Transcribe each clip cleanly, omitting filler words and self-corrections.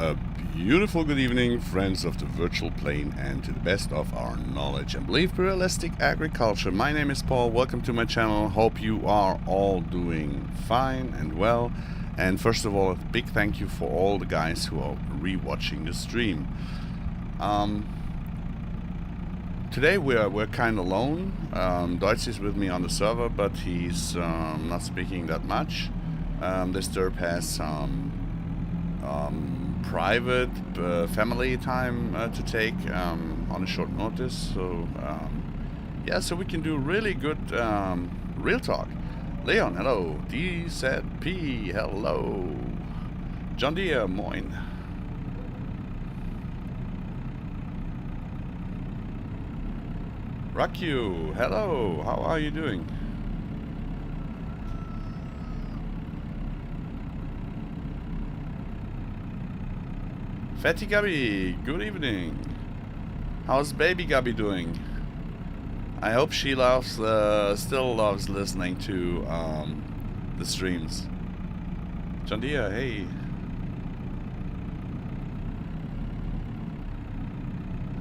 A beautiful good evening, friends of the virtual plane, and to the best of our knowledge and belief, realistic agriculture. My name is Paul. Welcome to my channel. Hope you are all doing fine and well. And first of all, a big thank you for all the guys who are rewatching the stream. Today we're kind of alone. Deutsch is with me on the server, but he's not speaking that much. This derp has some private family time to take on a short notice, so yeah, so we can do really good real talk. Leon, hello. DZP, hello. John Deere, moin. Rakyu, hello. How are you doing? Fatty Gabby, good evening. How's baby Gabby doing? I hope she loves, still loves listening to the streams. John Deere, hey.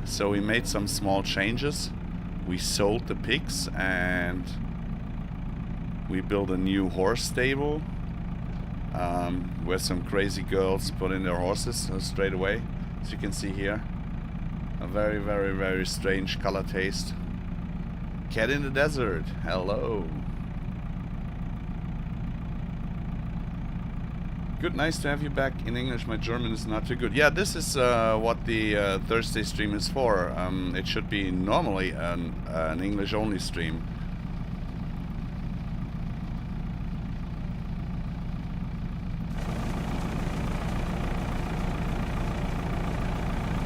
So we made some small changes. We sold the pigs and we built a new horse stable. Where some crazy girls put in their horses straight away, as you can see here. A very, very, very strange color taste. Cat in the desert, hello. Good, nice to have you back in English. My German is not too good. Yeah, this is what the Thursday stream is for. It should be normally an English-only stream.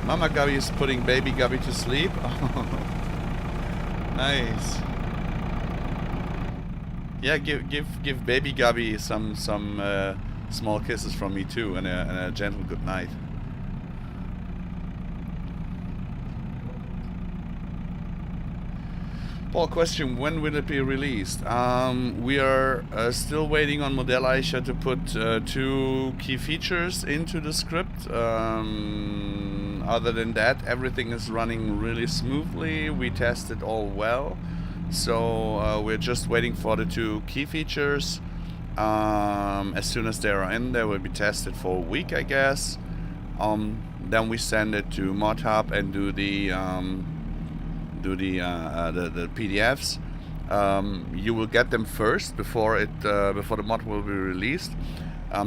Mama Gabby is putting baby Gabby to sleep. Nice. Yeah, give baby Gabby some small kisses from me too, and a gentle good night. Paul, question: when will it be released? We are still waiting on Modelleicher to put 2 key features into the script. Other than that, everything is running really smoothly. We tested all well, so we're just waiting for the 2 key features. As soon as they are in, they will be tested for a week, I guess. Then we send it to ModHub and do the PDFs. You will get them first before the mod will be released.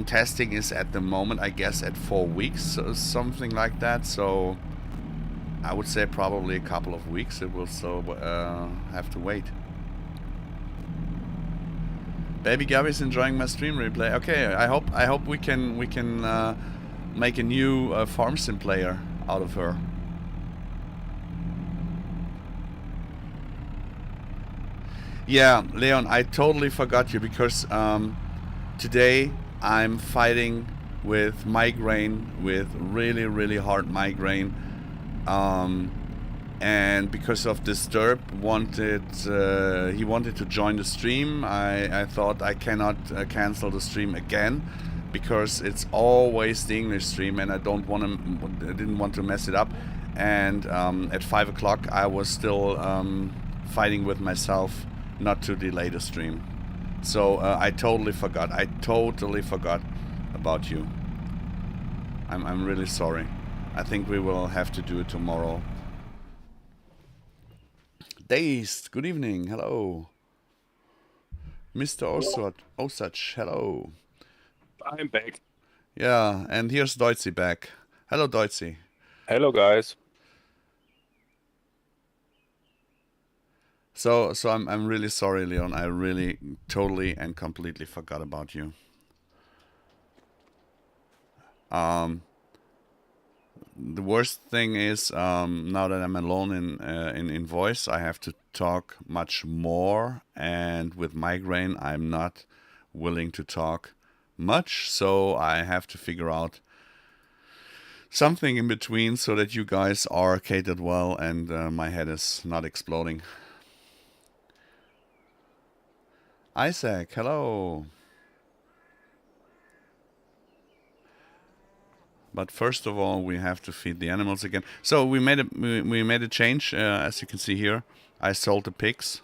Testing is at the moment, I guess, at 4 weeks, something like that. So I would say probably a couple of weeks. It will still have to wait. Baby Gabby's enjoying my stream replay. Okay, I hope we can make a new farm sim player out of her. Yeah, Leon, I totally forgot you because today I'm fighting with migraine, with really, really hard migraine. And because of this derp he wanted to join the stream. I thought I cannot cancel the stream again because it's always the English stream and I didn't want to mess it up. And at 5 o'clock I was still fighting with myself not to delay the stream. So I totally forgot. I totally forgot about you. I'm really sorry. I think we will have to do it tomorrow. Dazed, good evening, hello. Mr. Osach, hello. I'm back. Yeah, and here's Deutsche back. Hello, Deutsche. Hello, guys. So I'm really sorry, Leon. I really totally and completely forgot about you. The worst thing is now that I'm alone in voice, I have to talk much more, and with migraine, I'm not willing to talk much. So I have to figure out something in between so that you guys are catered well and my head is not exploding. Isaac, hello. But first of all, we have to feed the animals again. So we made a change, as you can see here. I sold the pigs.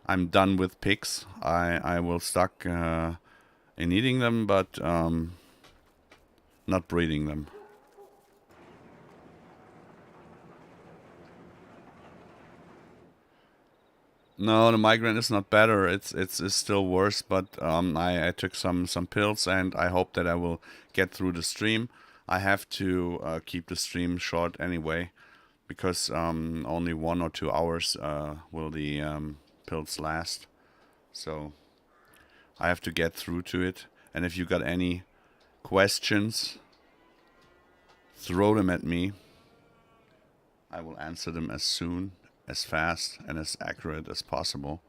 I'm done with pigs. I will stuck in eating them, but not breeding them. No, the migraine is not better. It's still worse. But I took some pills, and I hope that I will get through the stream. I have to keep the stream short anyway, because only 1 or 2 hours will the pills last. So I have to get through to it. And if you got any questions, throw them at me. I will answer them as soon, as fast, and as accurate as possible.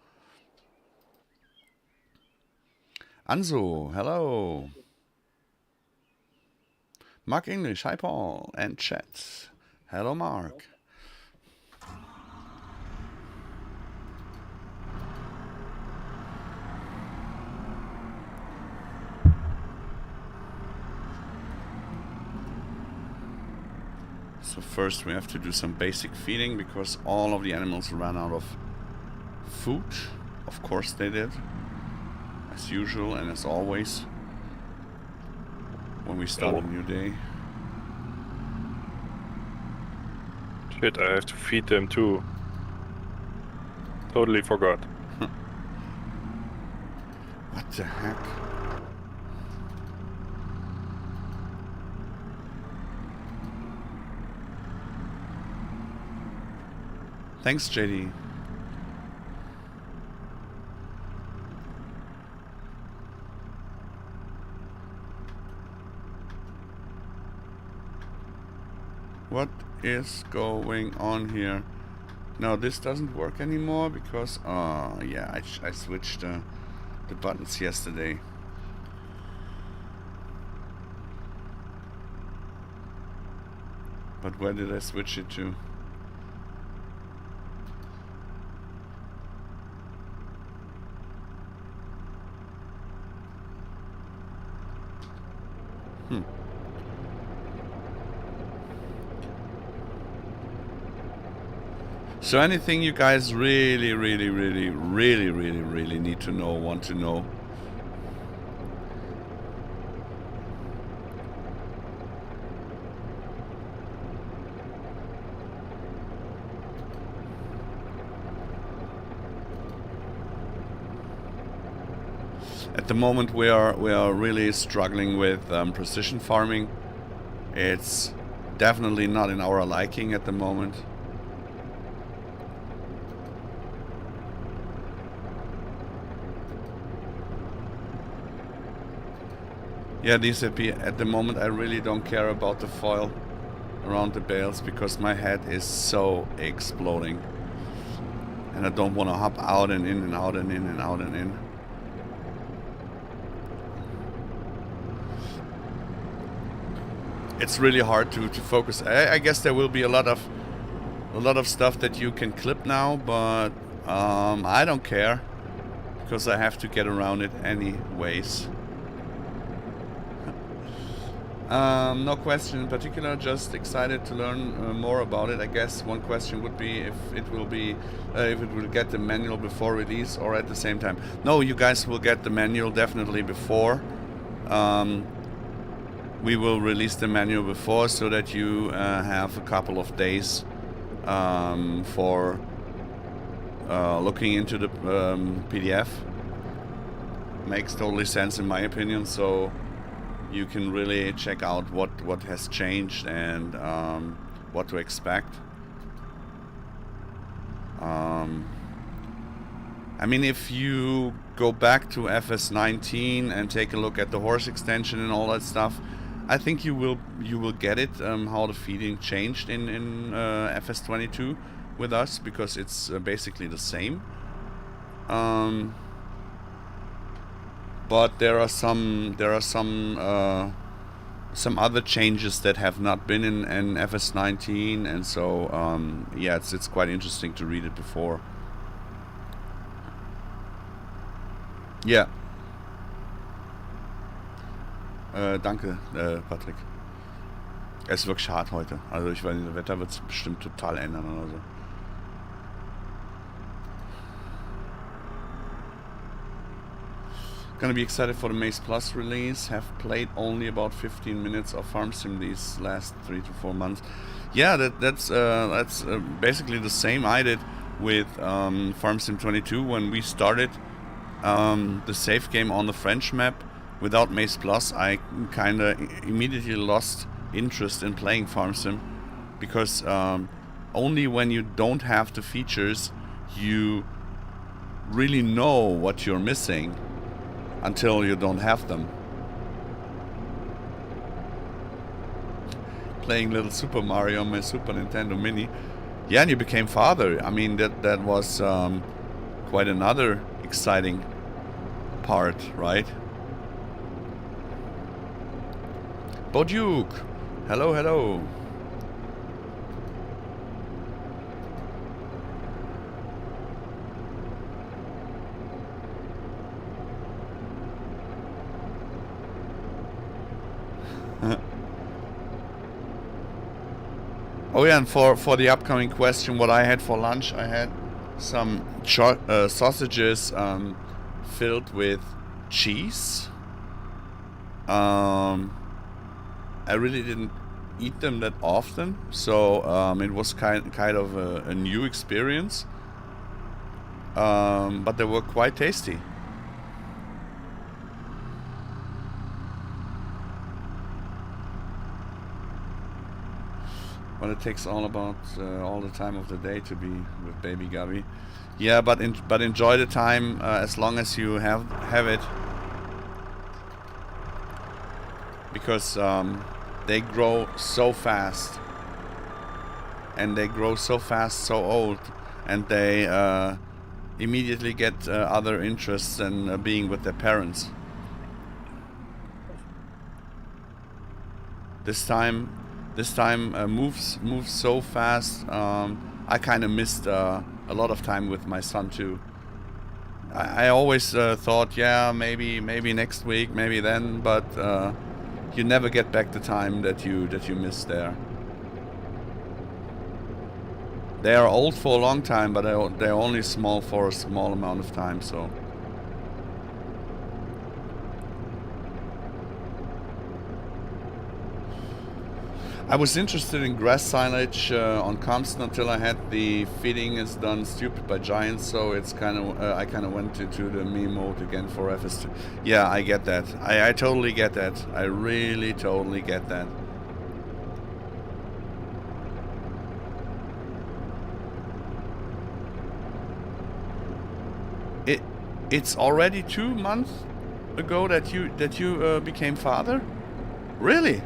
Anso, hello. Mark English, hi Paul, and chat. Hello Mark. So first we have to do some basic feeding because all of the animals ran out of food. Of course they did. As usual and as always when we start a new day. Shit, I have to feed them too. Totally forgot. What the heck? Thanks, JD. What is going on here? No, this doesn't work anymore because... Oh, yeah, I switched the buttons yesterday. But where did I switch it to? So anything you guys really need to know, want to know? At the moment we are really struggling with precision farming. It's definitely not in our liking at the moment. Yeah, DCP, at the moment I really don't care about the foil around the bales because my head is so exploding. And I don't want to hop out and in and out and in and out and in. It's really hard to focus. I guess there will be a lot of stuff that you can clip now, but I don't care because I have to get around it anyways. No question in particular, just excited to learn more about it. I guess one question would be if it will get the manual before release or at the same time. No, you guys will get the manual definitely before. We will release the manual before so that you have a couple of days for looking into the PDF. Makes totally sense in my opinion, so you can really check out what has changed and what to expect. I mean, if you go back to FS19 and take a look at the horse extension and all that stuff, I think you will get it, how the feeding changed in FS22 with us, because it's basically the same. But there are some other changes that have not been in FS19, and so yeah, it's quite interesting to read it before. Yeah. Danke, Patrick. Es ist wirklich hart heute. Also ich weiß nicht, das Wetter wird es bestimmt total ändern oder so. Gonna be excited for the MaizePlus release. Have played only about 15 minutes of FarmSim these last 3 to 4 months. Yeah, that's basically the same I did with FarmSim 22 when we started the save game on the French map. Without MaizePlus, I kind of immediately lost interest in playing FarmSim because only when you don't have the features you really know what you're missing until you don't have them. Playing little Super Mario on my Super Nintendo Mini. Yeah, and you became father. I mean, that was quite another exciting part, right? Boduke! Hello, hello. Oh yeah, and for the upcoming question, what I had for lunch, I had some sausages filled with cheese. I really didn't eat them that often, so it was kind of a new experience. But they were quite tasty. But it takes all the time of the day to be with baby Gabby. Yeah, but enjoy the time as long as you have it, because they grow so fast, and they grow so fast, so old, and they immediately get other interests than being with their parents. This time moves so fast. I kind of missed a lot of time with my son too. I always thought, yeah, maybe next week, maybe then, but you never get back the time that you missed there. They are old for a long time, but they're only small for a small amount of time, so. I was interested in grass silage on Comston until I had the feeding is done stupid by giants, so it's kind of I kind of went to the me mode again for FS2. Yeah, I get that. I totally get that. I really totally get that. It's already 2 months ago that you became father? Really?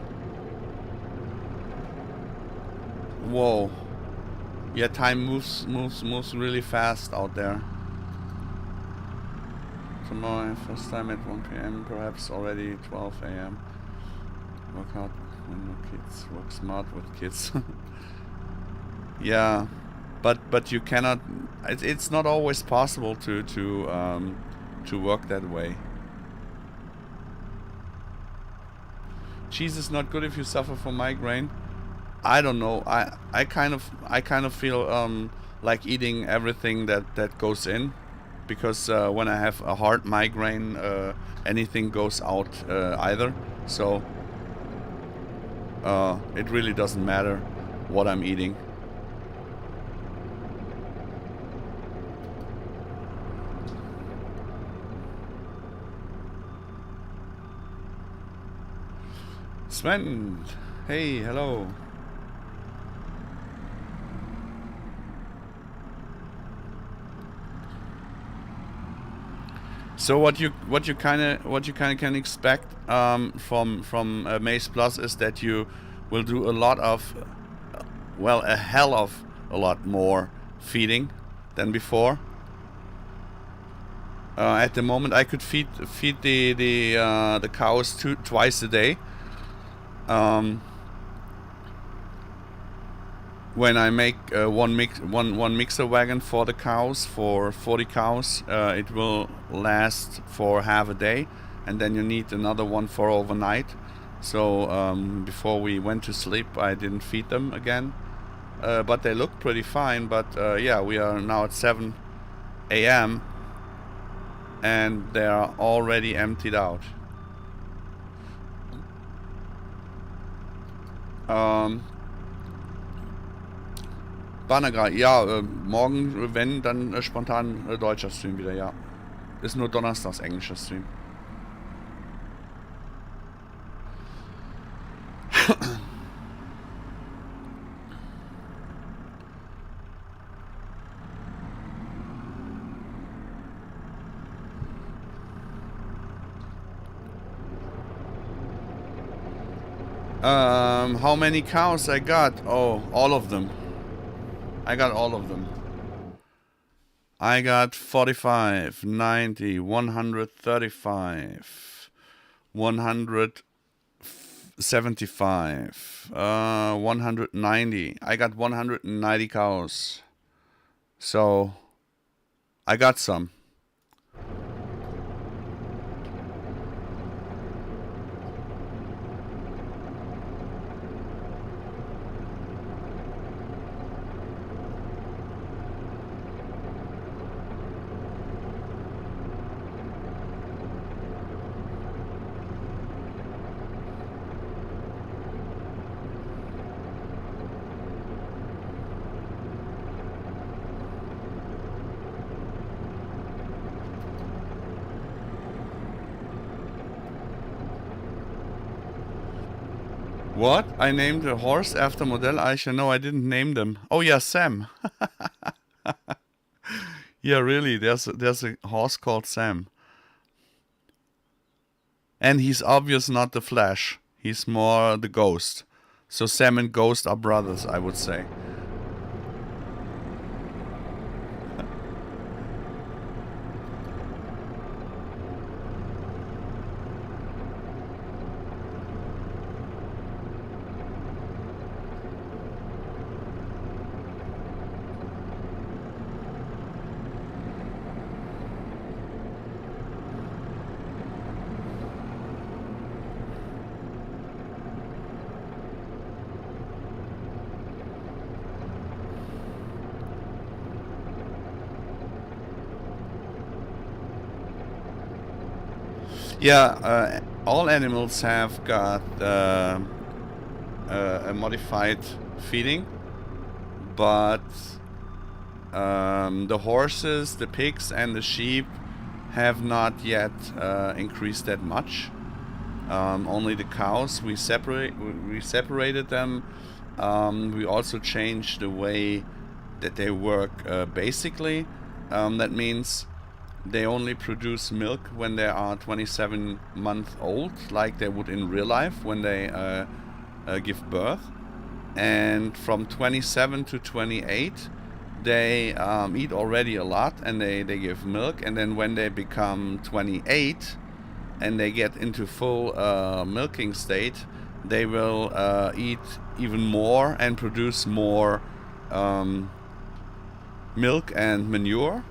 Whoa. Yeah, time moves really fast out there. Tomorrow, first time at 1 p.m, perhaps already 12 a.m. Work hard when no kids, work smart with kids. Yeah, but you cannot. It's not always possible to work that way. Cheese is not good if you suffer from migraine. I don't know. I kind of feel like eating everything that goes in, because when I have a hard migraine, anything goes out either. So it really doesn't matter what I'm eating. Sven, hey, hello. So what you kind of can expect from MaizePlus is that you will do a lot of, well, a hell of a lot more feeding than before. At the moment, I could feed the cows twice a day. When I make one mixer wagon for the cows, for 40 cows, it will last for half a day, and then you need another one for overnight. So before we went to sleep, I didn't feed them again. But they look pretty fine. But yeah, we are now at 7 a.m. and they are already emptied out. Bannergrad, ja, morgen, wenn, dann spontan deutscher Stream wieder, ja. Ist nur donnerstags englischer Stream. How many cows I got? Oh, all of them. I got all of them. I got 45, 90, 135, 175, 190. I got 190 cows. So, I got some. What? I named a horse after Modelleicher? No, I didn't name them. Oh yeah, Sam. Yeah, really. There's a horse called Sam. And he's obviously not the Flash. He's more the Ghost. So Sam and Ghost are brothers, I would say. Yeah, all animals have got a modified feeding, but the horses, the pigs, and the sheep have not yet increased that much. Only the cows, we separated them. We also changed the way that they work basically. That means they only produce milk when they are 27 months old, like they would in real life when they give birth. And from 27 to 28, they eat already a lot and they give milk. And then when they become 28 and they get into full milking state, they will eat even more and produce more milk and manure.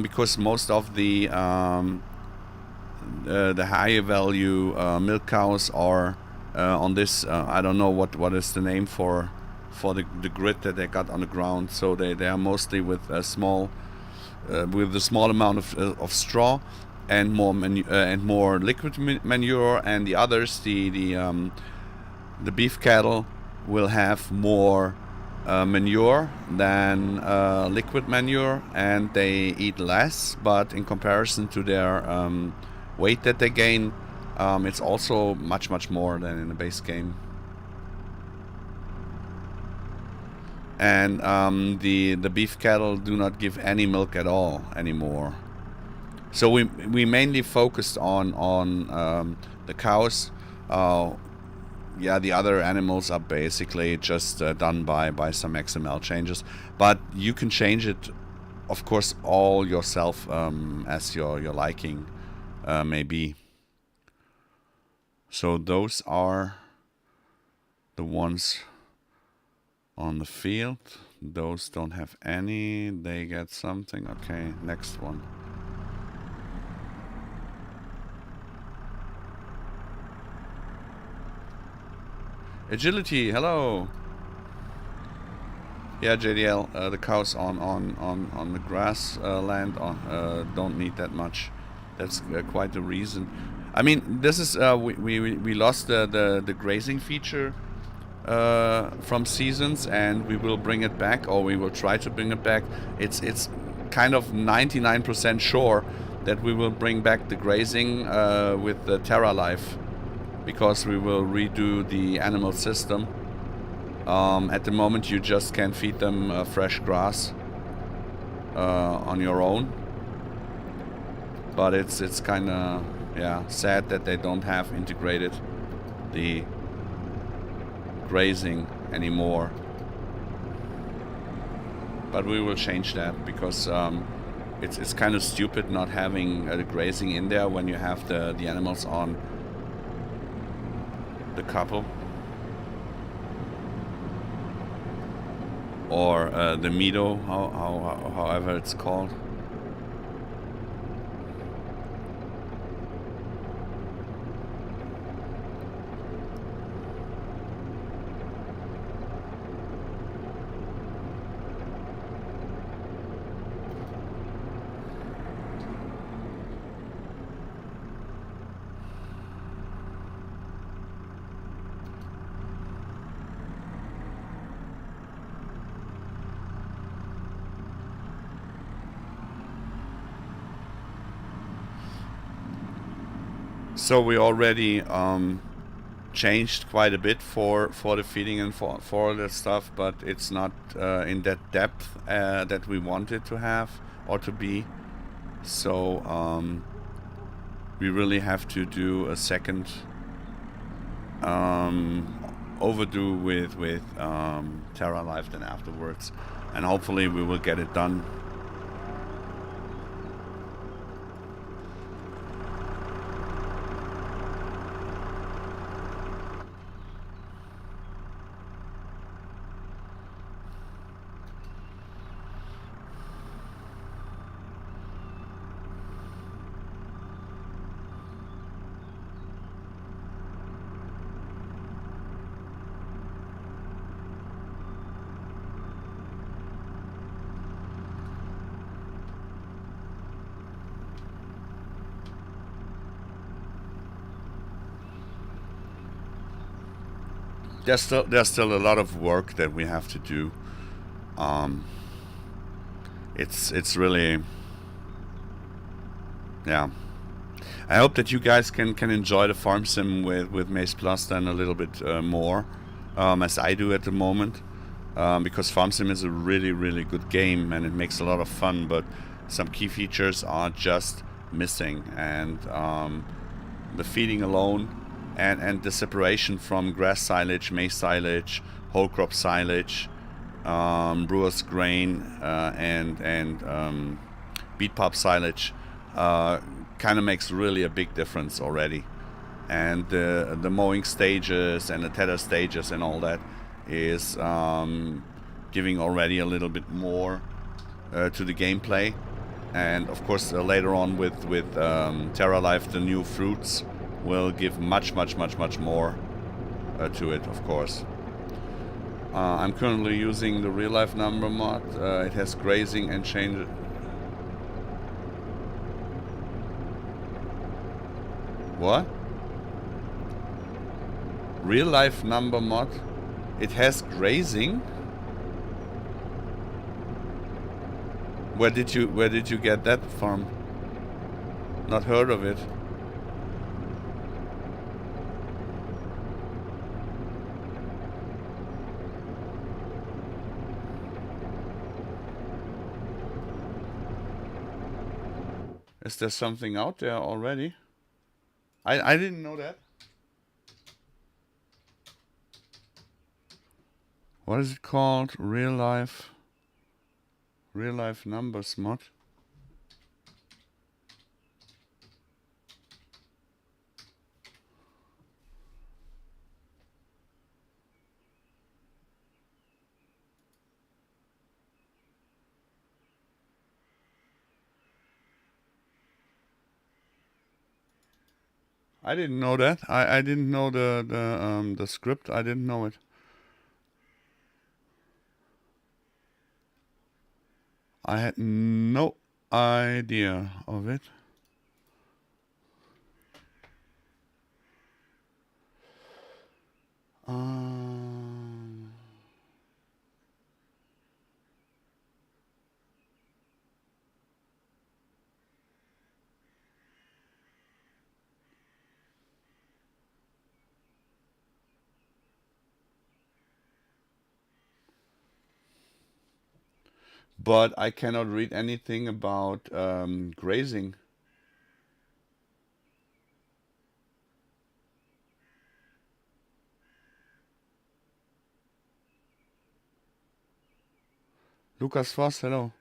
Because most of the higher value milk cows are on this. I don't know what is the name for the grid that they got on the ground. So they are mostly with a small amount of straw and more and more liquid manure. And the others, the beef cattle, will have more manure than liquid manure, and they eat less, but in comparison to their weight that they gain, it's also much more than in the base game. And the beef cattle do not give any milk at all anymore. So we mainly focused on the cows. Yeah, the other animals are basically just done by some XML changes, but you can change it, of course, all yourself as your liking may be. So those are the ones on the field. Those don't have any. They get something. Okay, next one. Agility, hello. Yeah, JDL, the cows on the grass land don't need that much. That's quite the reason. I mean, this is we lost the grazing feature from seasons, and we will bring it back, or we will try to bring it back. It's kind of 99% sure that we will bring back the grazing with the Terra Life, because we will redo the animal system. At the moment you just can feed them fresh grass on your own, but it's kind of, yeah, sad that they don't have integrated the grazing anymore. But we will change that, because it's kind of stupid not having the grazing in there when you have the animals on the couple. Or the meadow, however it's called. So we already changed quite a bit for the feeding and for all that stuff, but it's not in that depth that we wanted to have or to be. So we really have to do a second overdo with Terra Life then afterwards, and hopefully we will get it done. There's still a lot of work that we have to do. It's really, yeah. I hope that you guys can enjoy the farm sim with MaizePlus then a little bit more, as I do at the moment, because farm sim is a really good game and it makes a lot of fun, but some key features are just missing, and the feeding alone and the separation from grass silage, maize silage, whole crop silage, brewer's grain, and beet pulp silage kind of makes really a big difference already. And the mowing stages and the tether stages and all that is giving already a little bit more to the gameplay. And of course later on with Terra Life, the new fruits will give much more to it, of course. I'm currently using the real life number mod. It has grazing and change. What? Real life number mod? It has grazing? Where did you get that from? Not heard of it. Is there something out there already? I didn't know that. What is it called? Real life numbers mod. I didn't know that. I didn't know the script. I didn't know it. I had no idea of it. But I cannot read anything about grazing. Lucas Voss, hello.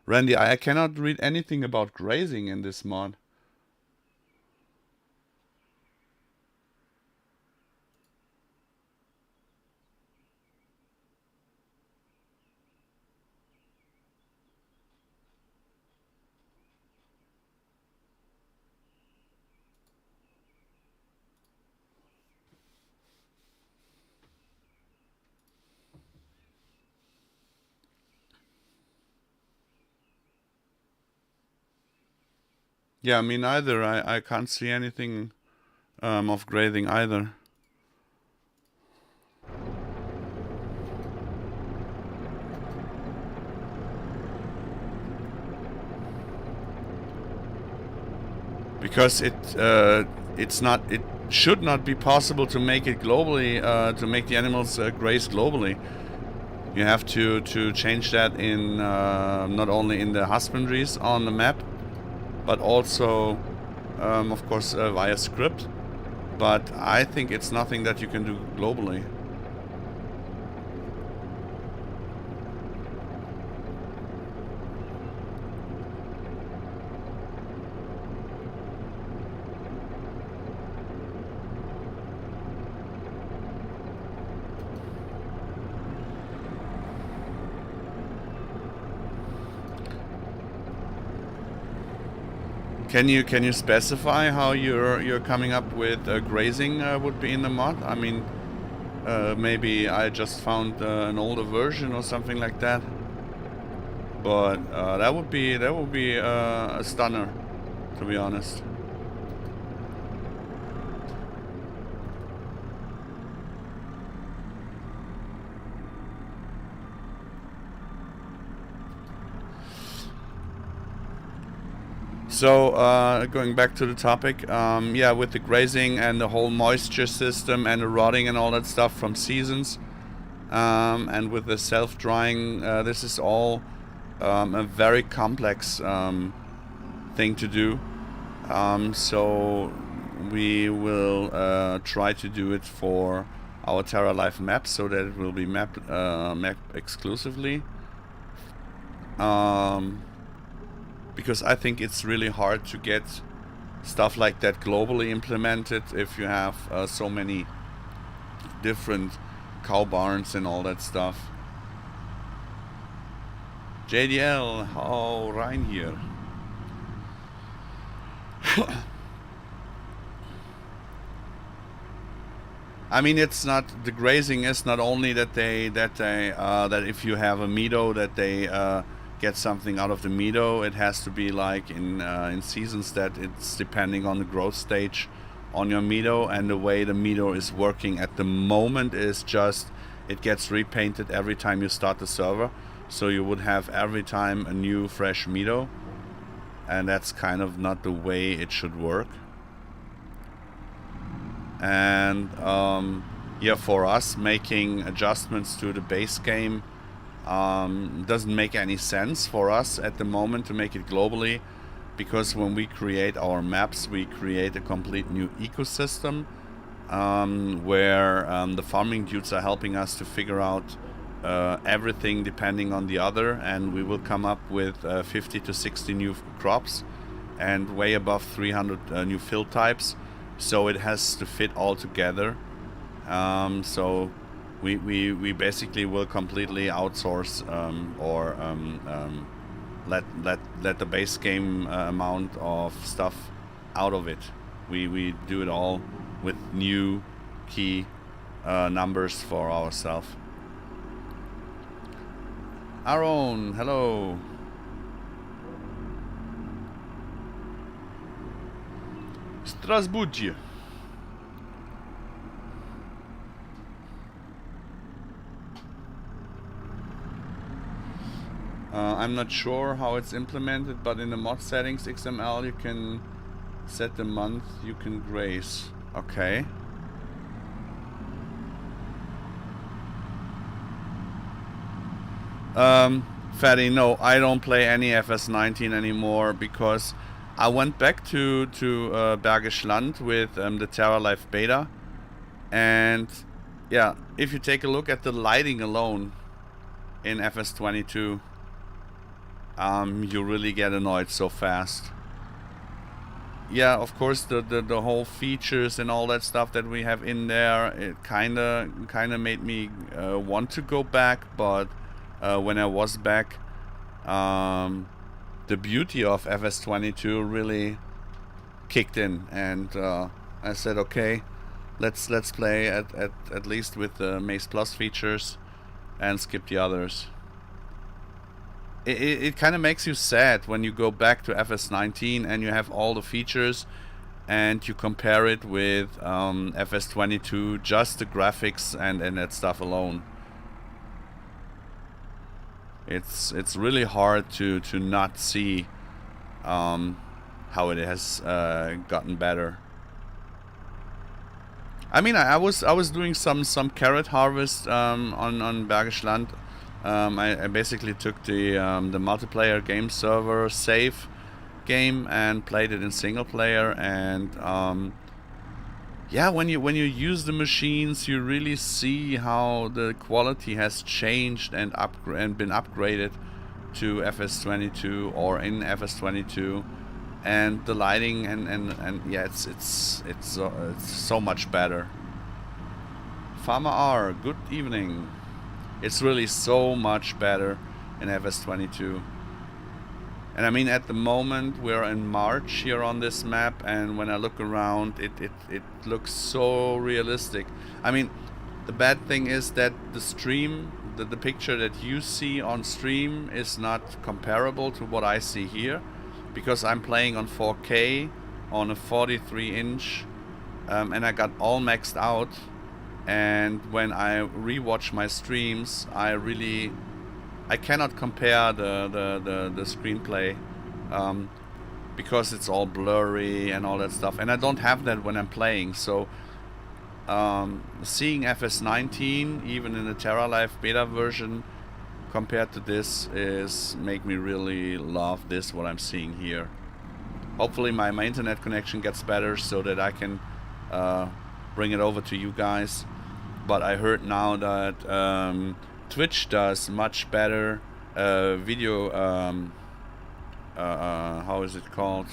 Randy, I cannot read anything about grazing in this mod. Yeah, me neither. I can't see anything of grazing either. Because it should not be possible to make it globally, to make the animals graze globally. You have to change that in not only in the husbandries on the map, but also, of course, via script. But I think it's nothing that you can do globally. Can you specify how you're coming up with grazing would be in the mod? I mean, maybe I just found an older version or something like that. But that would be a stunner, to be honest. So, going back to the topic, yeah, with the grazing and the whole moisture system and the rotting and all that stuff from seasons, and with the self-drying, this is all a very complex thing to do. So we will try to do it for our Terra Life map so that it will be map exclusively. Because I think it's really hard to get stuff like that globally implemented if you have so many different cow barns and all that stuff. JDL, oh, Ryan here. I mean, it's not, the grazing is not only that that if you have a meadow that they get something out of the meadow. It has to be like in seasons that it's depending on the growth stage on your meadow, and the way the meadow is working at the moment is just it gets repainted every time you start the server, so you would have every time a new fresh meadow, and that's kind of not the way it should work. And yeah, for us, making adjustments to the base game doesn't make any sense for us at the moment to make it globally, because when we create our maps, we create a complete new ecosystem where the farming dudes are helping us to figure out everything depending on the other, and we will come up with 50 to 60 new crops and way above 300 new field types, so it has to fit all together. So we basically will completely outsource or let the base game amount of stuff out of it. We do it all with new key numbers for ourselves. Aaron, hello. Strasbourg. I'm not sure how it's implemented, but in the mod settings XML you can set the month you can grace. Okay. Fatty, no, I don't play any FS19 anymore because I went back to Bergisch Land with the Terra Life beta, and yeah, if you take a look at the lighting alone in FS22, you really get annoyed so fast. Yeah, of course the whole features and all that stuff that we have in there, it kinda made me want to go back, but when I was back, the beauty of FS22 really kicked in, and I said, okay, let's play at least with the MaizePlus features and skip the others. It kind of makes you sad when you go back to FS19 and you have all the features and you compare it with FS22, just the graphics and that stuff alone. It's really hard to not see how it has gotten better. I mean, I was doing some carrot harvest on Bergisch Land. I basically took the multiplayer game server save game and played it in single player, and yeah, when you use the machines, you really see how the quality has changed and been upgraded to FS22 or in FS22, and the lighting and yeah, it's so much better. Farmer R, good evening. It's really so much better in FS22. And I mean, at the moment we're in March here on this map, and when I look around, it looks so realistic. I mean, the bad thing is that the stream, the picture that you see on stream is not comparable to what I see here, because I'm playing on 4K on a 43-inch, and I got all maxed out. And when I rewatch my streams, I cannot compare the screenplay because it's all blurry and all that stuff, and I don't have that when I'm playing. So seeing FS19 even in the Terra Life beta version compared to this is make me really love this, what I'm seeing here. Hopefully my internet connection gets better so that I can bring it over to you guys. But I heard now that Twitch does much better video, how is it called?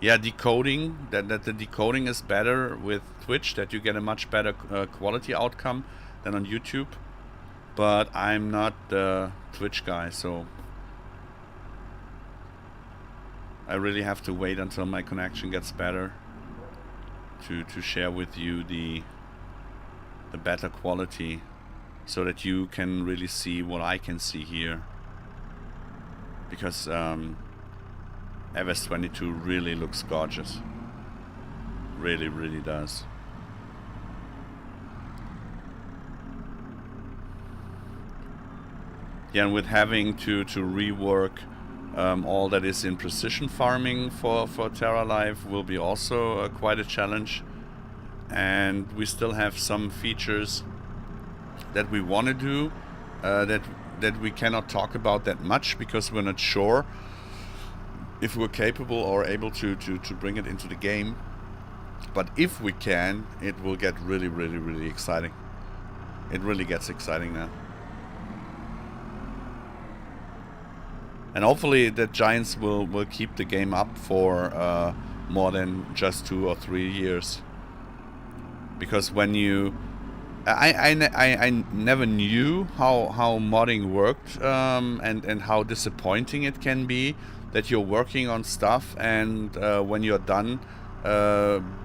Yeah, decoding, that the decoding is better with Twitch, that you get a much better quality outcome than on YouTube. But I'm not the Twitch guy, so I really have to wait until my connection gets better to share with you the better quality, so that you can really see what I can see here, because FS22 really looks gorgeous, really does. Yeah, and with having to rework all that is in precision farming for Terra Life will be also quite a challenge, and we still have some features that we want to do that we cannot talk about that much because we're not sure if we're capable or able to bring it into the game. But if we can, it will get really exciting. It really gets exciting now. And hopefully the Giants will keep the game up for more than just 2 or 3 years. Because when you I never knew how modding worked, and how disappointing it can be that you're working on stuff and when you're done,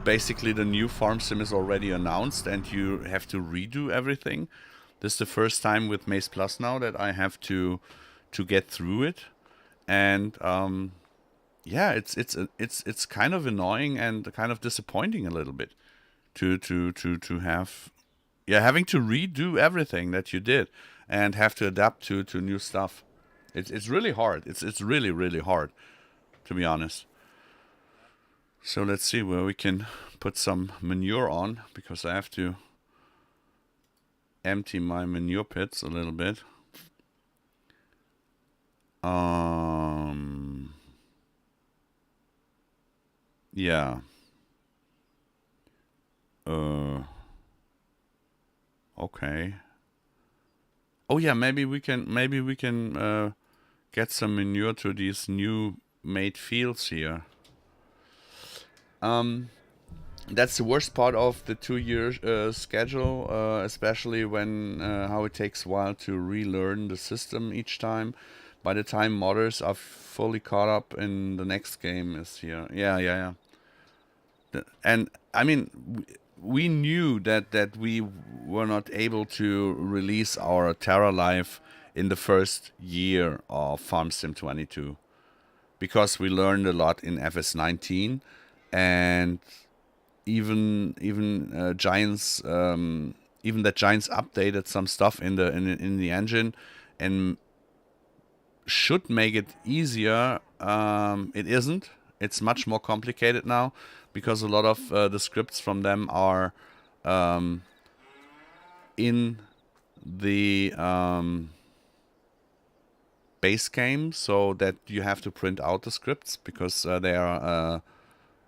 basically the new farm sim is already announced and you have to redo everything. This is the first time with MaizePlus now that I have to get through it, and yeah, it's kind of annoying and kind of disappointing a little bit to have, yeah, having to redo everything that you did and have to adapt to new stuff. It's really hard. It's really, really hard, to be honest. So let's see where we can put some manure on, because I have to empty my manure pits a little bit. Yeah. Okay. Oh yeah, maybe we can get some manure to these new made fields here. That's the worst part of the 2-year schedule, especially when how it takes a while to relearn the system each time. By the time modders are fully caught up in the next game is here. Yeah. And I mean, we knew that we were not able to release our Terra Life in the first year of FarmSim 22, because we learned a lot in FS19, and even Giants, even that Giants updated some stuff in the engine and should make it easier. It isn't. It's much more complicated now, because a lot of the scripts from them are in the base game, so that you have to print out the scripts, because they are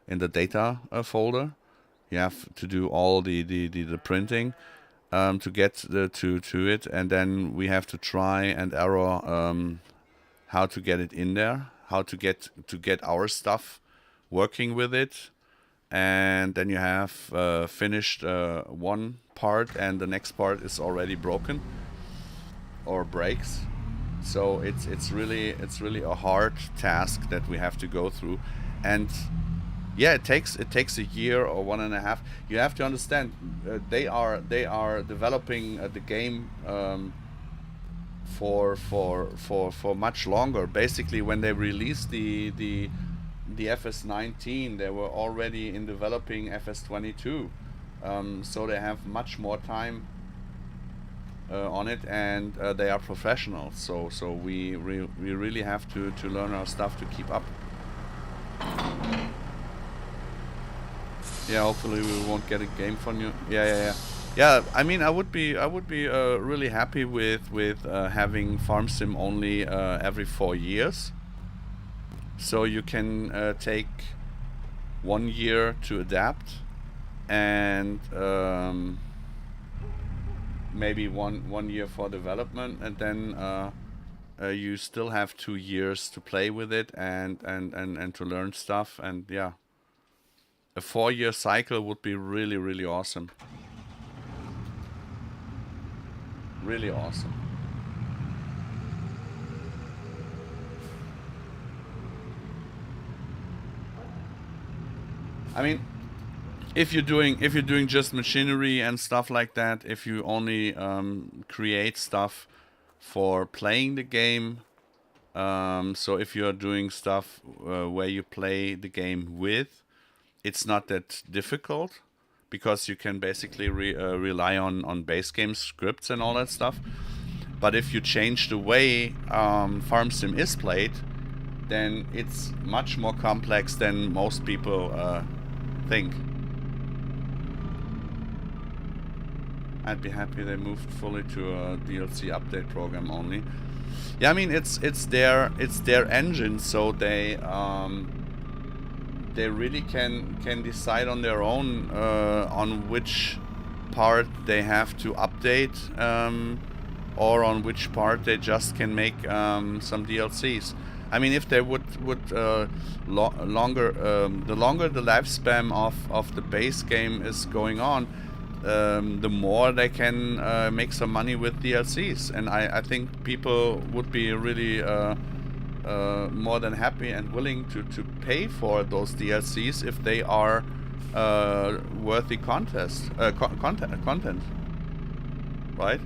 in the data folder. You have to do all the printing to get to it, and then we have to try and error how to get it in there, how to get our stuff working with it, and then you have finished one part and the next part is already broken or breaks. So it's really a hard task that we have to go through, and yeah, it takes a year or 1.5. You have to understand, they are developing the game for much longer. Basically, when they released the FS19, they were already in developing FS22, so they have much more time on it, and they are professionals. So we really have to learn our stuff to keep up. Yeah, hopefully we won't get a game from you. Yeah. I mean, I would be really happy with having FarmSim only every 4 years, so you can take 1 year to adapt, and maybe one year for development, and then you still have 2 years to play with it and to learn stuff. And yeah, a 4-year cycle would be really, really awesome. Really awesome. I mean, if you're doing just machinery and stuff like that, if you only create stuff for playing the game, so if you're doing stuff where you play the game with, it's not that difficult, because you can basically rely on base game scripts and all that stuff. But if you change the way FarmSim is played, then it's much more complex than most people think. I'd be happy they moved fully to a DLC update program only. Yeah, I mean, it's their engine, so they really can decide on their own on which part they have to update, or on which part they just can make some DLCs. I mean, if they would the longer the lifespan of the base game is going on, the more they can make some money with DLCs. And I think people would be really more than happy and willing to pay for those DLCs if they are worthy content, right?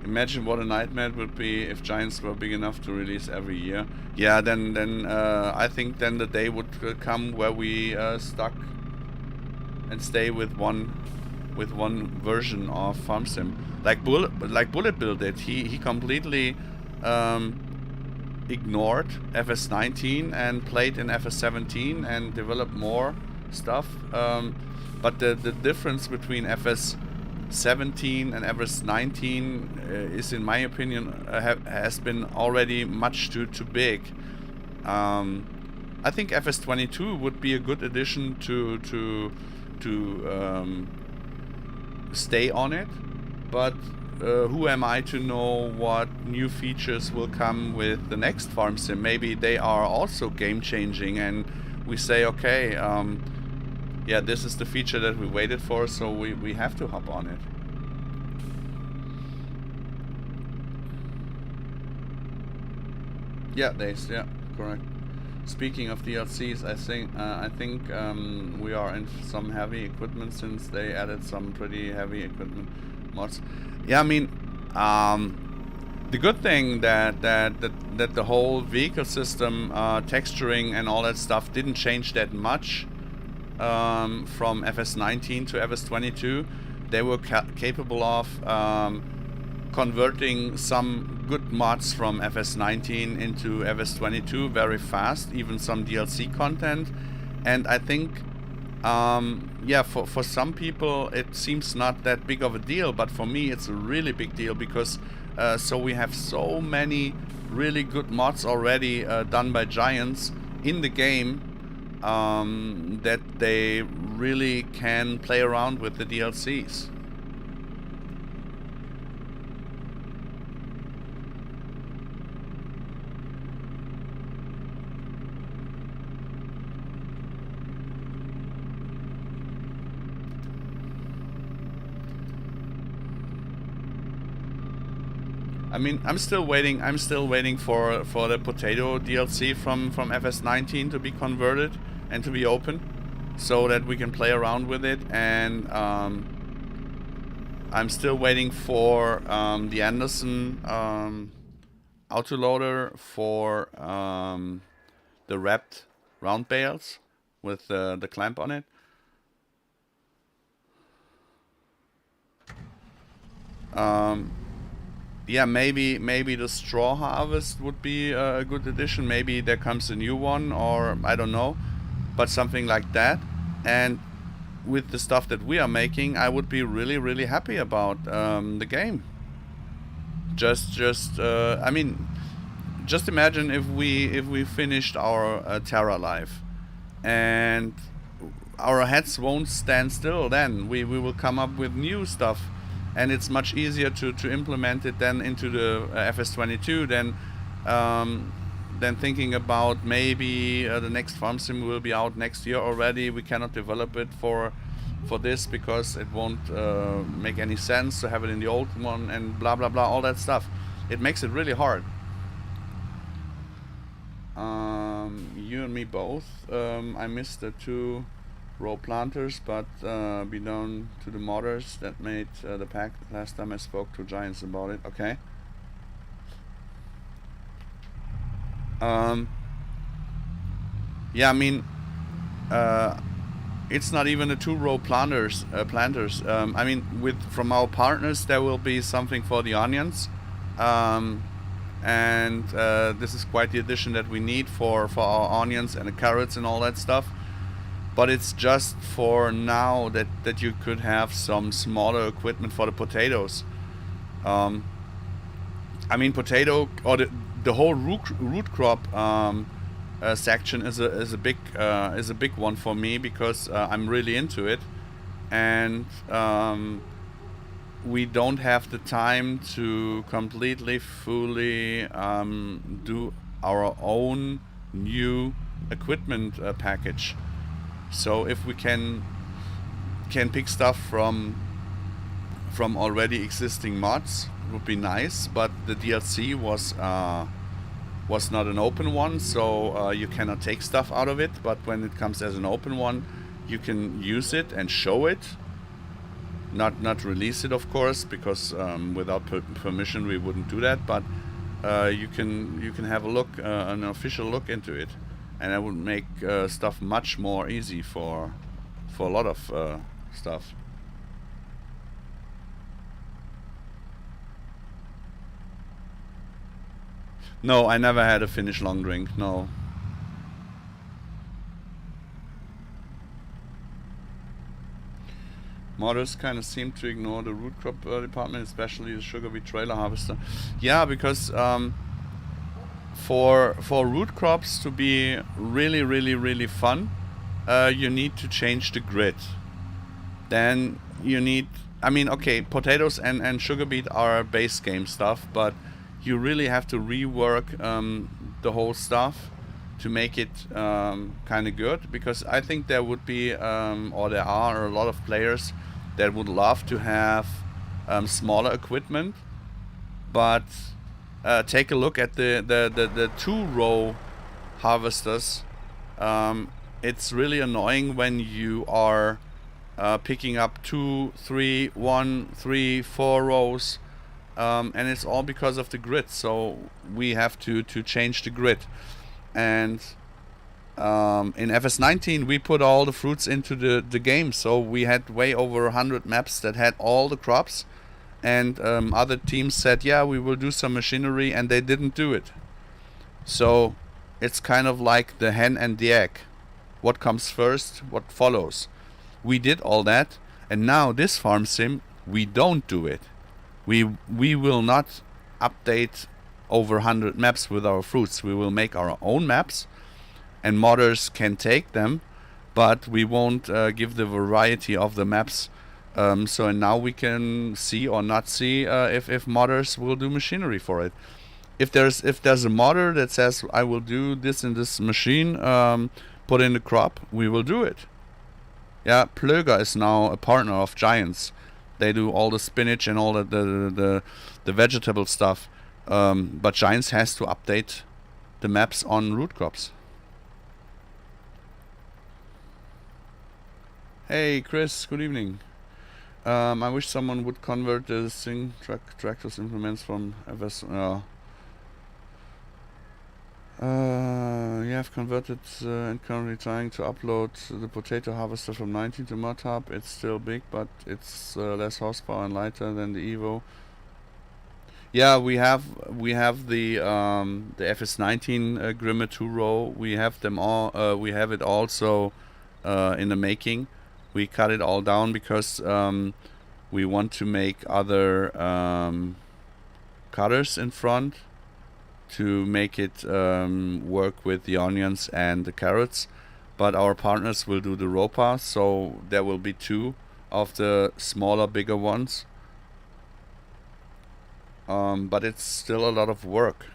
Imagine what a nightmare it would be if Giants were big enough to release every year. Yeah, then I think then the day would come where we stuck and stay with one version of Farm Sim, like Bullet Bill did. He completely ignored FS19 and played in FS17 and developed more stuff. But the difference between FS17 and FS19 is, in my opinion, has been already much too big. I think FS22 would be a good addition to stay on it, but who am I to know what new features will come with the next Farm Sim? Maybe they are also game changing and we say, okay, yeah, this is the feature that we waited for, so we have to hop on it. Yeah, yeah, correct. Speaking of DLCs, I think we are in some heavy equipment since they added some pretty heavy equipment mods. Yeah, I mean, the good thing that the whole vehicle system, texturing and all that stuff didn't change that much from FS19 to FS22. They were capable of converting some good mods from FS19 into FS22 very fast, even some DLC content. And I think, yeah, for some people it seems not that big of a deal, but for me it's a really big deal because so we have so many really good mods already done by Giants in the game that they really can play around with the DLCs. I mean, I'm still waiting for the potato DLC from FS19 to be converted and to be open, so that we can play around with it. And I'm still waiting for the Anderson autoloader for the wrapped round bales with the clamp on it. Yeah, maybe the straw harvest would be a good addition. Maybe there comes a new one, or I don't know, but something like that. And with the stuff that we are making, I would be really happy about the game. I mean, just imagine if we finished our Terra life, and our heads won't stand still. Then we will come up with new stuff. And it's much easier to implement it then into the FS22 than thinking about maybe the next Farm Sim will be out next year already. We cannot develop it for this because it won't make any sense to have it in the old one and blah blah blah, all that stuff. It makes it really hard. You and me both. I missed the 2 row planters, but be down to the modders that made the pack last time I spoke to Giants about it. Okay. Yeah, I mean, it's not even the 2 row planters. I mean, from our partners there will be something for the onions, and this is quite the addition that we need for our onions and the carrots and all that stuff. But it's just for now that you could have some smaller equipment for the potatoes. I mean, potato or the whole root crop section is a big one for me because I'm really into it, and we don't have the time to completely, fully do our own new equipment package. So if we can pick stuff from already existing mods, would be nice. But the DLC was not an open one, so you cannot take stuff out of it. But when it comes as an open one, you can use it and show it. Not release it, of course, because without permission we wouldn't do that. But you can have a look, an official look into it, and that would make stuff much more easy for a lot of stuff. No, I never had a Finnish long drink. No. Modders kind of seem to ignore the root crop department, especially the sugar beet trailer harvester. Yeah, because for root crops to be really fun, you need to change the grid. Then you need, I mean, okay, potatoes and sugar beet are base game stuff, but you really have to rework the whole stuff to make it kind of good, because I think there would be, or there are a lot of players that would love to have smaller equipment, but take a look at the 2-row harvesters. It's really annoying when you are picking up 2, 3, 1, 3, 4 rows, and it's all because of the grid. So we have to change the grid. And in FS19 we put all the fruits into the game, so we had way over 100 maps that had all the crops, and other teams said, yeah, we will do some machinery, and they didn't do it. So it's kind of like the hen and the egg. What comes first, what follows? We did all that, and now this farm sim, we don't do it. We will not update over 100 maps with our fruits. We will make our own maps, and modders can take them, but we won't give the variety of the maps. So now we can see or not see if modders will do machinery for it. If there's a modder that says, I will do this in this machine, put in the crop, we will do it. Yeah, Plöger is now a partner of Giants. They do all the spinach and all the vegetable stuff. But Giants has to update the maps on root crops. Hey Chris, good evening. I wish someone would convert the Sing tractors implements from FS. You have converted and currently trying to upload the potato harvester from 19 to ModHub. It's still big, but it's less horsepower and lighter than the Evo. Yeah, we have the FS19 Grimme 2-row. We have them all. We have it also in the making. We cut it all down because we want to make other cutters in front to make it work with the onions and the carrots. But our partners will do the ropa, so there will be 2 of the smaller, bigger ones. But it's still a lot of work.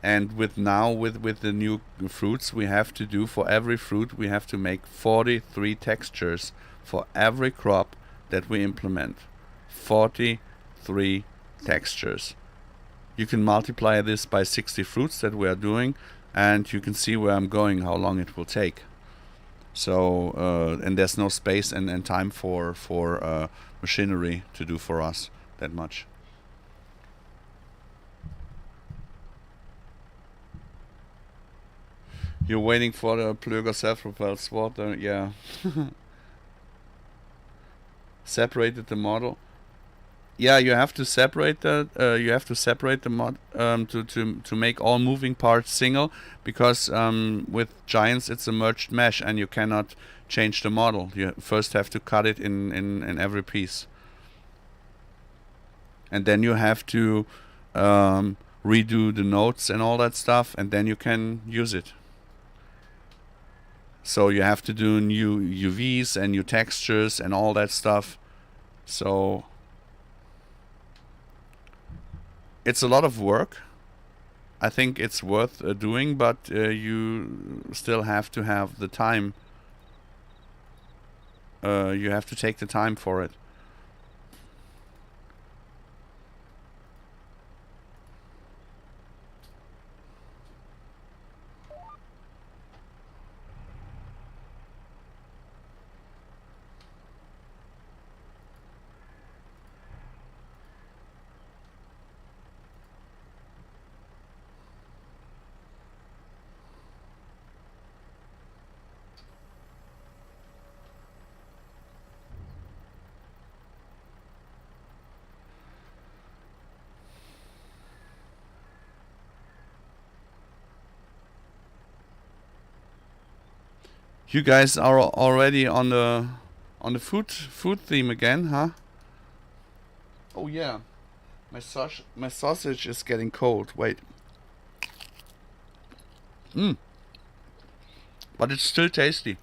And with the new fruits, we have to do, for every fruit we have to make 43 textures for every crop that we implement. 43 textures. You can multiply this by 60 fruits that we are doing, and you can see where I'm going, how long it will take. So and there's no space and time for machinery to do for us that much. You're waiting for the Plöger self-propelled sword, yeah. Separated the model. Yeah, you have to separate the mod to make all moving parts single, because with Giants it's a merged mesh and you cannot change the model. You first have to cut it in every piece, and then you have to redo the notes and all that stuff, and then you can use it. So you have to do new UVs and new textures and all that stuff. So It's a lot of work. I think it's worth doing, but you still have to have the time. You have to take the time for it. You guys are already on the food theme again, huh? Oh yeah, my sausage is getting cold. Wait. But it's still tasty.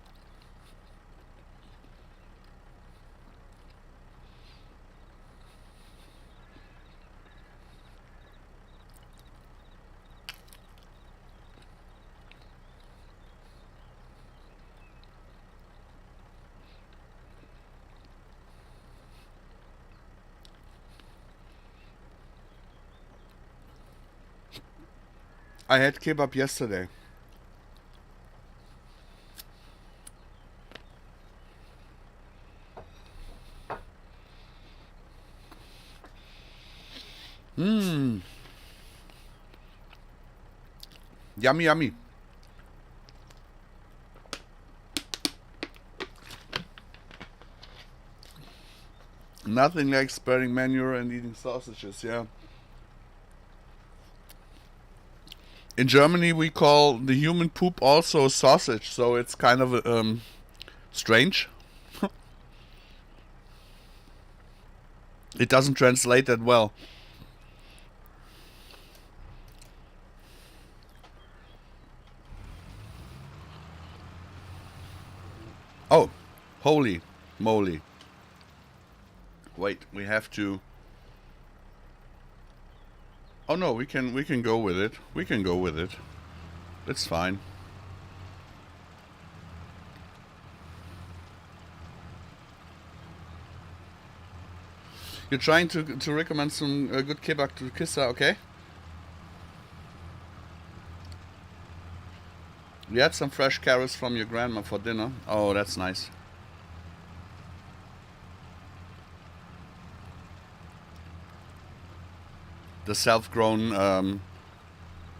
I had kebab yesterday. Yummy, yummy. Nothing like spreading manure and eating sausages, yeah. In Germany, we call the human poop also sausage, so it's kind of strange. It doesn't translate that well. Oh, holy moly. Wait, we have to... Oh no, we can go with it. We can go with it. It's fine. You're trying to recommend some good kebab to Kissa, okay? We had some fresh carrots from your grandma for dinner. Oh, that's nice. The self-grown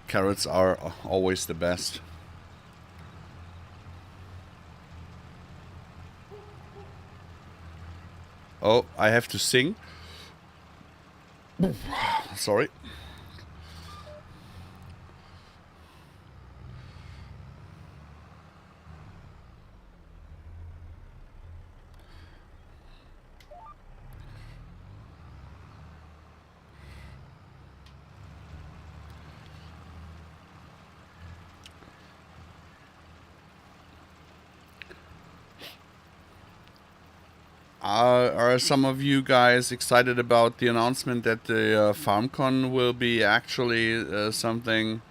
carrots are always the best. Oh, I have to sing. Sorry. Are some of you guys excited about the announcement that the FarmCon will be actually something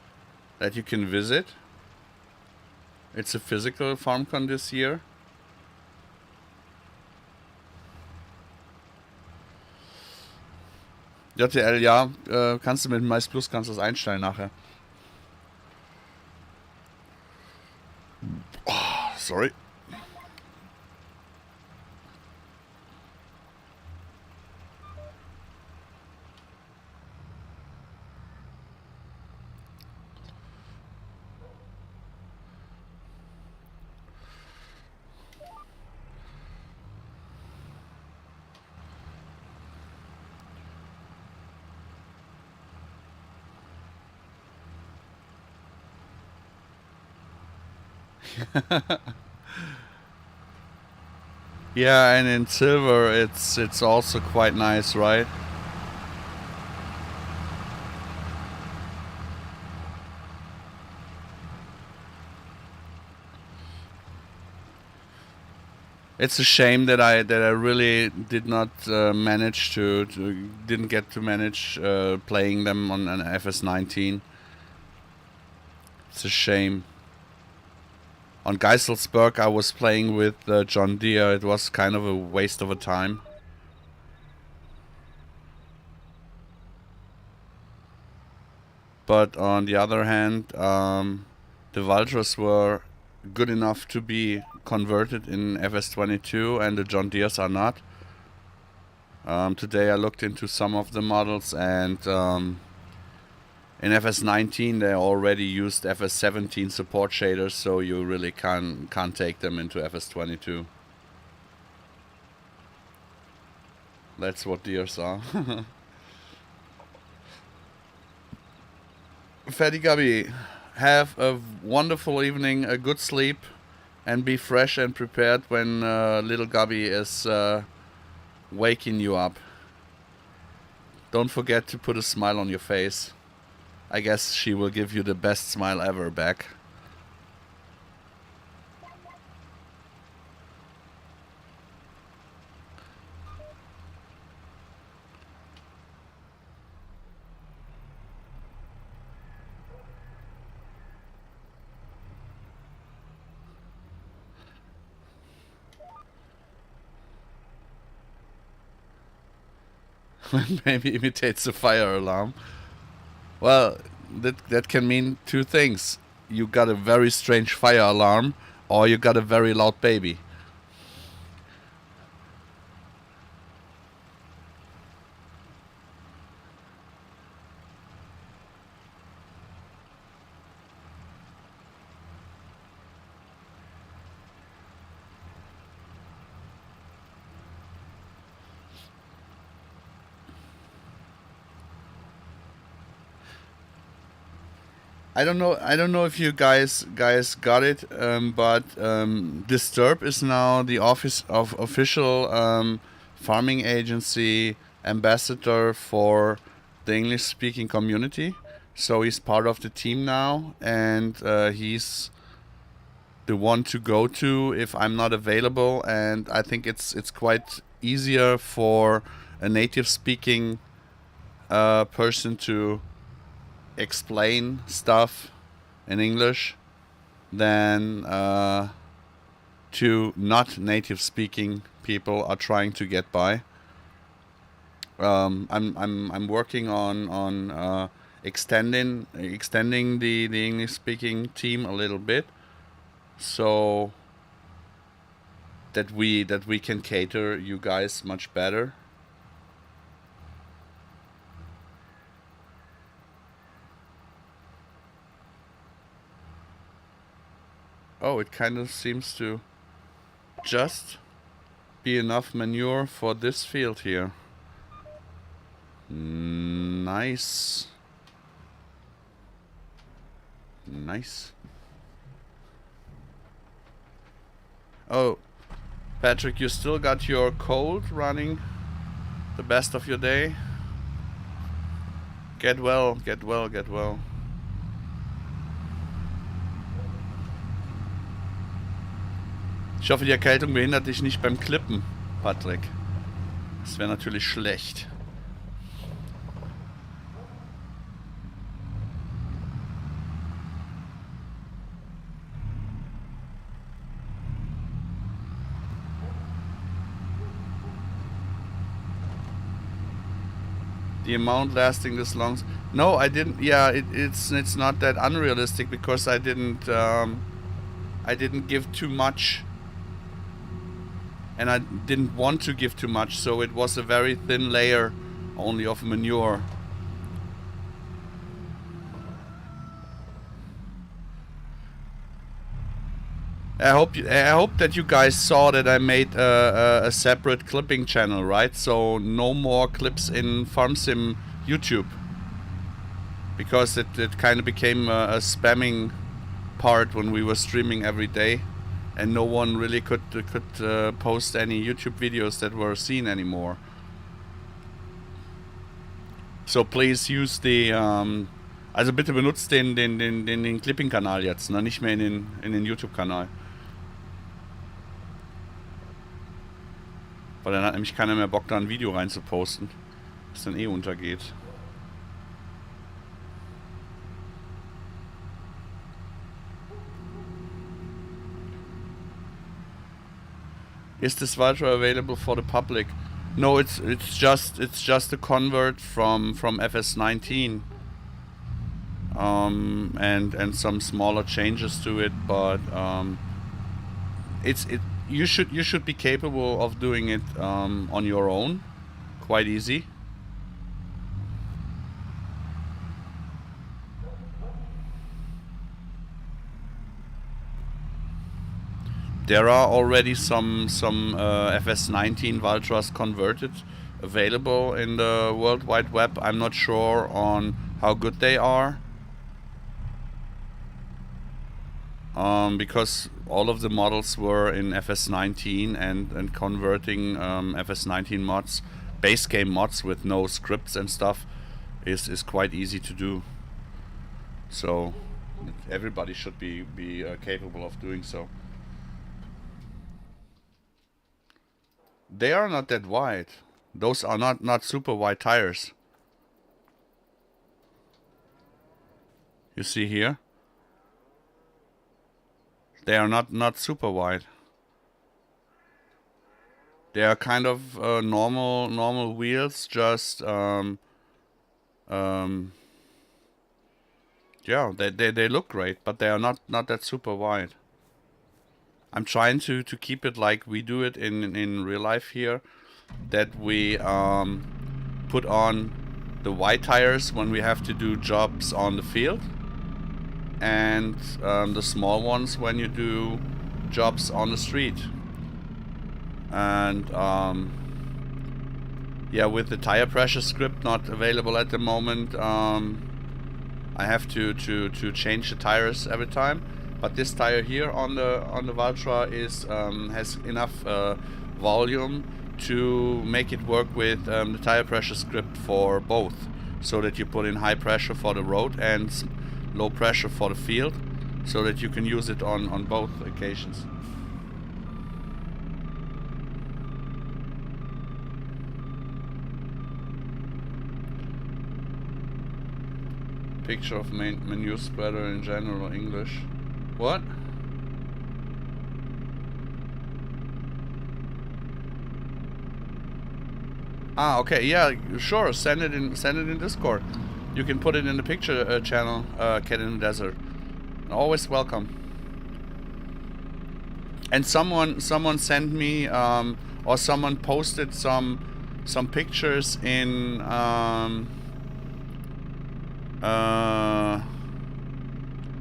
that you can visit? It's a physical FarmCon this year. JTL, ja, kannst du mit MaizePlus kannst du das einstellen nachher. Oh, sorry. Yeah, and in silver it's also quite nice, right? It's a shame that I really did not manage didn't get to manage playing them on an FS19. It's a shame. On Geiselsberg I was playing with John Deere. It was kind of a waste of a time. But on the other hand, the Valtras were good enough to be converted in FS22 and the John Deeres are not. Today I looked into some of the models, and in FS19 they already used FS17 support shaders, so you really can't take them into FS22. That's what Deeres are. Fatty Gubby, have a wonderful evening, a good sleep, and be fresh and prepared when little Gubby is waking you up. Don't forget to put a smile on your face. I guess she will give you the best smile ever back. Maybe imitates a fire alarm. Well, that can mean two things. You got a very strange fire alarm, or you got a very loud baby. I don't know if you guys got it, but Disturb is now the official farming agency ambassador for the English-speaking community. So he's part of the team now, and he's the one to go to if I'm not available. And I think it's quite easier for a native-speaking person to explain stuff in English than to not native speaking people are trying to get by. I'm working on extending the English speaking team a little bit, so that we can cater you guys much better. Oh, it kind of seems to just be enough manure for this field here. Nice. Nice. Oh, Patrick, you still got your cold running the best of your day? Get well, get well, get well. Ich hoffe, die Erkältung behindert dich nicht beim Klippen, Patrick. Das wäre natürlich schlecht. The amount lasting this long? No, I didn't. Yeah, it's not that unrealistic because I didn't give too much. And I didn't want to give too much, so it was a very thin layer only of manure. I hope that you guys saw that I made a separate clipping channel, right? So no more clips in FarmSim YouTube, because it kind of became a spamming part when we were streaming every day. And no one really could post any YouTube videos that were seen anymore. So please use the also bitte benutzt den Clipping-Kanal jetzt, ne? Nicht mehr in den YouTube-Kanal. Weil dann hat nämlich keiner mehr Bock, da ein Video rein zu posten, das dann eh untergeht. Is this voucher available for the public? No, it's just a convert from FS19, and some smaller changes to it, but you should be capable of doing it on your own, quite easy. There are already some FS19 Valtras converted available in the World Wide Web. I'm not sure on how good they are, because all of the models were in FS19, and converting FS19 mods, base game mods with no scripts and stuff, is quite easy to do. So everybody should be capable of doing so. They are not that wide. Those are not super wide tires. You see here? They are not super wide. They are kind of normal wheels, just yeah, they look great, but they are not that super wide. I'm trying to keep it like we do it in real life here, that we put on the wide tires when we have to do jobs on the field, and the small ones when you do jobs on the street. And yeah, with the tire pressure script not available at the moment, I have to change the tires every time. But this tire here on the Valtra is has enough volume to make it work with the tire pressure script for both, so that you put in high pressure for the road and low pressure for the field, so that you can use it on both occasions. Picture of menu spreader in general English. What? Ah, okay, yeah, sure. Send it in Discord. You can put it in the picture channel, Cat in the Desert. Always welcome. And someone sent me, or someone posted some pictures in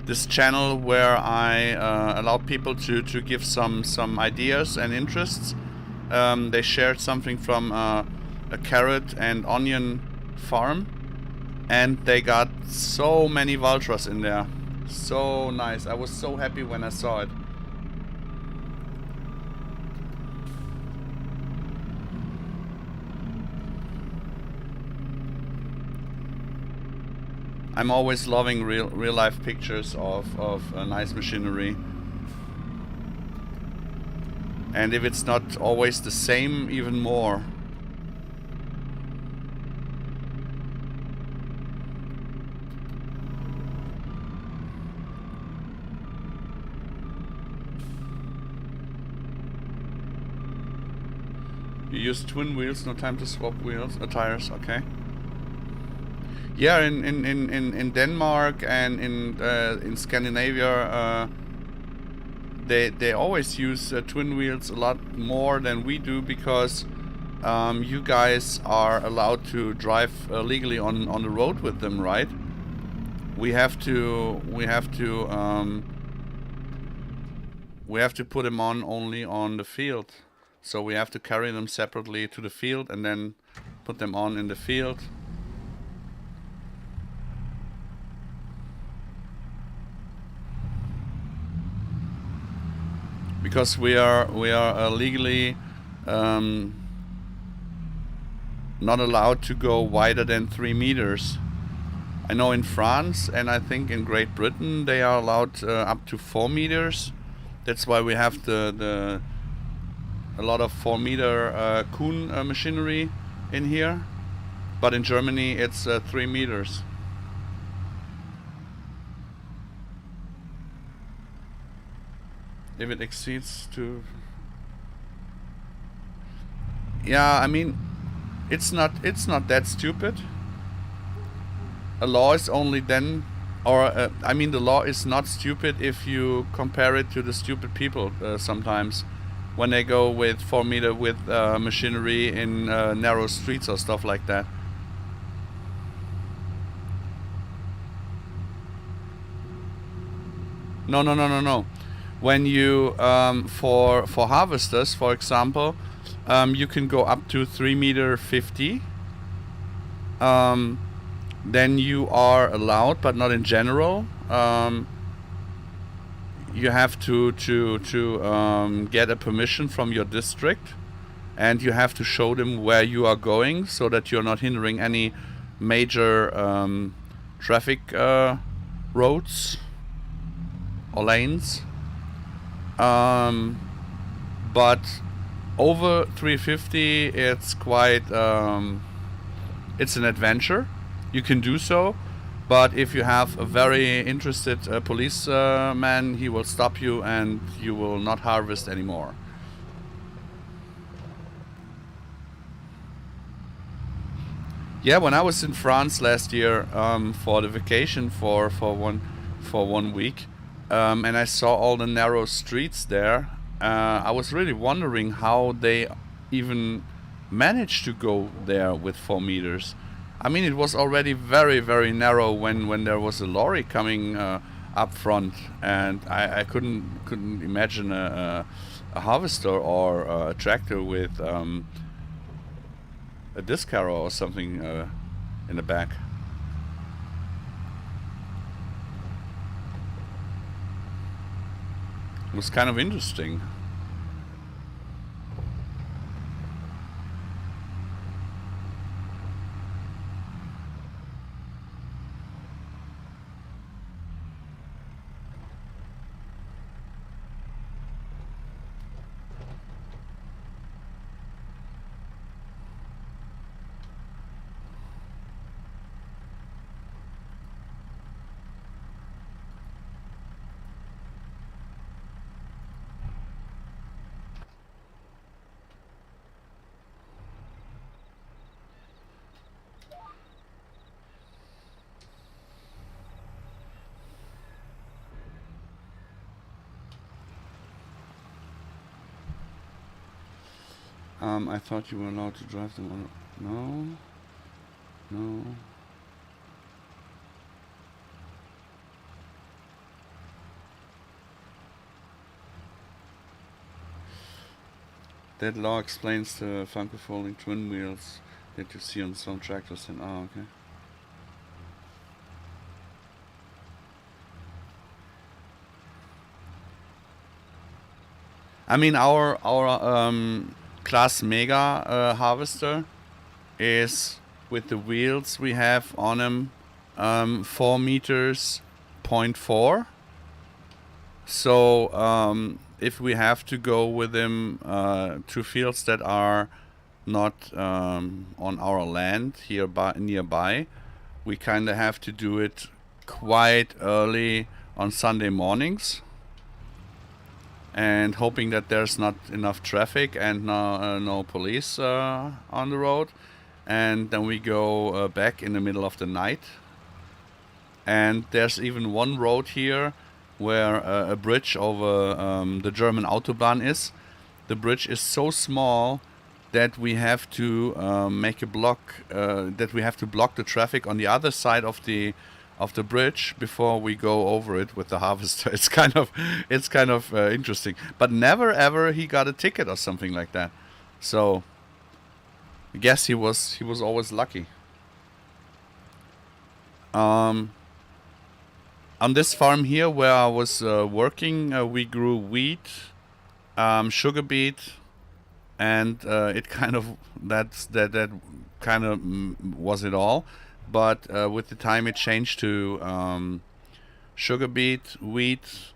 this channel where I allow people to give some ideas and interests. They shared something from a carrot and onion farm, and they got so many Valtras in there. So nice. I was so happy when I saw it. I'm always loving real life pictures of nice machinery. And if it's not always the same, even more. You use twin wheels, no time to swap wheels, tires, okay. Yeah, in Denmark and in Scandinavia, they always use twin wheels a lot more than we do, because you guys are allowed to drive legally on the road with them, right? We have to put them on only on the field, so we have to carry them separately to the field and then put them on in the field. Because we are legally not allowed to go wider than 3 meters. I know in France and I think in Great Britain they are allowed up to 4 meters. That's why we have the a lot of 4-meter Kuhn machinery in here, but in Germany it's 3 meters. If it exceeds to, yeah, I mean, it's not that stupid. A law is only then, or I mean, the law is not stupid if you compare it to the stupid people sometimes when they go with 4-meter with machinery in narrow streets or stuff like that. No. When you for harvesters, for example, you can go up to 3.50 meters. Then you are allowed, but not in general. You have to get a permission from your district, and you have to show them where you are going, so that you're not hindering any major traffic roads or lanes. But over 350, it's quite it's an adventure. You can do so, but if you have a very interested policeman, he will stop you and you will not harvest anymore. Yeah, when I was in France last year for the vacation for 1 week, and I saw all the narrow streets there, I was really wondering how they even managed to go there with 4 meters. I mean, it was already very, very narrow when there was a lorry coming up front, and I couldn't imagine a harvester or a tractor with a disc harrow or something in the back. It was kind of interesting. I thought you were allowed to drive them on. No. That law explains the funky folding twin wheels that you see on some tractors. And okay. I mean, our Class Mega harvester is, with the wheels we have on him, 4 meters 0.4. So if we have to go with him to fields that are not on our land here nearby, we kind of have to do it quite early on Sunday mornings, and hoping that there's not enough traffic and no police on the road. And then we go back in the middle of the night. And there's even one road here where a bridge over the German Autobahn is. The bridge is so small that we have to make a block, that we have to block the traffic on the other side of the bridge before we go over it with the harvester. It's kind of interesting. But never ever he got a ticket or something like that. So I guess he was always lucky. On this farm here where I was working, we grew wheat, sugar beet, and it kind of that kind of was it all. But with the time it changed to sugar beet, wheat,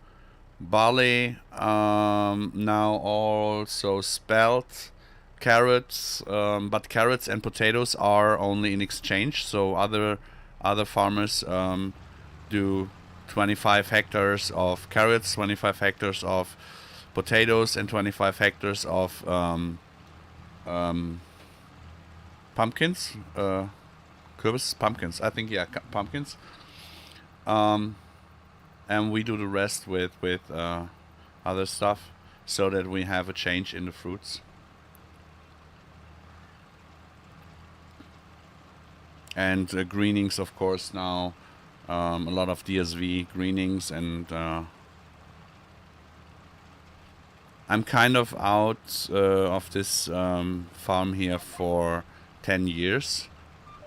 barley, now also spelt, carrots, but carrots and potatoes are only in exchange. So other farmers do 25 hectares of carrots, 25 hectares of potatoes, and 25 hectares of pumpkins, kürbis, pumpkins. I think, yeah, pumpkins. And we do the rest with other stuff, so that we have a change in the fruits. And greenings, of course, now a lot of DSV greenings, and I'm kind of out of this farm here for 10 years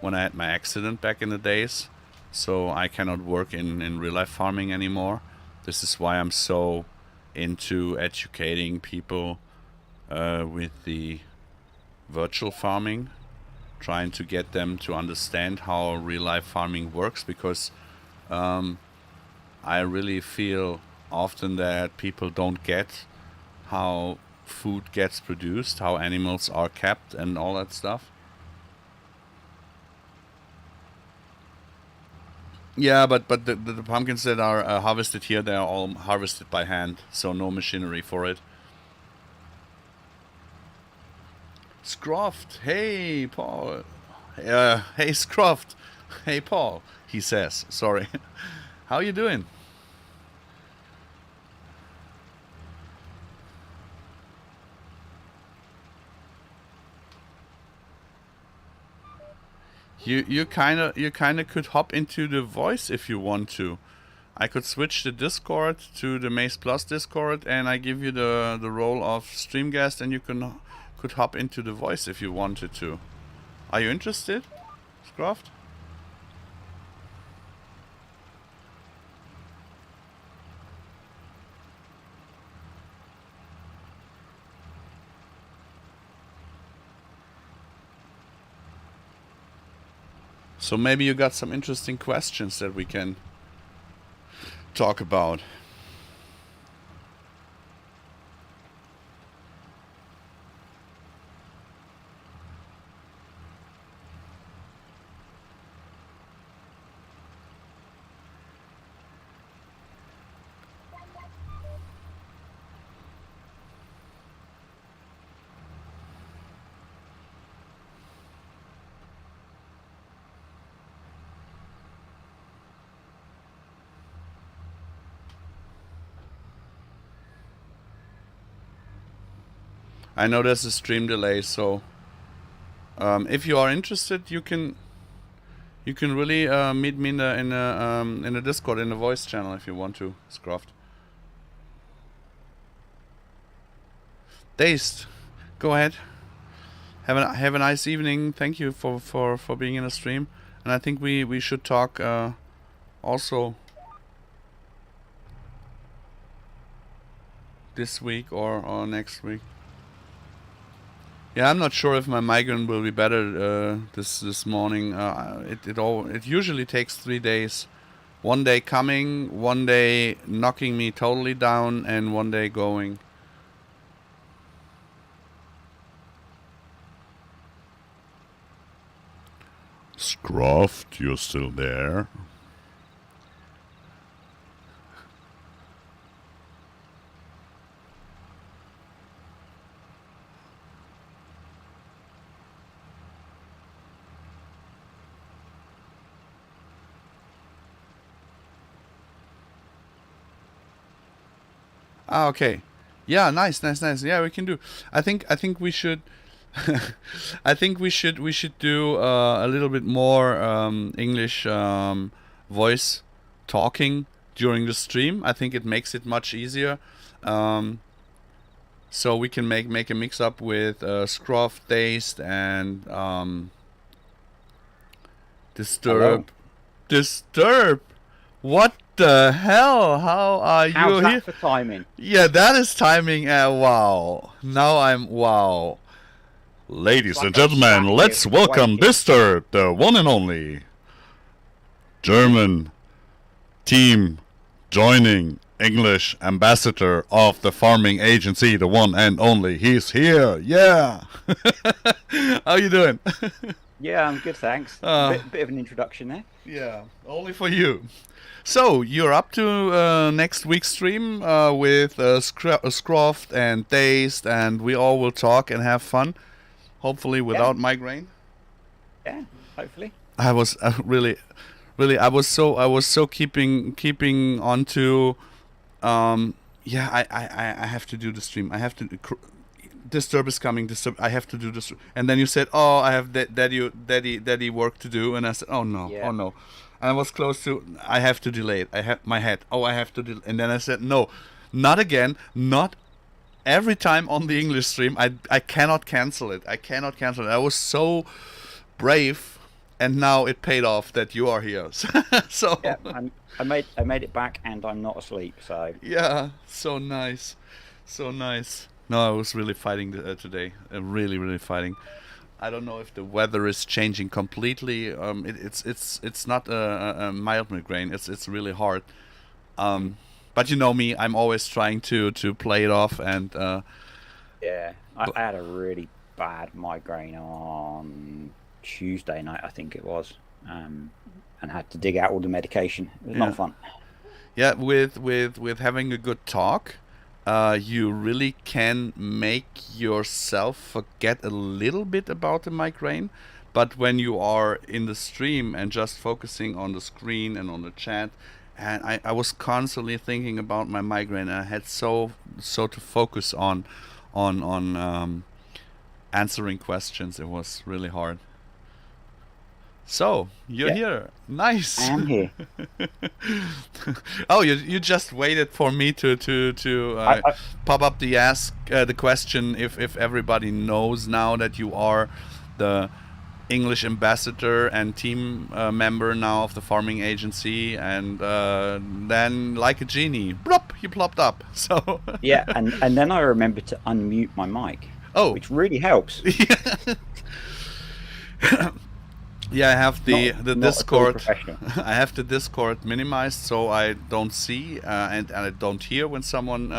when I had my accident back in the days. So I cannot work in real life farming anymore. This is why I'm so into educating people with the virtual farming, trying to get them to understand how real life farming works, because I really feel often that people don't get how food gets produced, how animals are kept, and all that stuff. Yeah, but the pumpkins that are harvested here, they are all harvested by hand, so no machinery for it. Scroft, hey Paul. Hey Scroft, hey Paul, he says. Sorry. How you doing? You kind of could hop into the voice if you want to. I could switch the Discord to the MaizePlus Discord, and I give you the role of stream guest, and you could hop into the voice if you wanted to. Are you interested, Scroft? So maybe you got some interesting questions that we can talk about. I know there's a stream delay, so if you are interested, you can really meet me in the Discord, in the voice channel, if you want to, Scroft. Dazed, go ahead. Have a nice evening. Thank you for being in the stream, and I think we should talk also this week or next week. Yeah, I'm not sure if my migraine will be better this morning. It usually takes 3 days. 1 day coming, 1 day knocking me totally down, and 1 day going. Scroft, you're still there? Ah, okay. Yeah, nice. Yeah, we can do. I think we should. I think we should do a little bit more English voice talking during the stream. I think it makes it much easier. So we can make a mix up with Scruff, Dazed, and Disturb. Hello. Disturb. What the hell? How are you How's here? that for timing? Yeah, that is timing. Wow. Now I'm wow. Ladies Like and I'm gentlemen, sat let's here welcome waiting. Disturb, the one and only German team joining English ambassador of the farming agency, the one and only. He's here. Yeah. How you doing? Yeah, I'm good, thanks. Bit of an introduction there. Yeah, only for you. So you're up to next week's stream with Scroft and Dazed, and we all will talk and have fun, hopefully without migraine. Yeah, hopefully. I was really, I was so keeping on to. Yeah, I have to do the stream. I have to. Disturb is coming. I have to do this. And then you said, "Oh, I have daddy work to do." And I said, "Oh no, oh no." And I was close to. I have to delay it. I have my head. Oh, I have to delay. And then I said, "No, not again. Not every time on the English stream. I cannot cancel it. I cannot cancel it." I was so brave, and now it paid off that you are here. So yeah, I made it back, and I'm not asleep. So yeah, so nice, so nice. No, I was really fighting today. Really fighting. I don't know if the weather is changing completely. It's not a mild migraine. It's really hard. But you know me, I'm always trying to play it off. And yeah, I had a really bad migraine on Tuesday night, I think it was, and had to dig out all the medication. It was not fun. Yeah, with having a good talk. You really can make yourself forget a little bit about the migraine, but when you are in the stream and just focusing on the screen and on the chat, and I was constantly thinking about my migraine, and I had so to focus on answering questions. It was really hard. So you're here. Nice. I am here. Oh, you just waited for me to pop up the question if everybody knows now that you are the English ambassador and team member now of the farming agency, and then like a genie, blop, you plopped up. So yeah, and then I remembered to unmute my mic. Oh, which really helps. Yeah, I have the Discord. I have the Discord minimized, so I don't see and I don't hear when someone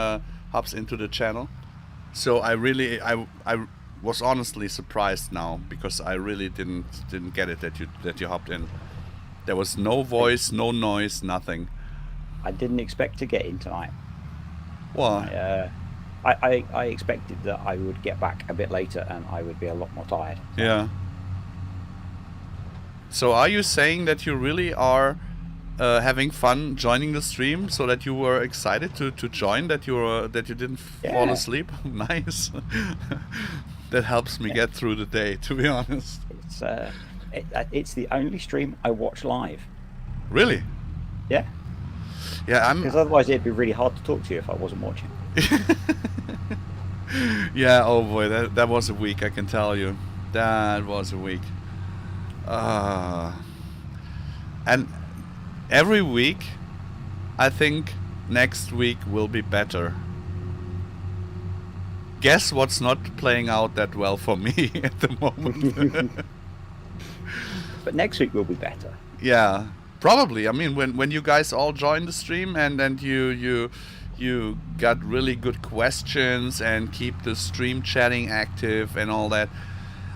hops into the channel. So I was honestly surprised now, because I really didn't get it that you hopped in. There was no voice, no noise, nothing. I didn't expect to get in tonight. Why? I expected that I would get back a bit later and I would be a lot more tired. So. Yeah. So are you saying that you really are having fun joining the stream, so that you were excited to join, that you didn't fall asleep? Nice. That helps me get through the day, to be honest. It's the only stream I watch live. Really? Yeah. Yeah, because otherwise it'd be really hard to talk to you if I wasn't watching. Yeah. Oh boy, that was a week. I can tell you, that was a week. And every week, I think next week will be better. Guess what's not playing out that well for me at the moment. But next week will be better. Yeah, probably. I mean, when you guys all join the stream and you got really good questions and keep the stream chatting active and all that.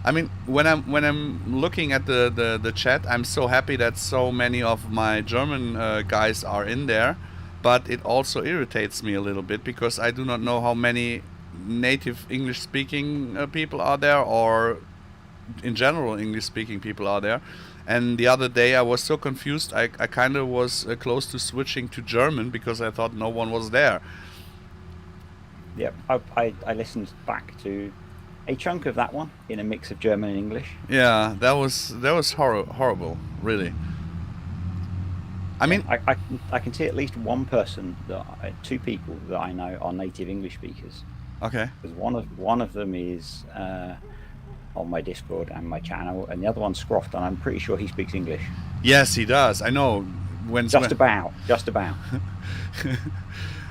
I mean, when I'm looking at the chat, I'm so happy that so many of my German guys are in there, but it also irritates me a little bit, because I do not know how many native English-speaking people are there, or in general English-speaking people are there. And the other day I was so confused, I kind of was close to switching to German, because I thought no one was there. Yeah, I listened back to a chunk of that one in a mix of German and English. Yeah, that was horrible, really. I mean, I can see at least one person, two people that I know are native English speakers. Okay. Because one of them is on my Discord and my channel, and the other one's Scroft, and I'm pretty sure he speaks English. Yes, he does. I know. Just about.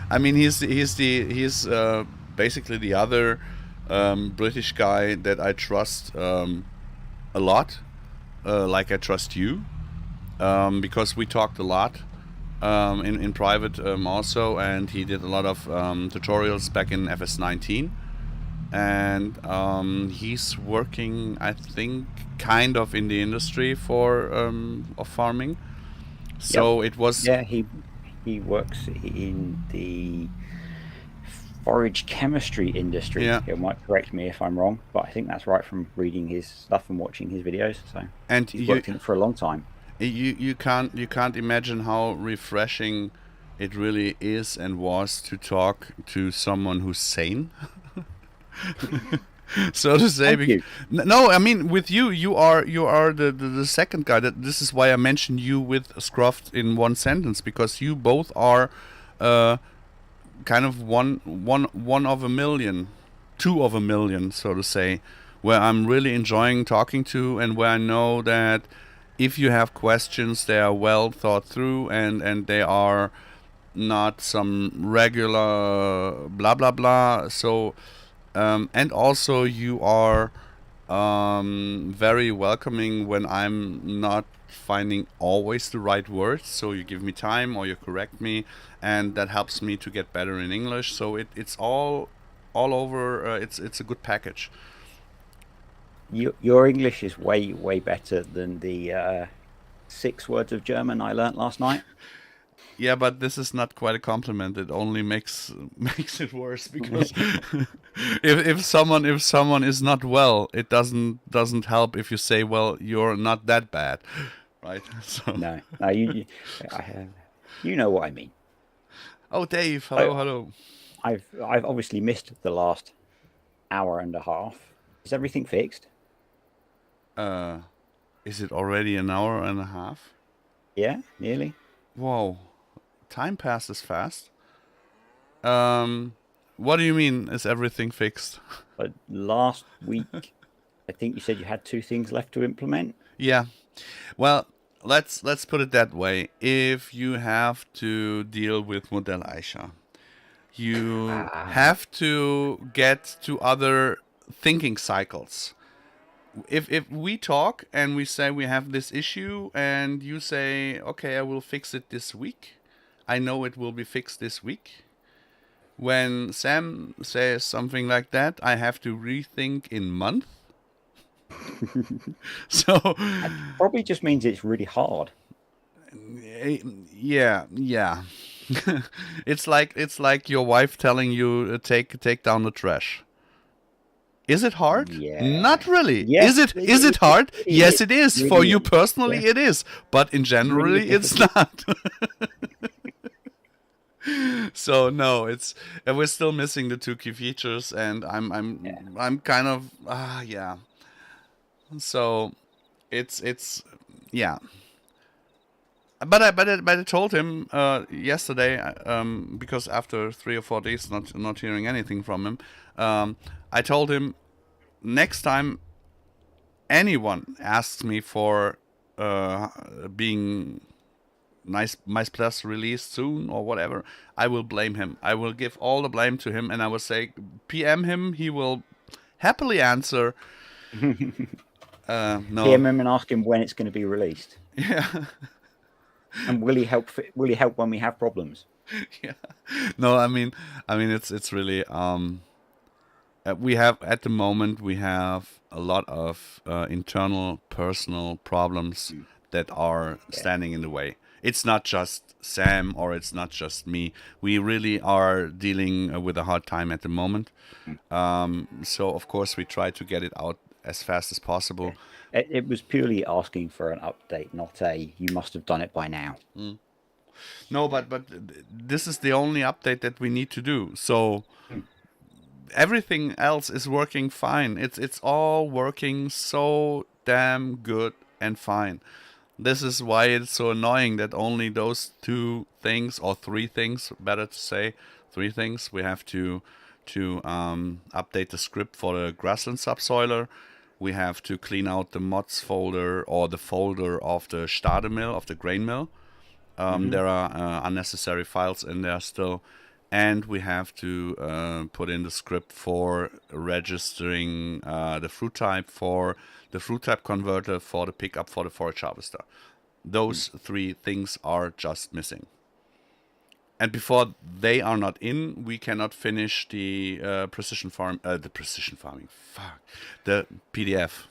I mean, he's basically the other British guy that I trust a lot, like I trust you, because we talked a lot in private also, and he did a lot of tutorials back in FS19. And he's working, I think, kind of in the industry for of farming. So it was he works in the forage chemistry industry. Yeah. He might correct me if I'm wrong, but I think that's right from reading his stuff and watching his videos. So and he's worked in it for a long time. You can't imagine how refreshing it really is and was to talk to someone who's sane. So to say. Thank you. No, I mean, with you are the second guy. This is why I mentioned you with Scruffed in one sentence, because you both are kind of one of a million, two of a million, so to say, where I'm really enjoying talking to, and where I know that if you have questions, they are well thought through, and they are not some regular blah blah blah. So and also you are very welcoming when I'm not finding always the right words, so you give me time or you correct me, and that helps me to get better in English. So it's all over. It's a good package. Your English is way better than the 6 words of German I learnt last night. Yeah, but this is not quite a compliment. It only makes it worse, because if someone is not well, it doesn't help if you say, well, you're not that bad, right? So. No, you know what I mean. Oh, Dave, hello. I've obviously missed the last hour and a half. Is everything fixed? Is it already an hour and a half? Yeah, nearly. Whoa, time passes fast. What do you mean? Is everything fixed? But last week, I think you said you had 2 things left to implement. Yeah. Well, let's put it that way. If you have to deal with Modelleicher, you have to get to other thinking cycles. If we talk and we say we have this issue, and you say, okay, I will fix it this week, I know it will be fixed this week. When Sam says something like that, I have to rethink in month. So That probably just means it's really hard. yeah. It's like your wife telling you take down the trash. Is it hard? Yeah. Not really. Yes, Is it hard? Yes, it is. Really For you is. personally, Yeah. it is. But in generally, it's not. So no, we're still missing the 2 key features, and I'm kind of yeah. So it's yeah. But I told him yesterday, because after 3 or 4 days not hearing anything from him, I told him, next time anyone asks me for being MaizePlus released soon or whatever, I will blame him. I will give all the blame to him, and I will say PM him. He will happily answer. No. PM him and ask him when it's going to be released. Yeah. And will he help? Will he help when we have problems? Yeah. No, I mean it's really we have at the moment a lot of internal personal problems that are standing in the way. It's not just Sam, or it's not just me. We really are dealing with a hard time at the moment. So of course we try to get it out as fast as possible. It was purely asking for an update, not you must have done it by now. No, but this is the only update that we need to do. So everything else is working fine. It's all working so damn good and fine. This is why it's so annoying that only those 2 things, or 3 things, better to say, 3 things. We have to update the script for the grassland subsoiler. We have to clean out the mods folder, or the folder of the Stade mill, of the grain mill. There are unnecessary files in there still. And we have to put in the script for registering the fruit type, for the fruit type converter, for the pickup for the forage harvester. Those 3 things are just missing. and before they are not in, we cannot finish the precision farming. Fuck, the PDF.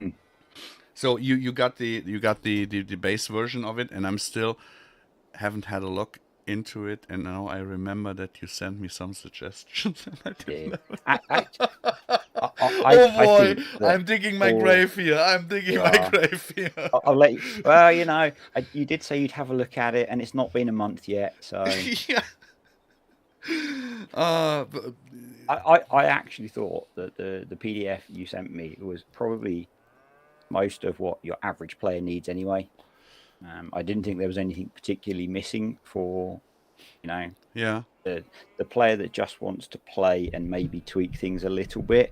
Mm. So you got the base version of it, and I'm still haven't had a look into it, and now I remember that you sent me some suggestions. And I didn't I boy, think I'm digging my grave here. I'll let you. Well, you know, you did say you'd have a look at it, and it's not been a month yet. So Yeah. I actually thought that the PDF you sent me was probably most of what your average player needs anyway. I didn't think there was anything particularly missing for, you know, Yeah. the player that just wants to play and maybe tweak things a little bit.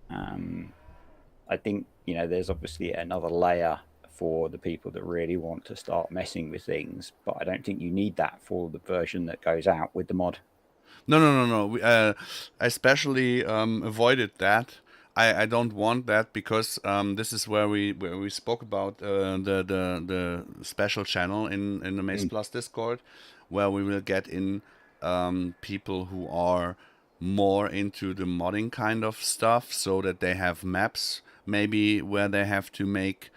I think, you know, there's obviously another layer for the people that really want to start messing with things, but I don't think you need that for the version that goes out with the mod. No. We especially avoided that. I don't want that because this is where we spoke about the special channel in the MaizePlus Discord, where we will get in people who are more into the modding kind of stuff, so that they have maps maybe where they have to make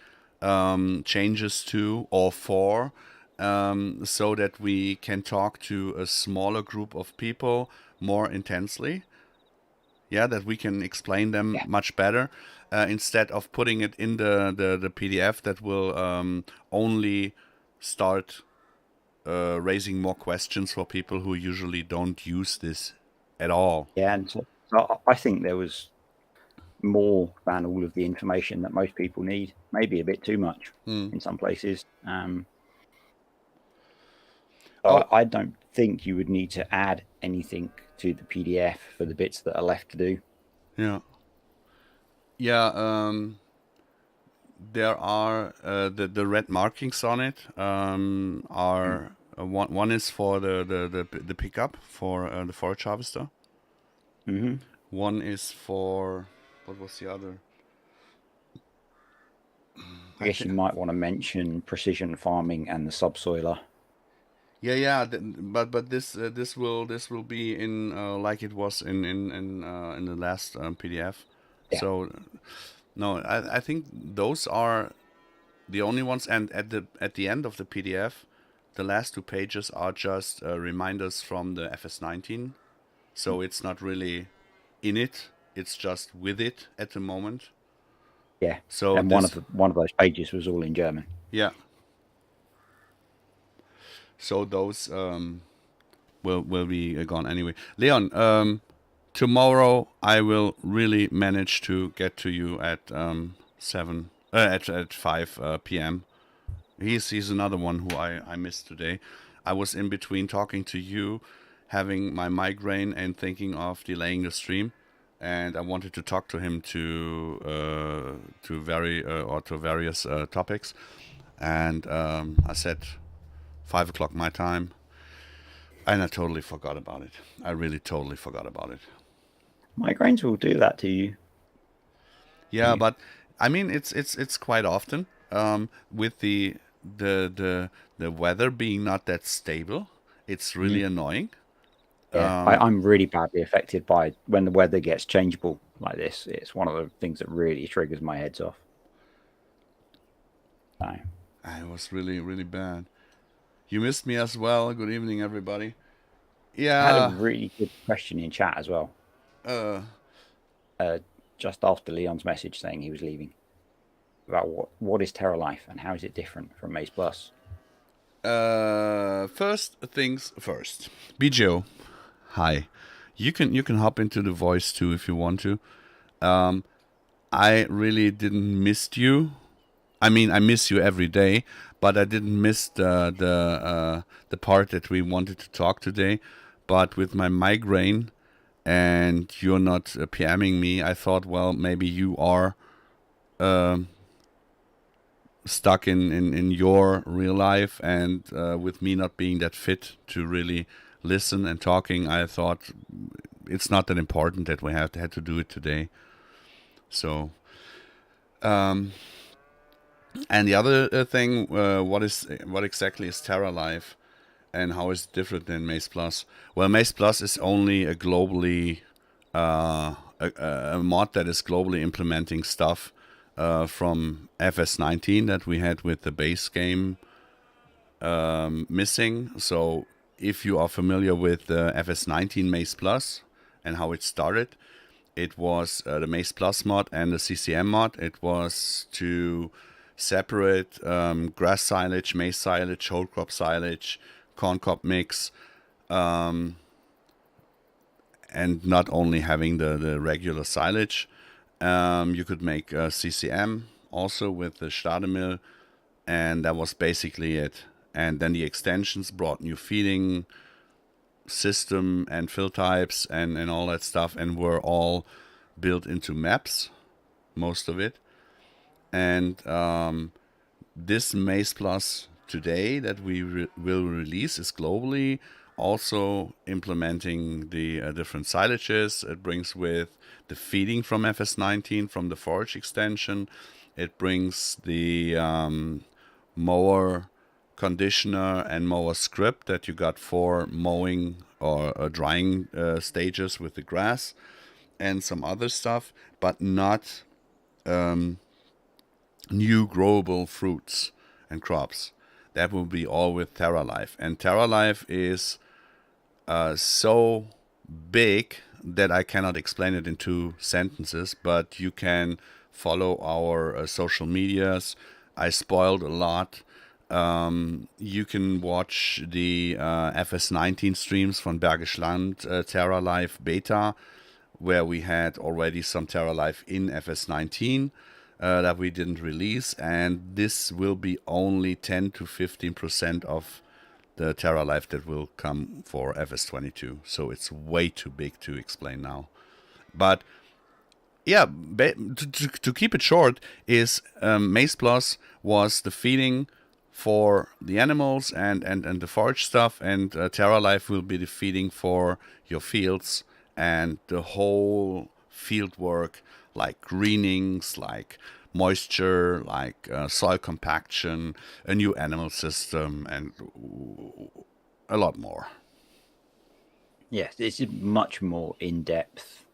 changes to or for, so that we can talk to a smaller group of people more intensely. Yeah, that we can explain them much better, instead of putting it in the PDF that will only start raising more questions for people who usually don't use this at all. Yeah, and so I think there was more than all of the information that most people need, maybe a bit too much in some places. I don't think you would need to add anything to the PDF for the bits that are left to do. Yeah. There are the red markings on it are one is for the pickup for the forage harvester. Mm-hmm. One is for, what was the other? I guess you might want to mention precision farming and the subsoiler. Yeah. But this will be in like it was in the last PDF. Yeah. So no, I think those are the only ones. And at the end of the PDF, the last 2 pages are just reminders from the FS19. So it's not really in it; it's just with it at the moment. Yeah. So and one of those pages was all in German. Yeah. So those will be gone anyway. Leon, tomorrow I will really manage to get to you at 5 p.m. He's another one who I missed today. I was in between talking to you, having my migraine, and thinking of delaying the stream, and I wanted to talk to him to various topics, and I said 5 o'clock my time, and I totally forgot about it. I really totally forgot about it. Migraines will do that to you. Yeah, but I mean it's quite often with the weather being not that stable. It's really annoying. Yeah, I'm really badly affected by when the weather gets changeable like this. It's one of the things that really triggers my heads off. So. It was really, really bad. You missed me as well. Good evening, everybody. Yeah. I had a really good question in chat as well. Just after Leon's message saying he was leaving, about what is Terra Life and how is it different from MaizePlus? First things first. BJO, hi. You can hop into the voice too if you want to. I really didn't miss you. I mean, I miss you every day, but I didn't miss the part that we wanted to talk today. But with my migraine, and you're not PMing me, I thought, well, maybe you are stuck in your real life, and with me not being that fit to really listen and talking, I thought it's not that important that we had to do it today. So, and the other thing, what exactly is Terra Life? And how is it different than MaizePlus? Well, MaizePlus is only a globally a mod that is globally implementing stuff from FS19 that we had with the base game missing. So if you are familiar with the FS19 MaizePlus and how it started, it was the MaizePlus mod and the CCM mod. It was to separate grass silage, maize silage, whole crop silage, corn cob mix, and not only having the regular silage. You could make CCM also with the Stademill, and that was basically it. And then the extensions brought new feeding system and fill types and all that stuff, and were all built into maps, most of it. And this MaizePlus today that we will release is globally also implementing the different silages. It brings with the feeding from FS19 from the forage extension. It brings the mower conditioner and mower script that you got for mowing or drying stages with the grass and some other stuff, but not new growable fruits and crops. That will be all with TerraLife. And TerraLife is so big that I cannot explain it in 2 sentences, but you can follow our social medias. I spoiled a lot. You can watch the FS19 streams from Bergisch Land TerraLife beta, where we had already some TerraLife in FS19 that we didn't release, and this will be only 10 to 15% of the TerraLife that will come for FS22. So it's way too big to explain now. But yeah, to keep it short, is MaizePlus was the feeding for the animals and the forage stuff, and TerraLife will be the feeding for your fields and the whole field work, like greenings, like moisture, like soil compaction, a new animal system, and a lot more. Yes, it's much more in-depth,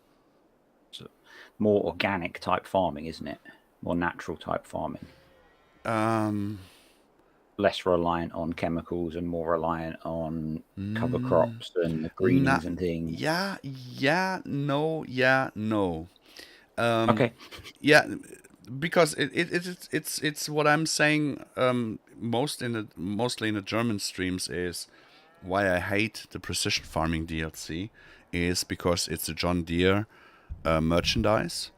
more organic type farming, isn't it? More natural type farming. Less reliant on chemicals and more reliant on cover crops and greenings and things. No. Okay. Yeah, because it's what I'm saying. Mostly in the German streams is why I hate the precision farming DLC is because it's a John Deere merchandise,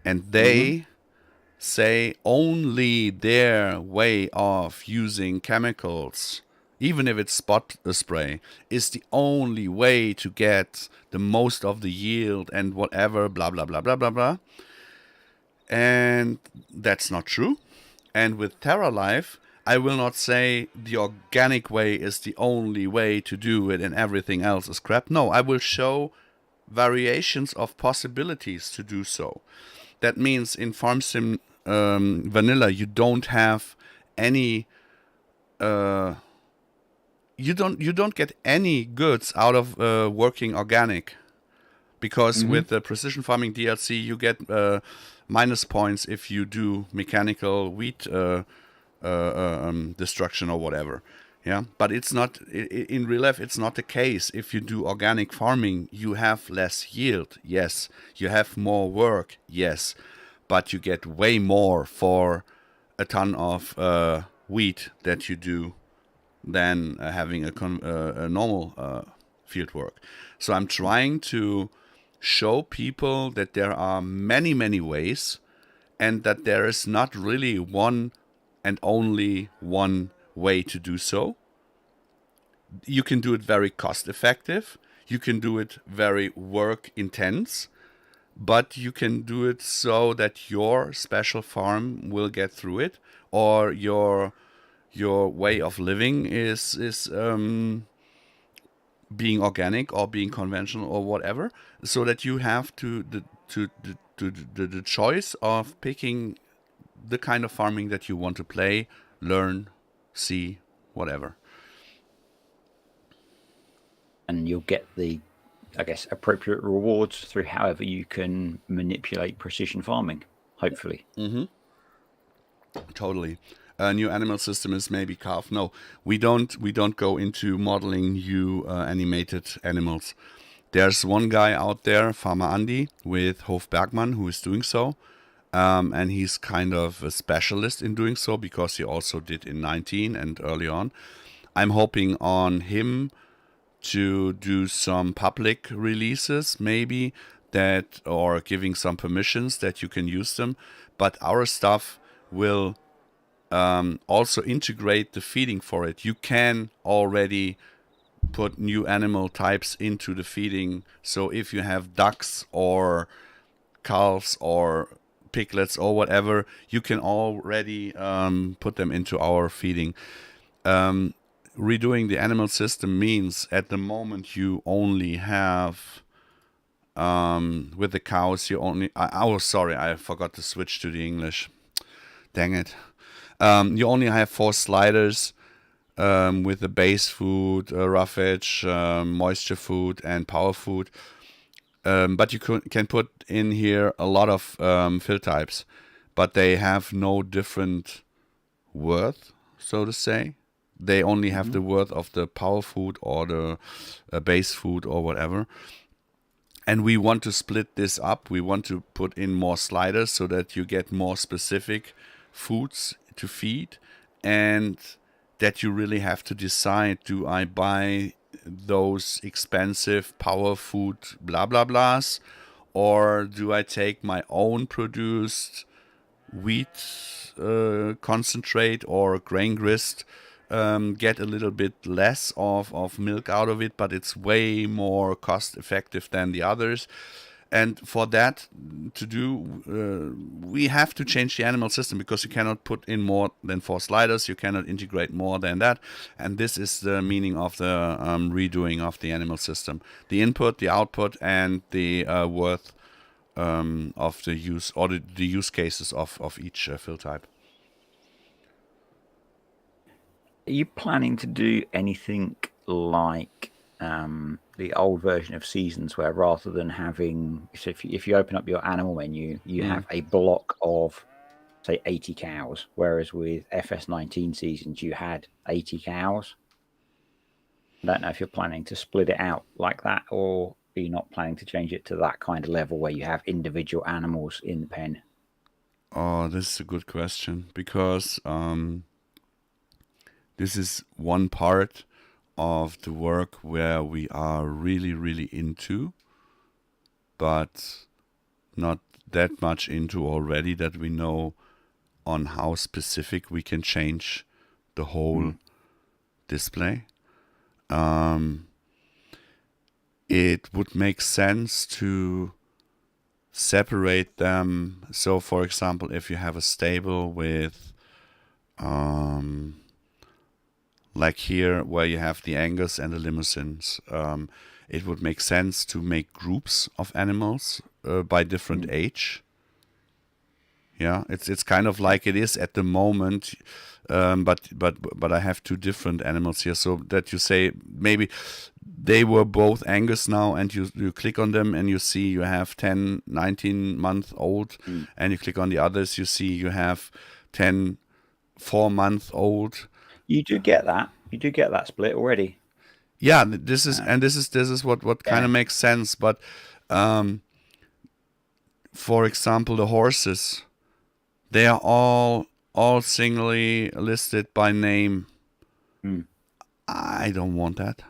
and they say only their way of using chemicals, even if it's spot spray, is the only way to get the most of the yield and whatever, blah, blah, blah, blah, blah, blah. And that's not true. And with TerraLife, I will not say the organic way is the only way to do it and everything else is crap. No, I will show variations of possibilities to do so. That means in FarmSim Vanilla, you don't have any you don't get any goods out of working organic, because with the precision farming DLC you get minus points if you do mechanical wheat destruction or whatever. Yeah, but it's not in real life. It's not the case. If you do organic farming, you have less yield. Yes, you have more work. Yes, but you get way more for a ton of wheat that you do than having a normal field work. So I'm trying to show people that there are many, many ways, and that there is not really one and only one way to do so. You can do it very cost effective. You can do it very work intense, but you can do it so that your special farm will get through it, or your way of living is being organic or being conventional or whatever, so that you have the choice of picking the kind of farming that you want to play, learn, see, whatever. and you'll get the, I guess, appropriate rewards through however you can manipulate precision farming, hopefully. Totally. A new animal system is maybe calf. No, we don't go into modeling new animated animals. There's one guy out there, Farmer Andy, with Hof Bergmann, who is doing so. And he's kind of a specialist in doing so because he also did in 19 and early on. I'm hoping on him to do some public releases, maybe, that, or giving some permissions that you can use them. But our stuff will also integrate the feeding for it. You can already put new animal types into the feeding. So if you have ducks or calves or piglets or whatever, you can already put them into our feeding. Redoing the animal system means at the moment you only have with the cows you only sorry, I forgot to switch to the English, dang it. You only have 4 sliders with the base food, roughage, moisture food and power food. But you can put in here a lot of fill types, but they have no different worth, so to say. They only have the worth of the power food or the base food or whatever. And we want to split this up. We want to put in more sliders so that you get more specific foods to feed, and that you really have to decide, do I buy those expensive power food blah blah blahs, or do I take my own produced wheat concentrate or grain grist, get a little bit less of milk out of it, but it's way more cost effective than the others. And for that to do, we have to change the animal system, because you cannot put in more than 4 sliders. You cannot integrate more than that. And this is the meaning of the redoing of the animal system. The input, the output, and the worth of the use, or the use cases of each fill type. Are you planning to do anything like the old version of Seasons, where rather than having, so if you open up your animal menu, you have a block of, say, 80 cows, whereas with FS19 Seasons you had 80 cows? I don't know if you're planning to split it out like that, or are you not planning to change it to that kind of level where you have individual animals in the pen? Oh, this is a good question, because this is one part of the work where we are really, really into, but not that much into already, that we know on how specific we can change the whole display. It would make sense to separate them. So, for example, if you have a stable with like here, where you have the Angus and the Limousines, it would make sense to make groups of animals by different age. Yeah, it's kind of like it is at the moment, but I have 2 different animals here, so that you say maybe they were both Angus now, and you click on them and you see you have 10, 19-month-old, and you click on the others, you see you have 10, 4-month-old. You do get that. You do get that split already. Yeah, this is what kind of makes sense. But for example, the horses, they are all singly listed by name. I don't want that.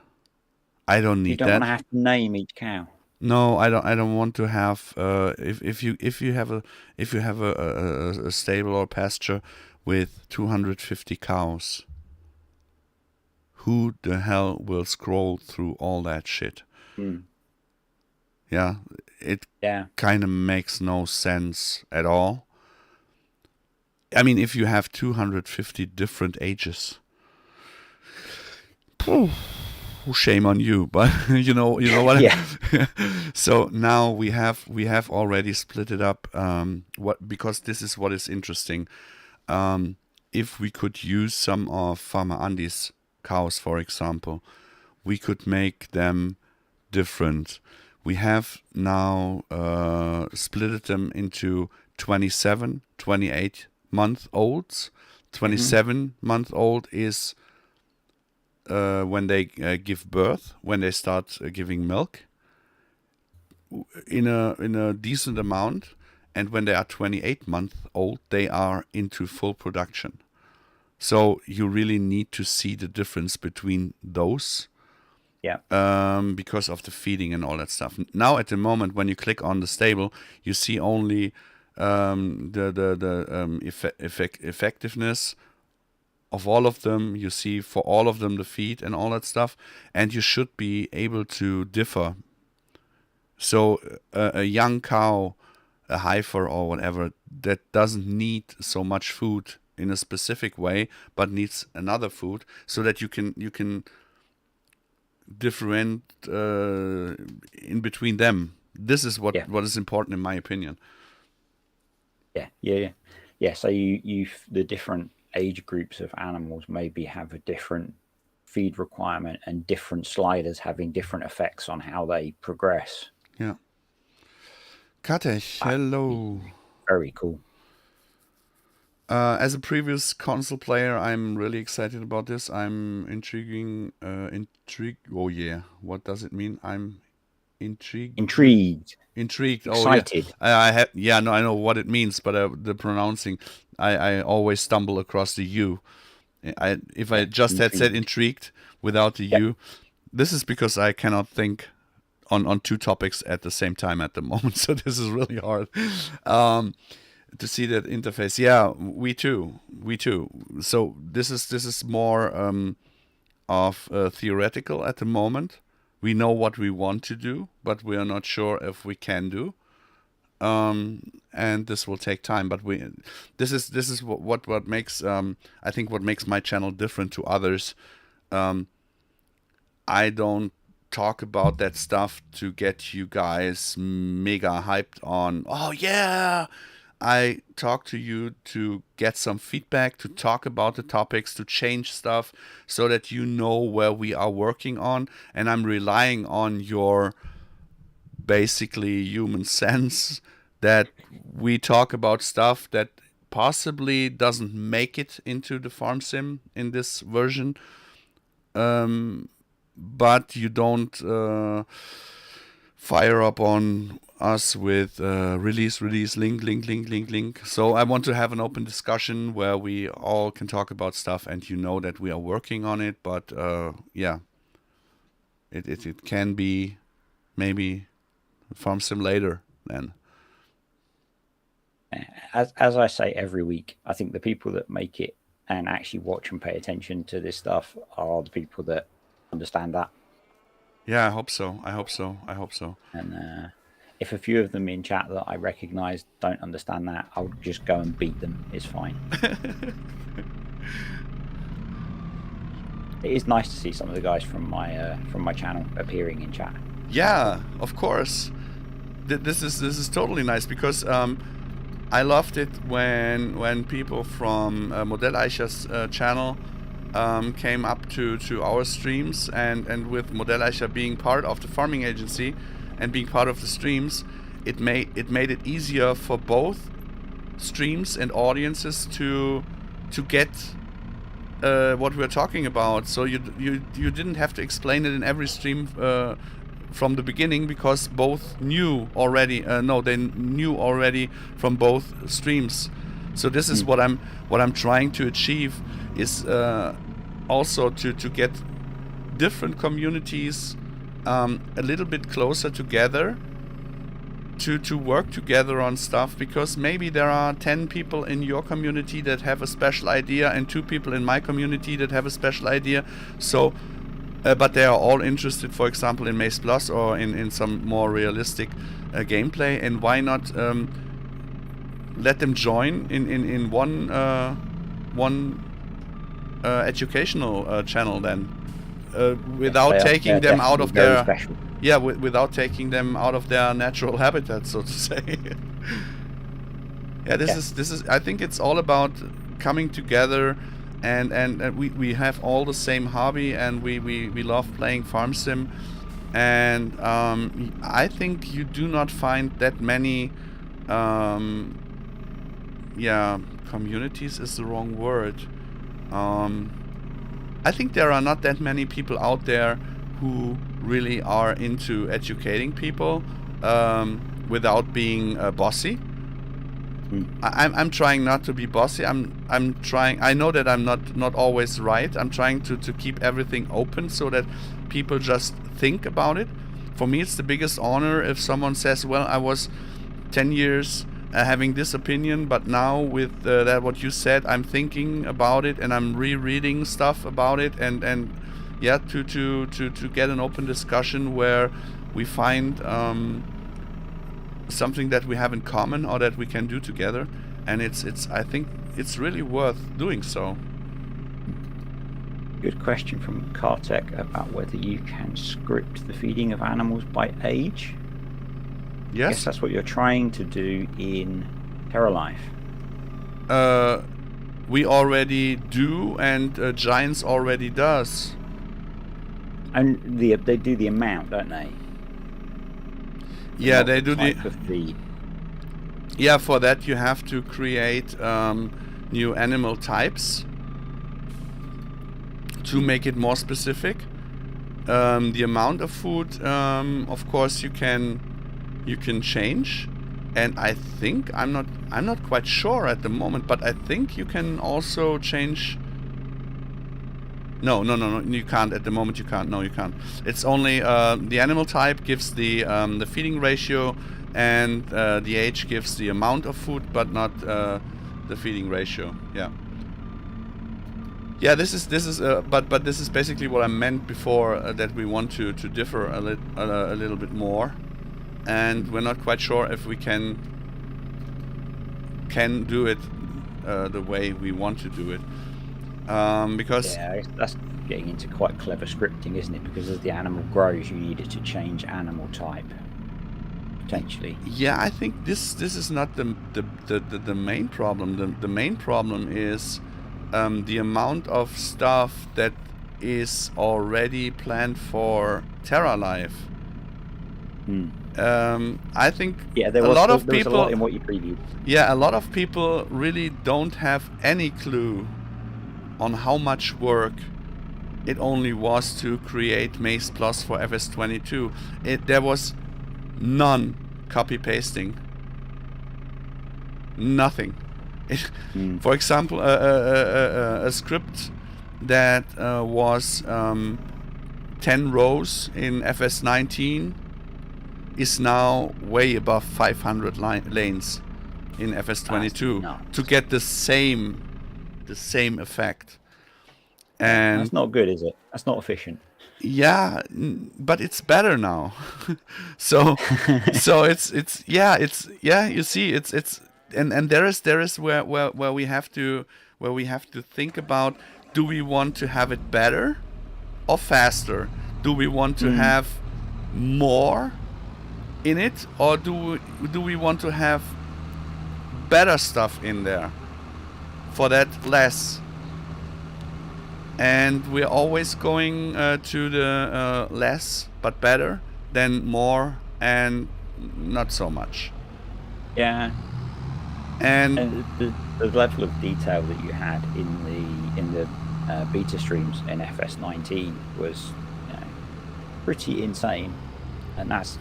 I don't need that. You don't want to have to name each cow. No, I don't want to have. If you have a stable or pasture with 250 cows, who the hell will scroll through all that shit? Yeah, it kind of makes no sense at all. I mean, if you have 250 different ages, shame on you. But you know what? Yeah. So now we have already split it up. Because this is what is interesting. If we could use some of Farmer Andy's cows, for example, we could make them different. We have now splitted them into 27, 28-month-olds. 27-month-old is when they give birth, when they start giving milk in a decent amount, and when they are 28-month-old, they are into full production. So you really need to see the difference between those. Yeah. Because of the feeding and all that stuff. Now, at the moment, when you click on the stable, you see only effectiveness of all of them. You see for all of them the feed and all that stuff, and you should be able to differ. So a young cow, a heifer or whatever, that doesn't need so much food in a specific way, but needs another food, so that you can different in between them. This is what is important in my opinion. Yeah. So you the different age groups of animals maybe have a different feed requirement and different sliders having different effects on how they progress. Yeah. Katech, hello. Very cool. As a previous console player, I'm really excited about this. I'm intrigued. Oh yeah, what does it mean? I'm intrigued. Intrigued. Excited. Oh yeah. I know what it means, but the pronouncing, I always stumble across the U. If I just had said intrigued without the U, this is because I cannot think on two topics at the same time at the moment. So this is really hard. To see that interface. Yeah, we too. So this is more of theoretical at the moment. We know what we want to do, but we are not sure if we can do. And this will take time. But this is what makes I think what makes my channel different to others. I don't talk about that stuff to get you guys mega hyped on. Oh yeah. I talk to you to get some feedback, to talk about the topics, to change stuff so that you know where we are working on. And I'm relying on your basically human sense that we talk about stuff that possibly doesn't make it into the farm sim in this version. But you don't fire up on us with release, link. So I want to have an open discussion where we all can talk about stuff, and you know that we are working on it. But it can be maybe farm sim later then. As I say every week, I think the people that make it and actually watch and pay attention to this stuff are the people that understand that. Yeah, I hope so. And if a few of them in chat that I recognize don't understand that, I'll just go and beat them. It's fine. It is nice to see some of the guys from my channel appearing in chat. Yeah, of course. This is totally nice because I loved it when people from Modelleicher's channel came up to our streams, and with Modelleicher being part of the farming agency and being part of the streams, it made it easier for both streams and audiences to get what we're talking about. So you didn't have to explain it in every stream from the beginning, because both knew already. They knew already from both streams. So this is what I'm trying to achieve, is also to get different communities a little bit closer together, to work together on stuff, because maybe there are 10 people in your community that have a special idea and 2 people in my community that have a special idea. So but they are all interested, for example, in MaizePlus or in some more realistic gameplay, and why not let them join in one educational channel then, without taking them out of their without taking them out of their natural habitat, so to say. This is I think it's all about coming together and we have all the same hobby, and we love playing farm sim, and I think you do not find that many communities is the wrong word. I think there are not that many people out there who really are into educating people without being bossy. I'm trying not to be bossy. I'm trying. I know that I'm not always right. I'm trying to keep everything open so that people just think about it. For me, it's the biggest honor if someone says, "Well, I was 10 years having this opinion, but now with that what you said, I'm thinking about it and I'm rereading stuff about it, and yeah, to get an open discussion where we find something that we have in common or that we can do together, and it's I think it's really worth doing so." Good question from Kartek about whether you can script the feeding of animals by age. I guess Yes. that's what you're trying to do in TerraLife. We already do, and Giants already does. And they do the amount, don't they? Yeah, Not they do the. type of feed. Yeah, for that you have to create new animal types to make it more specific. The amount of food, of course, you can change, and I think I'm not quite sure at the moment, but I think you can also change. No, you can't at the moment. You can't. No, you can't. It's only the animal type gives the feeding ratio, and the age gives the amount of food, but not the feeding ratio. Yeah. Yeah, this is but this is basically what I meant before, that we want to differ a little bit more, and we're not quite sure if we can do it the way we want to do it, because Yeah, that's getting into quite clever scripting, isn't it? Because as the animal grows, you need it to change animal type, potentially. yeah, I think this is not the main problem. The main problem is the amount of stuff that is already planned for TerraLife. I think Yeah, a lot of there was a people lot in what you previewed. Yeah, a lot of people really don't have any clue on how much work it only was to create MaizePlus for FS22. There was none copy pasting. Nothing. For example, a script that was 10 rows in FS19 is now way above 500 lanes in FS22 nuts. to get the same effect. And That's not good, is it? That's not efficient. yeah, but it's better now. so it's you see it's and there is where we have to think about, do we want to have it better or faster? Do we want to have more in it, or do we want to have better stuff in there for that less? And we're always going to the less but better than more and not so much. Yeah. And the level of detail that you had in the beta streams in FS19 was, pretty insane, and that's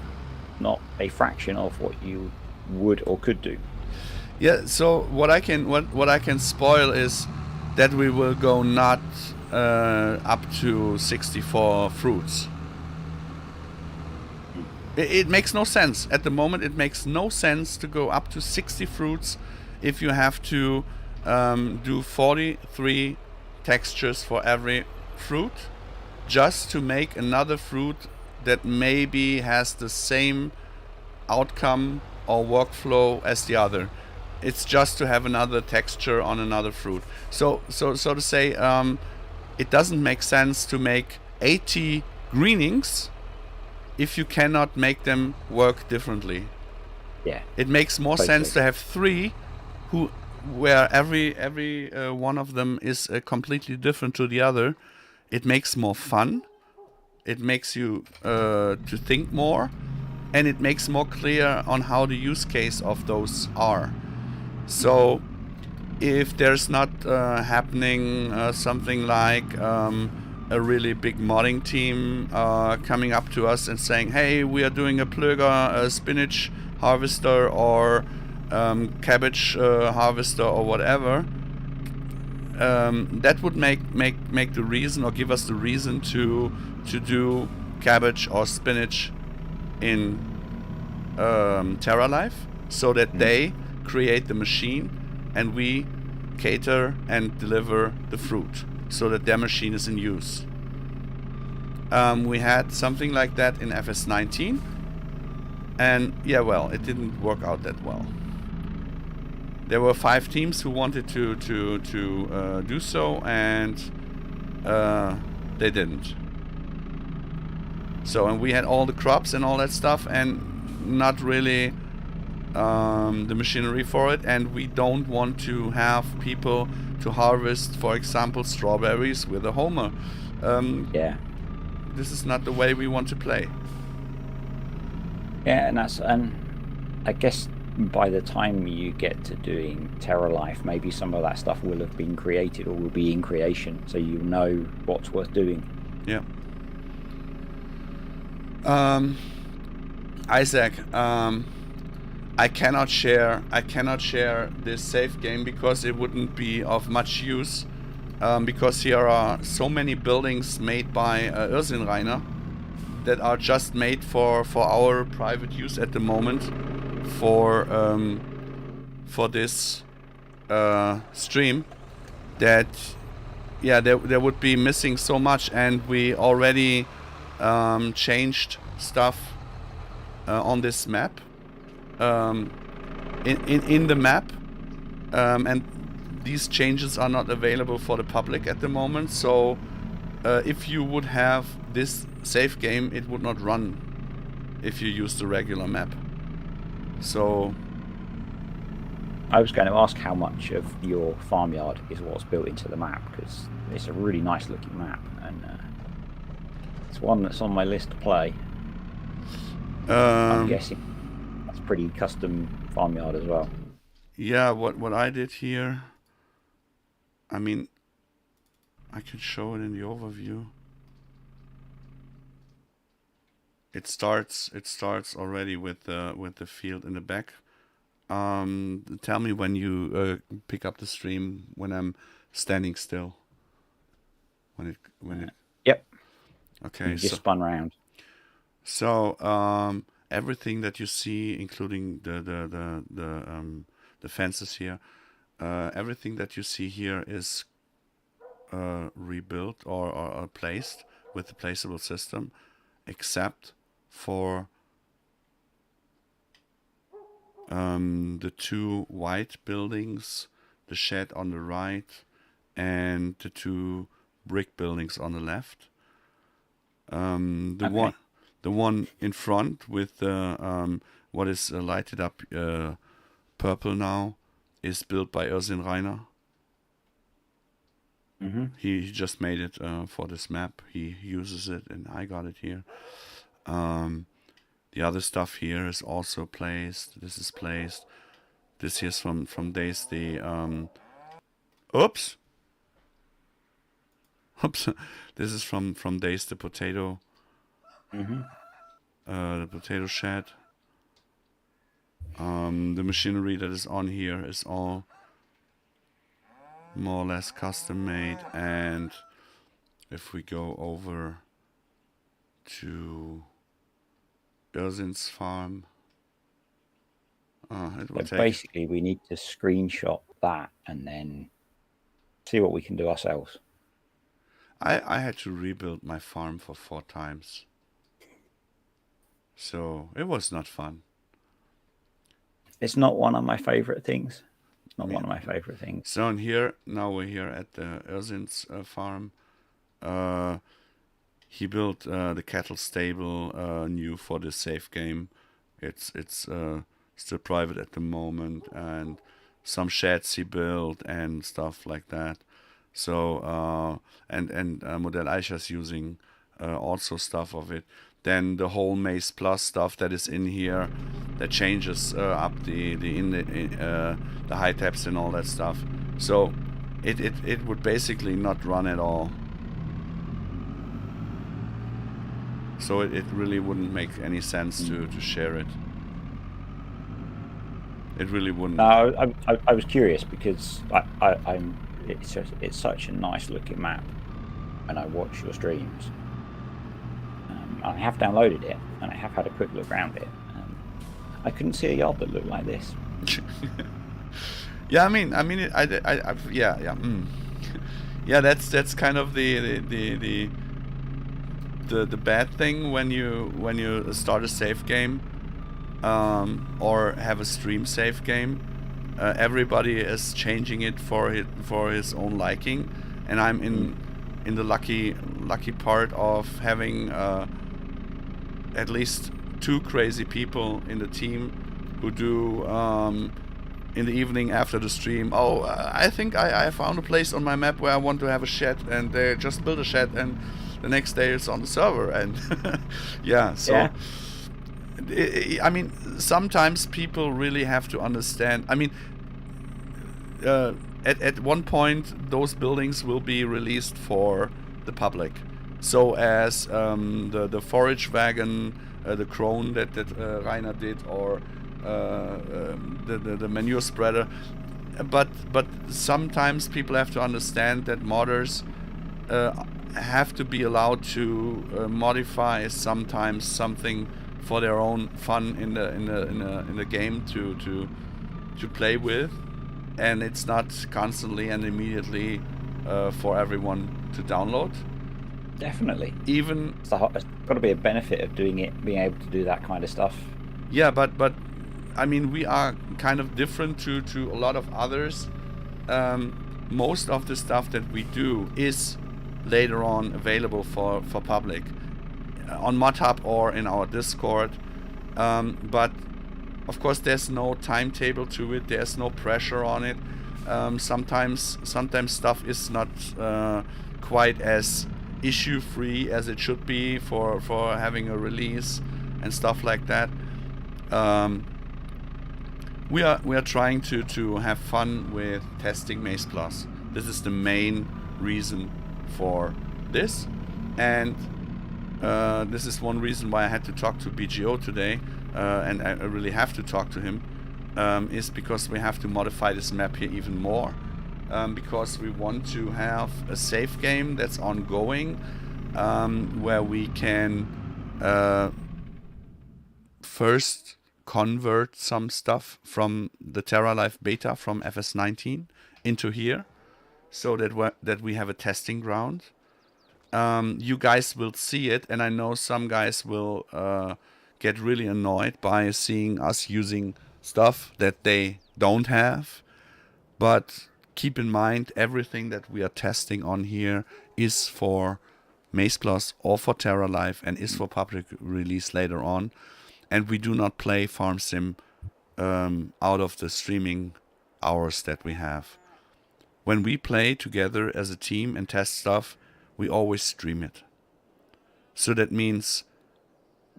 not a fraction of what you would or could do. yeah, so what I can spoil is that we will go not up to 64 fruits. It makes no sense at the moment. It makes no sense to go up to 60 fruits if you have to do 43 textures for every fruit, just to make another fruit that maybe has the same outcome or workflow as the other. It's just to have another texture on another fruit. So to say, it doesn't make sense to make 80 greenings if you cannot make them work differently. Yeah. It makes more Totally. sense to have 3 who where every one of them is completely different to the other, it makes more fun. It makes you to think more, and it makes more clear on how the use case of those are. So if there's not happening something like a really big modding team coming up to us and saying, hey, we are doing a plöger, a spinach harvester, or cabbage harvester, or whatever, that would make the reason, or give us the reason to do cabbage or spinach in TerraLife, so that they create the machine and we cater and deliver the fruit, so that their machine is in use. We had something like that in FS19, and yeah, well, it didn't work out that well. There were 5 teams who wanted to do so, and they didn't. So, and we had all the crops and all that stuff, and not really the machinery for it, and we don't want to have people to harvest, for example, strawberries with a homer. Yeah. This is not the way we want to play. Yeah, and I guess by the time you get to doing TerraLife, maybe some of that stuff will have been created or will be in creation, so you know what's worth doing. Yeah. Isaac, I cannot share this save game because it wouldn't be of much use, because here are so many buildings made by Irrsinnreiner that are just made for our private use at the moment, for this stream, that yeah, there would be missing so much, and we already changed stuff on this map, in the map, and these changes are not available for the public at the moment. So if you would have this save game, it would not run if you use the regular map. So I was going to ask how much of your farmyard is what's built into the map, because it's a really nice looking map, and it's one that's on my list to play. I'm guessing that's pretty custom farmyard as well. Yeah, what I did here, I mean, I can show it in the overview. It starts already with the field in the back. Tell me when you pick up the stream when I'm standing still. When it. Yep. Okay. You just spun around. So everything that you see, including the fences here, everything that you see here is rebuilt or placed with the placeable system, except for the 2 white buildings, the shed on the right, and the 2 brick buildings on the left. The one in front with the what is lighted up purple now is built by Irrsinnreiner. He just made it for this map. He uses it, and I got it here. The other stuff here is also placed. This is placed. This here's from Days the oops. This is from Days the potato. The potato shed. The machinery that is on here is all more or less custom made, and if we go over to Irrsinn's farm, it will take. Basically, we need to screenshot that and then see what we can do ourselves. I had to rebuild my farm for 4 times, so it was not fun. It's not one of my favorite things. It's not one of my favorite things. So in here, now we're here at the Irrsinn's farm. He built the cattle stable new for the safe game. It's still private at the moment, and some sheds he built and stuff like that. So and Modelleicher's using also stuff of it. Then the whole MaizePlus stuff that is in here, that changes up the height taps and all that stuff. So it would basically not run at all. So it really wouldn't make any sense to share it. It really wouldn't. No, I was curious because it's such a nice looking map, and I watch your streams. I have downloaded it and I have had a quick look around it. I couldn't see a yard that looked like this. Yeah, I mean, yeah. That's kind of the bad thing when you start a save game, or have a stream save game. Everybody is changing it for his own liking, and I'm in the lucky part of having at least 2 crazy people in the team who do in the evening after the stream, I think I found a place on my map where I want to have a shed, and they just build a shed, and the next day it's on the server, and yeah, so yeah. I mean, sometimes people really have to understand. I mean, at one point those buildings will be released for the public. So as the forage wagon, the crone that Rainer did, or the manure spreader, but sometimes people have to understand that modders have to be allowed to modify sometimes something for their own fun in the game to play with, and it's not constantly and immediately for everyone to download. Definitely. Even it's got to be a benefit of doing it, being able to do that kind of stuff. Yeah, but I mean, we are kind of different to a lot of others. Most of the stuff that we do is later on available for public on ModHub or in our Discord. But of course, there's no timetable to it. There's no pressure on it. Sometimes stuff is not quite as issue-free as it should be for having a release and stuff like that. We are trying to have fun with testing MaizePlus. This is the main reason for this, and this is one reason why I had to talk to BGO today, and I really have to talk to him, is because we have to modify this map here even more. Because we want to have a save game that's ongoing, where we can first convert some stuff from the TerraLife beta from FS19 into here, so that we have a testing ground. You guys will see it, and I know some guys will get really annoyed by seeing us using stuff that they don't have, but keep in mind, everything that we are testing on here is for MaizePlus or for TerraLife and is for public release later on. And we do not play Farm Sim out of the streaming hours that we have. When we play together as a team and test stuff, we always stream it. So that means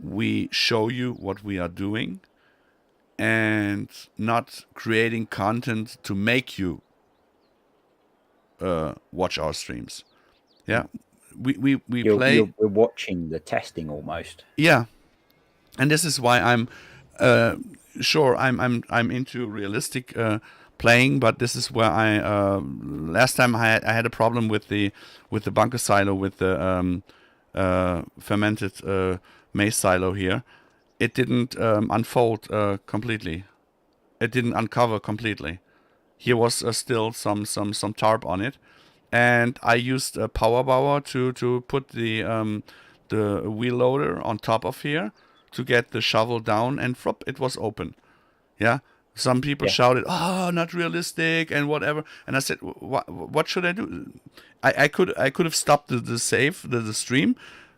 we show you what we are doing and not creating content to make you watch our streams. Yeah, we play. We're watching the testing almost. Yeah, and this is why I'm sure I'm into realistic playing, but this is where I last time I had a problem with the bunker silo, with the fermented maize silo here. It didn't unfold completely. It didn't uncover completely. Here was still some tarp on it, and I used a power bower to put the wheel loader on top of here to get the shovel down, and it was open. Yeah, some people shouted, "Oh, not realistic," and whatever. And I said, "What should I do?" I could have stopped the stream,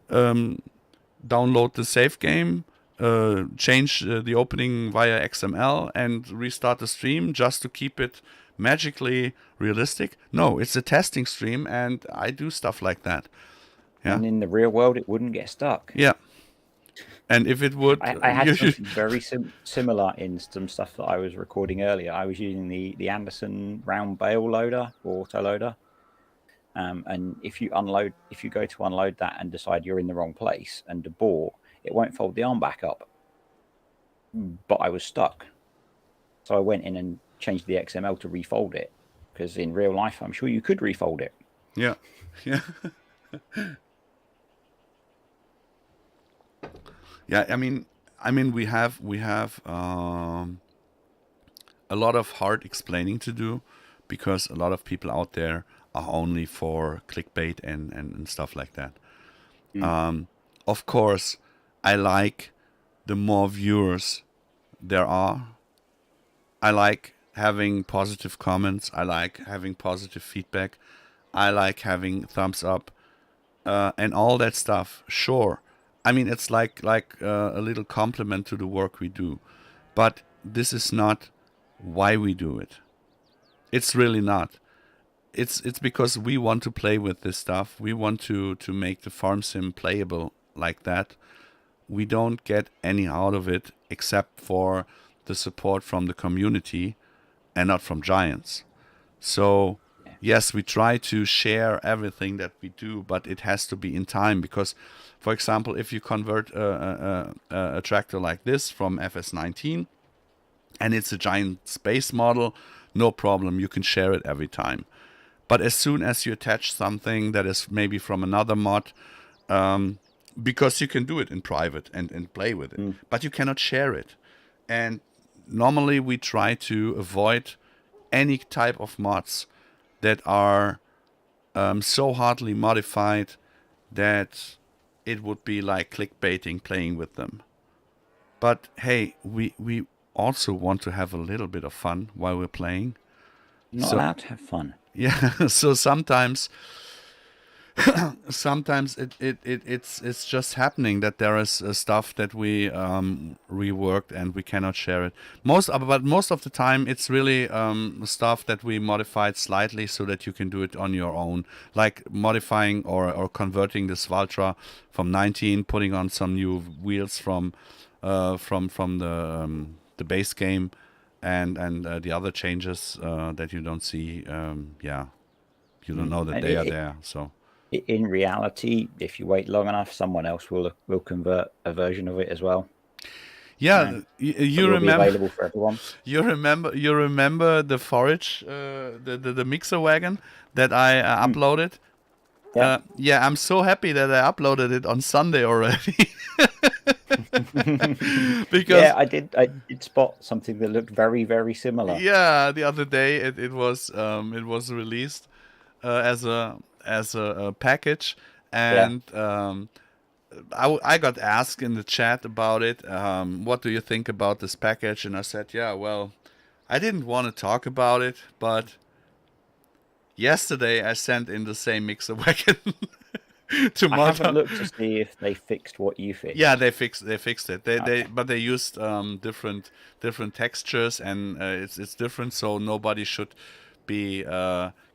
download the save game, change the opening via XML and restart the stream just to keep it magically realistic. No, it's a testing stream, and I do stuff like that. Yeah. And in the real world, it wouldn't get stuck. Yeah. And if it would, I had something very similar in some stuff that I was recording earlier. I was using the Anderson round bale loader or autoloader. And if you go to unload that and decide you're in the wrong place and abort, it won't fold the arm back up. But I was stuck. So I went in and changed the XML to refold it, because in real life, I'm sure you could refold it. Yeah. Yeah. Yeah, I mean, we have a lot of hard explaining to do, because a lot of people out there are only for clickbait and stuff like that. Of course, I like the more viewers there are. I like having positive comments. I like having positive feedback. I like having thumbs up and all that stuff. Sure. I mean, it's like a little compliment to the work we do. But this is not why we do it. It's really not. It's because we want to play with this stuff. We want to make the farm sim playable like that. We don't get any out of it except for the support from the community and not from giants. So yes, we try to share everything that we do, but it has to be in time, because, for example, if you convert a tractor like this from FS19 and it's a giant space model, no problem, you can share it every time. But as soon as you attach something that is maybe from another mod, because you can do it in private and play with it, but you cannot share it. And normally we try to avoid any type of mods that are so hardly modified that it would be like clickbaiting playing with them. But hey, we also want to have a little bit of fun while we're playing. Not allowed to have fun. Yeah, so sometimes it's just happening that there is stuff that we reworked and we cannot share it. But most of the time it's really stuff that we modified slightly so that you can do it on your own, like modifying or converting this Valtra from 19, putting on some new wheels from the base game, and the other changes that you don't see. You don't know that they are there. So. In reality, if you wait long enough, someone else will convert a version of it as well. Yeah, you remember. Be available for everyone. You remember the forage, the mixer wagon that I uploaded. Yeah, I'm so happy that I uploaded it on Sunday already. Because I did spot something that looked very, very similar. Yeah, the other day it was released as a package, and I got asked in the chat about it. What do you think about this package? And I said, yeah, well, I didn't want to talk about it, but yesterday I sent in the same mixer wagon to I haven't looked to see if they fixed what you fixed. Yeah, they fixed it. But they used different textures, and it's different, so nobody should be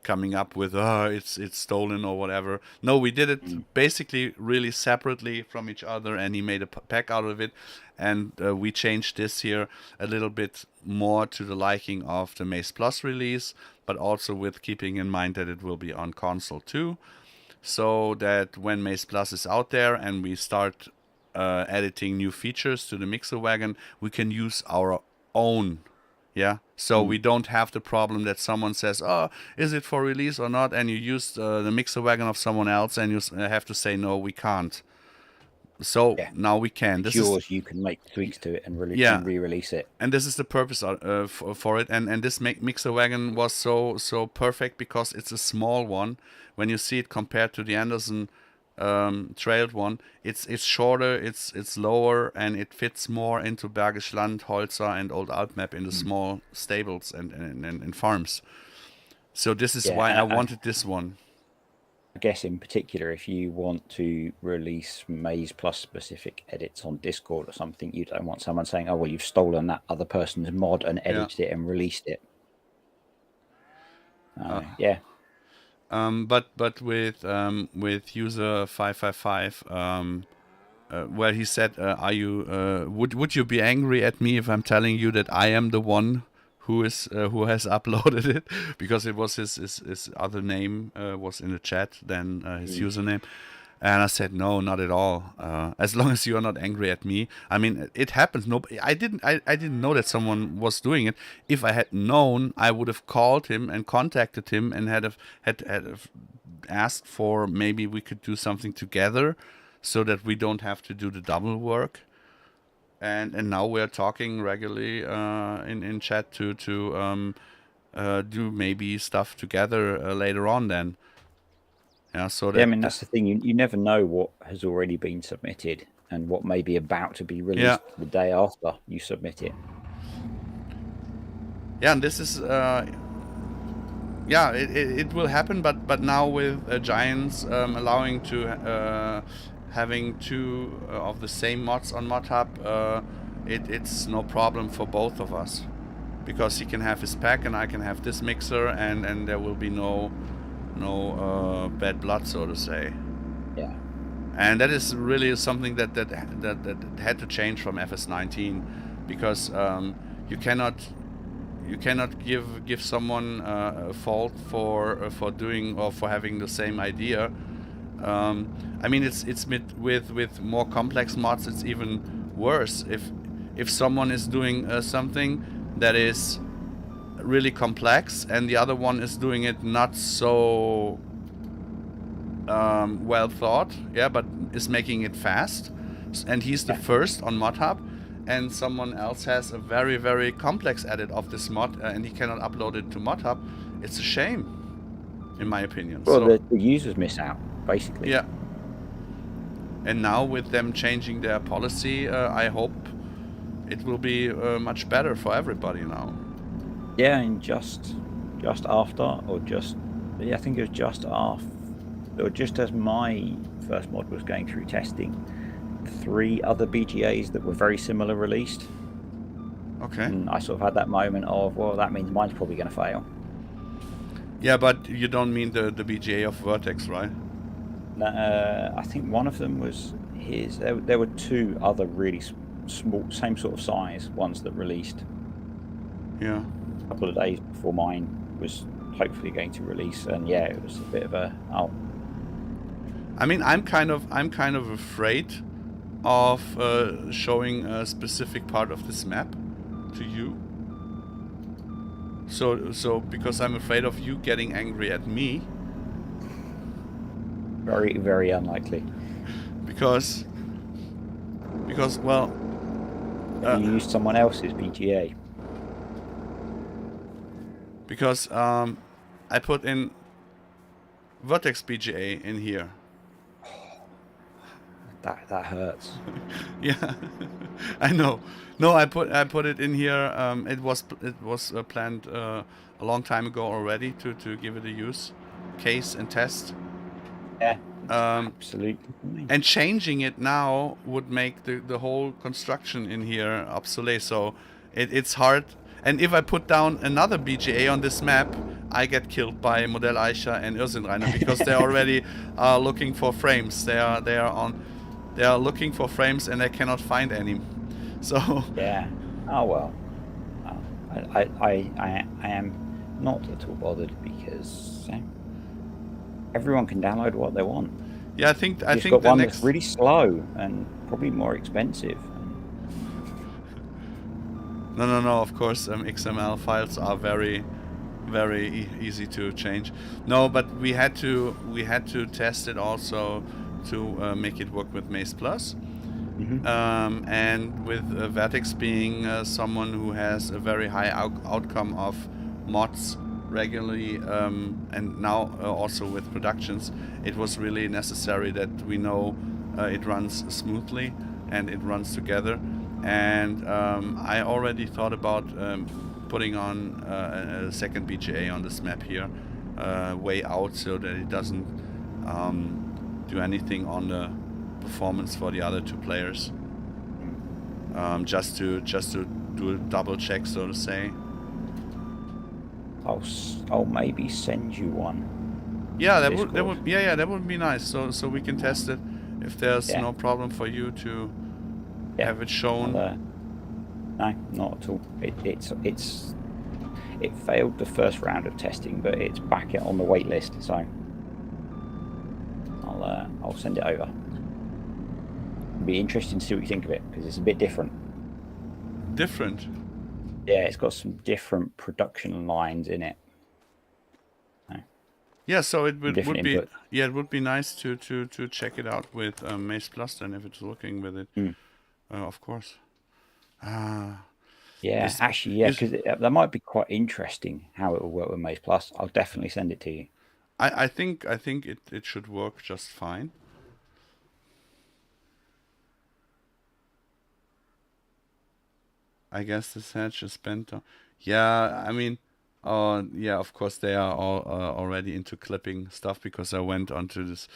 coming up with it's stolen or whatever. No, we did it basically really separately from each other, and he made a pack out of it, and we changed this here a little bit more to the liking of the MaizePlus release, but also with keeping in mind that it will be on console too, so that when MaizePlus is out there and we start editing new features to the mixer wagon, we can use our own. Yeah, so we don't have the problem that someone says, oh, is it for release or not? And you use the mixer wagon of someone else, and you have to say, no, we can't. So now we can. This yours, you can make tweaks to it and re-release it. And this is the purpose for it. And this mixer wagon was so perfect because it's a small one. When you see it compared to the Anderson trailed one, it's shorter, it's lower, and it fits more into Bergisch Land, Holzer, and Old Alpmap in the small stables and farms. So this is why I wanted this one. I guess in particular, if you want to release MaizePlus specific edits on Discord or something, you don't want someone saying, "Oh, well, you've stolen that other person's mod and edited it and released it." Yeah. But with user 555, where he said, "Are you? Would you be angry at me if I'm telling you that I am the one who has uploaded it?" Because it was his other name was in the chat than his username. And I said, no, not at all. As long as you are not angry at me. I mean, it happens. No, I didn't know that someone was doing it. If I had known, I would have called him and contacted him and had asked for maybe we could do something together, so that we don't have to do the double work. And now we're talking regularly in chat to do maybe stuff together later on then. Yeah, so I mean, that's the thing. You never know what has already been submitted and what may be about to be released the day after you submit it. Yeah, and this is it will happen, but now with Giants allowing to having two of the same mods on ModHub, it's no problem for both of us, because he can have his pack and I can have this mixer, and there will be no bad blood, so to say. Yeah. And that is really something that had to change from FS19, because you cannot give someone a fault for doing or for having the same idea. I mean, it's with more complex mods, it's even worse. If someone is doing something that is really complex and the other one is doing it not so well thought, but is making it fast, and he's the first on ModHub, and someone else has a very, very complex edit of this mod and he cannot upload it to ModHub, it's a shame, in my opinion. Well, so, the users miss out, basically. Yeah. And now with them changing their policy, I hope it will be much better for everybody now. Yeah, and just after, or just, I think it was just after, or just as my first mod was going through testing, 3 other BGAs that were very similar released. Okay. And I sort of had that moment of, well, that means mine's probably going to fail. Yeah, but you don't mean the BGA of Vertex, right? I think one of them was his. There were 2 other really small, same sort of size ones that released. Yeah. A couple of days before mine was hopefully going to release, and yeah, it was a bit of a I mean, I'm kind of afraid of showing a specific part of this map to you. So because I'm afraid of you getting angry at me. Very, very unlikely. Because well, you used someone else's BGA. Because I put in Vertex BGA in here. That hurts. Yeah, I know. No, I put it in here. It was planned a long time ago already to give it a use case and test. Yeah, absolutely. And changing it now would make the whole construction in here obsolete. So it's hard. And if I put down another BGA on this map, I get killed by Modelleicher and unsere, because they're already looking for frames. They are looking for frames and they cannot find any. So yeah. Oh well. I am not at all bothered, because everyone can download what they want. Yeah, I think got the one next that's really slow and probably more expensive. No. Of course, XML files are very, very easy to change. No, but we had to test it also to make it work with MaizePlus. Mm-hmm. And with Vertex being someone who has a very high outcome of mods regularly, and now also with productions, it was really necessary that we know it runs smoothly and it runs together. And I already thought about putting on a second BGA on this map here, way out, so that it doesn't do anything on the performance for the other two players. Just to do a double check, so to say. I'll maybe send you one. Yeah, that would be nice. So we can test it if there's no problem for you to have it shown. No, not at all. It failed the first round of testing, but it's back on the wait list. So I'll send it over. It'll be interesting to see what you think of it, because it's a bit different. Different? Yeah, it's got some different production lines in it. Yeah, so it would be input. it would be nice to check it out with MaizePlus then, if it's working with it. Of course. Yeah, actually, yeah, because that might be quite interesting how it will work with MaizePlus. I'll definitely send it to you. I think it should work just fine. I guess this hatch is bent on. Yeah, I mean, yeah, of course they are all already into clipping stuff, because I went onto this.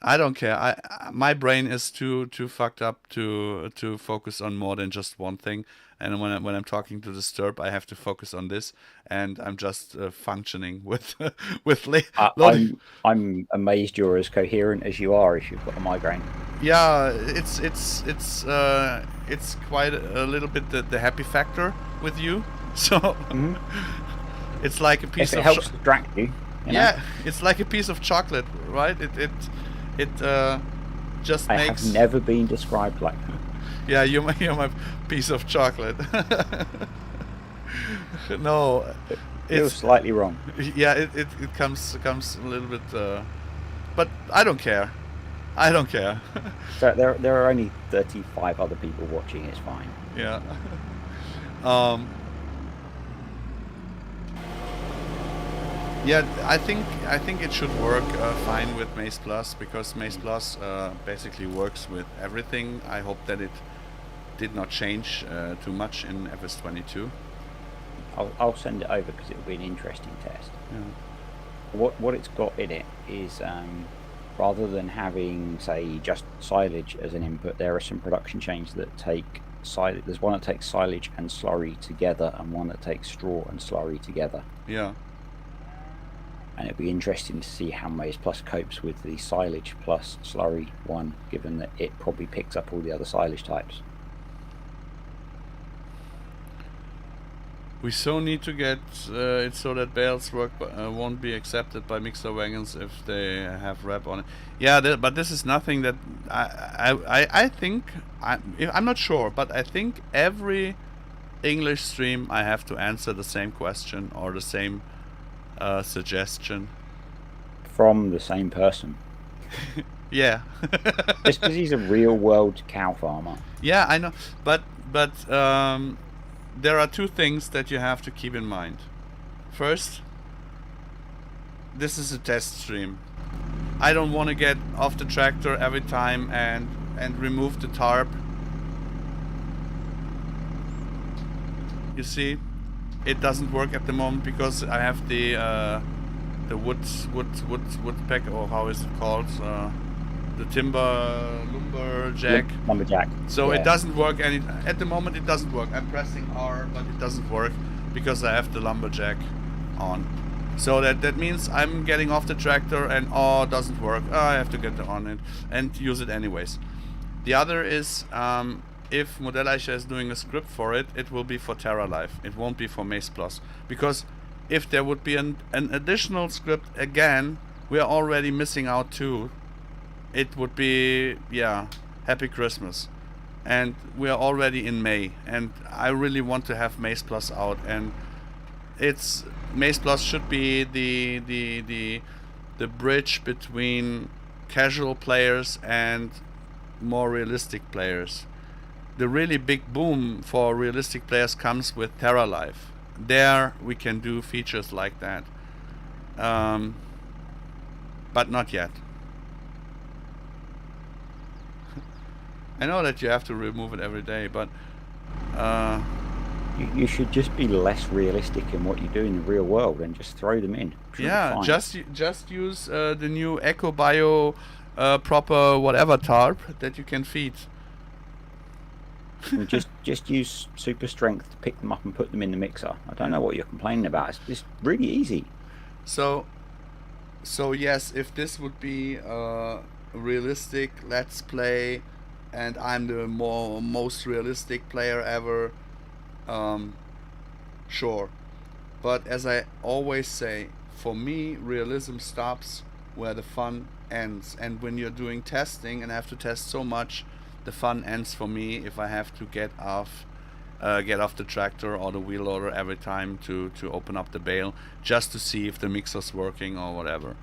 I don't care. My brain is too fucked up to focus on more than just one thing. And when I'm talking to the Stirp, I have to focus on this, and I'm just functioning with I'm amazed you're as coherent as you are if you've got a migraine. Yeah, it's quite a little bit the happy factor with you. So it's like a piece if of it helps distract you. Yeah, it's like a piece of chocolate, right? It just I makes. have never been described like that. Yeah, you're my piece of chocolate. No, You're slightly wrong. Yeah, it comes a little bit, but I don't care. I don't care. So there are only 35 other people watching. It's fine. Yeah. Yeah, I think it should work fine with MaizePlus, because MaizePlus basically works with everything. I hope that it did not change too much in FS22. I'll send it over because it will be an interesting test. Yeah. What it's got in it is rather than having, say, just silage as an input, there are some production chains that take silage. There's one that takes silage and slurry together, and one that takes straw and slurry together. Yeah. And it'd be interesting to see how MaizePlus copes with the silage plus slurry one, given that it probably picks up all the other silage types. We so need to get it so that bales won't be accepted by mixer wagons if they have wrap on it. Yeah, but this is nothing that I think, I'm not sure, but I think every English stream I have to answer the same question or the same suggestion from the same person. Yeah. Just because he's a real world cow farmer. Yeah, I know, but there are two things that you have to keep in mind. First, this is a test stream. I don't want to get off the tractor every time and remove the tarp. You see, it doesn't work at the moment because I have the woodpeck, or how is it called? The lumberjack. Lumberjack. So yeah. It doesn't work at the moment. It doesn't work. I'm pressing R, but it doesn't work because I have the lumberjack on. So that means I'm getting off the tractor and it doesn't work. I have to get on it and use it anyways. The other is if Modelleicher is doing a script for it, it will be for TerraLife. It won't be for MaizePlus, because if there would be an additional script again, we are already missing out too. It would be, yeah, Happy Christmas. And we are already in May, and I really want to have MaizePlus out, and MaizePlus should be the bridge between casual players and more realistic players. The really big boom for realistic players comes with TerraLife. There we can do features like that, but not yet. I know that you have to remove it every day, but You should just be less realistic in what you do in the real world and just throw them in. Sure, Yeah, fine. just use the new Eco Bio proper whatever tarp that you can feed. And just use super strength to pick them up and put them in the mixer. I don't know what you're complaining about. It's just really easy. So yes, if this would be a realistic Let's Play, and I'm the most realistic player ever, sure. But as I always say, for me, realism stops where the fun ends. And when you're doing testing and have to test so much, the fun ends for me if I have to get off the tractor or the wheel loader every time to open up the bale just to see if the mixer's working or whatever.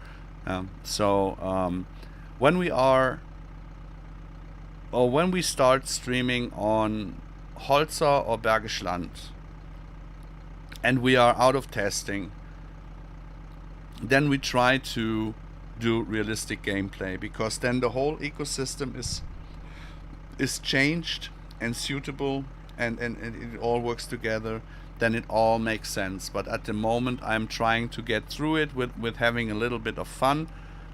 When we start streaming on Holzer or Bergisch Land and we are out of testing, then we try to do realistic gameplay, because then the whole ecosystem is changed and suitable, and it all works together. Then it all makes sense. But at the moment I'm trying to get through it with having a little bit of fun.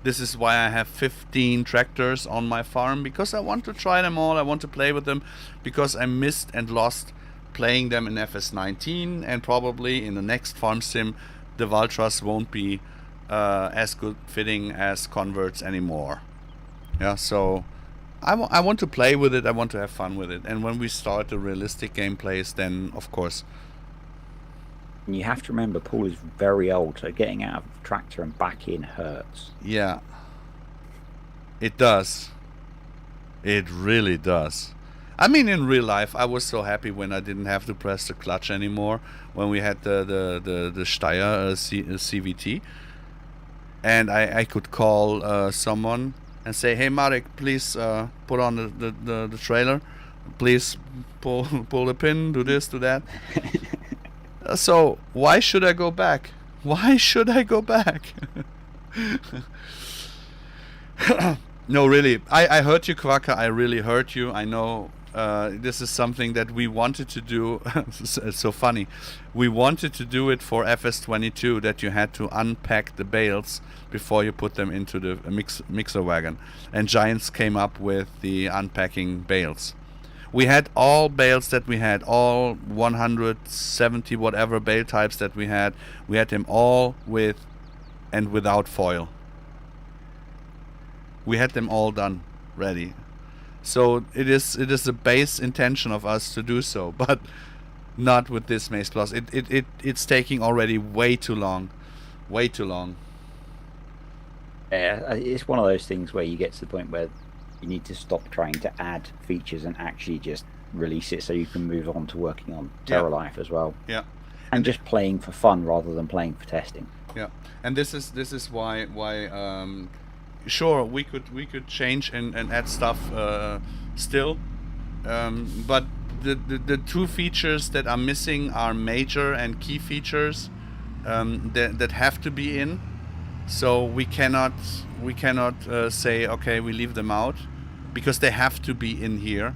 This is why I have 15 tractors on my farm, because I want to try them all. I want to play with them, because I missed and lost playing them in FS19, and probably in the next farm sim the Valtras won't be as good fitting as converts anymore. Yeah, so I want to play with it, I want to have fun with it, and when we start the realistic gameplays, then of course. And you have to remember, Paul is very old, so getting out of the tractor and back in hurts. Yeah, it does. It really does. I mean, in real life, I was so happy when I didn't have to press the clutch anymore, when we had the Steyr CVT, and I could call someone and say, "Hey Marek, please put on the trailer, please pull the pin, do this, do that." So why should I go back? Why should I go back? No, really, I heard you, Quacker. I really heard you. I know this is something that we wanted to do. It's so funny. We wanted to do it for FS22, that you had to unpack the bales before you put them into the mixer wagon. And Giants came up with the unpacking bales. We had all bales that we had, all 170 whatever bale types that we had them all with and without foil. We had them all done, ready. So it is a base intention of us to do so, but not with this MaizePlus. It's taking already way too long. Way too long. Yeah, it's one of those things where you get to the point where you need to stop trying to add features and actually just release it so you can move on to working on Terra Life as well. Yeah. And just playing for fun rather than playing for testing. Yeah. And this is why sure, we could change and add stuff still, but the two features that are missing are major and key features that have to be in. So we cannot say, okay, we leave them out, because they have to be in here.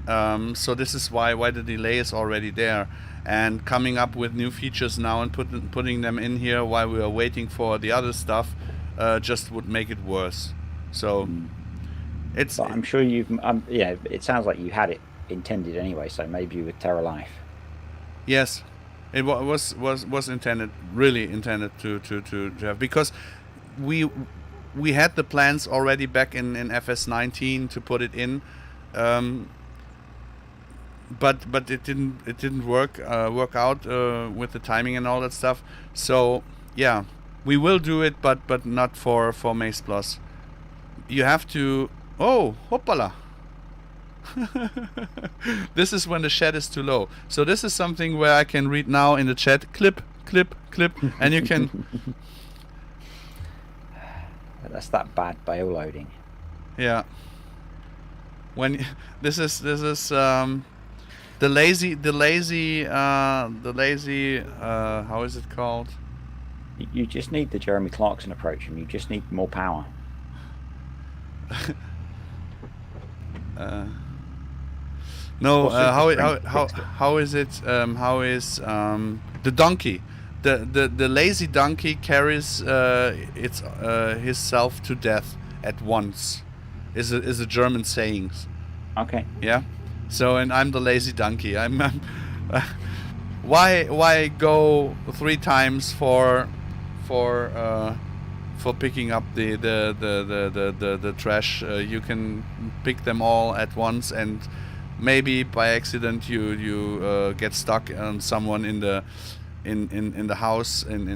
So this is why the delay is already there, and coming up with new features now and putting them in here while we are waiting for the other stuff just would make it worse. So it's. But I'm sure you've. Yeah, it sounds like you had it intended anyway. So maybe with Terra Life. Yes. It was intended, really intended to have, because we had the plans already back in FS19 to put it in, but it didn't work out with the timing and all that stuff. So yeah, we will do it, but not for MaizePlus. You have to. Oh, hoppala. This is when the shed is too low. So this is something where I can read now in the chat, clip, clip, clip, and you can. That's that bad bale loading. Yeah. When this is the lazy how is it called? You just need the Jeremy Clarkson approach, and you just need more power. No, What's the how difference? is it? How is the donkey? The lazy donkey carries its himself to death at once. Is a German saying. Okay. Yeah. So and I'm the lazy donkey. I'm why go 3 times for picking up the trash? You can pick them all at once, and maybe by accident you get stuck on someone in the house on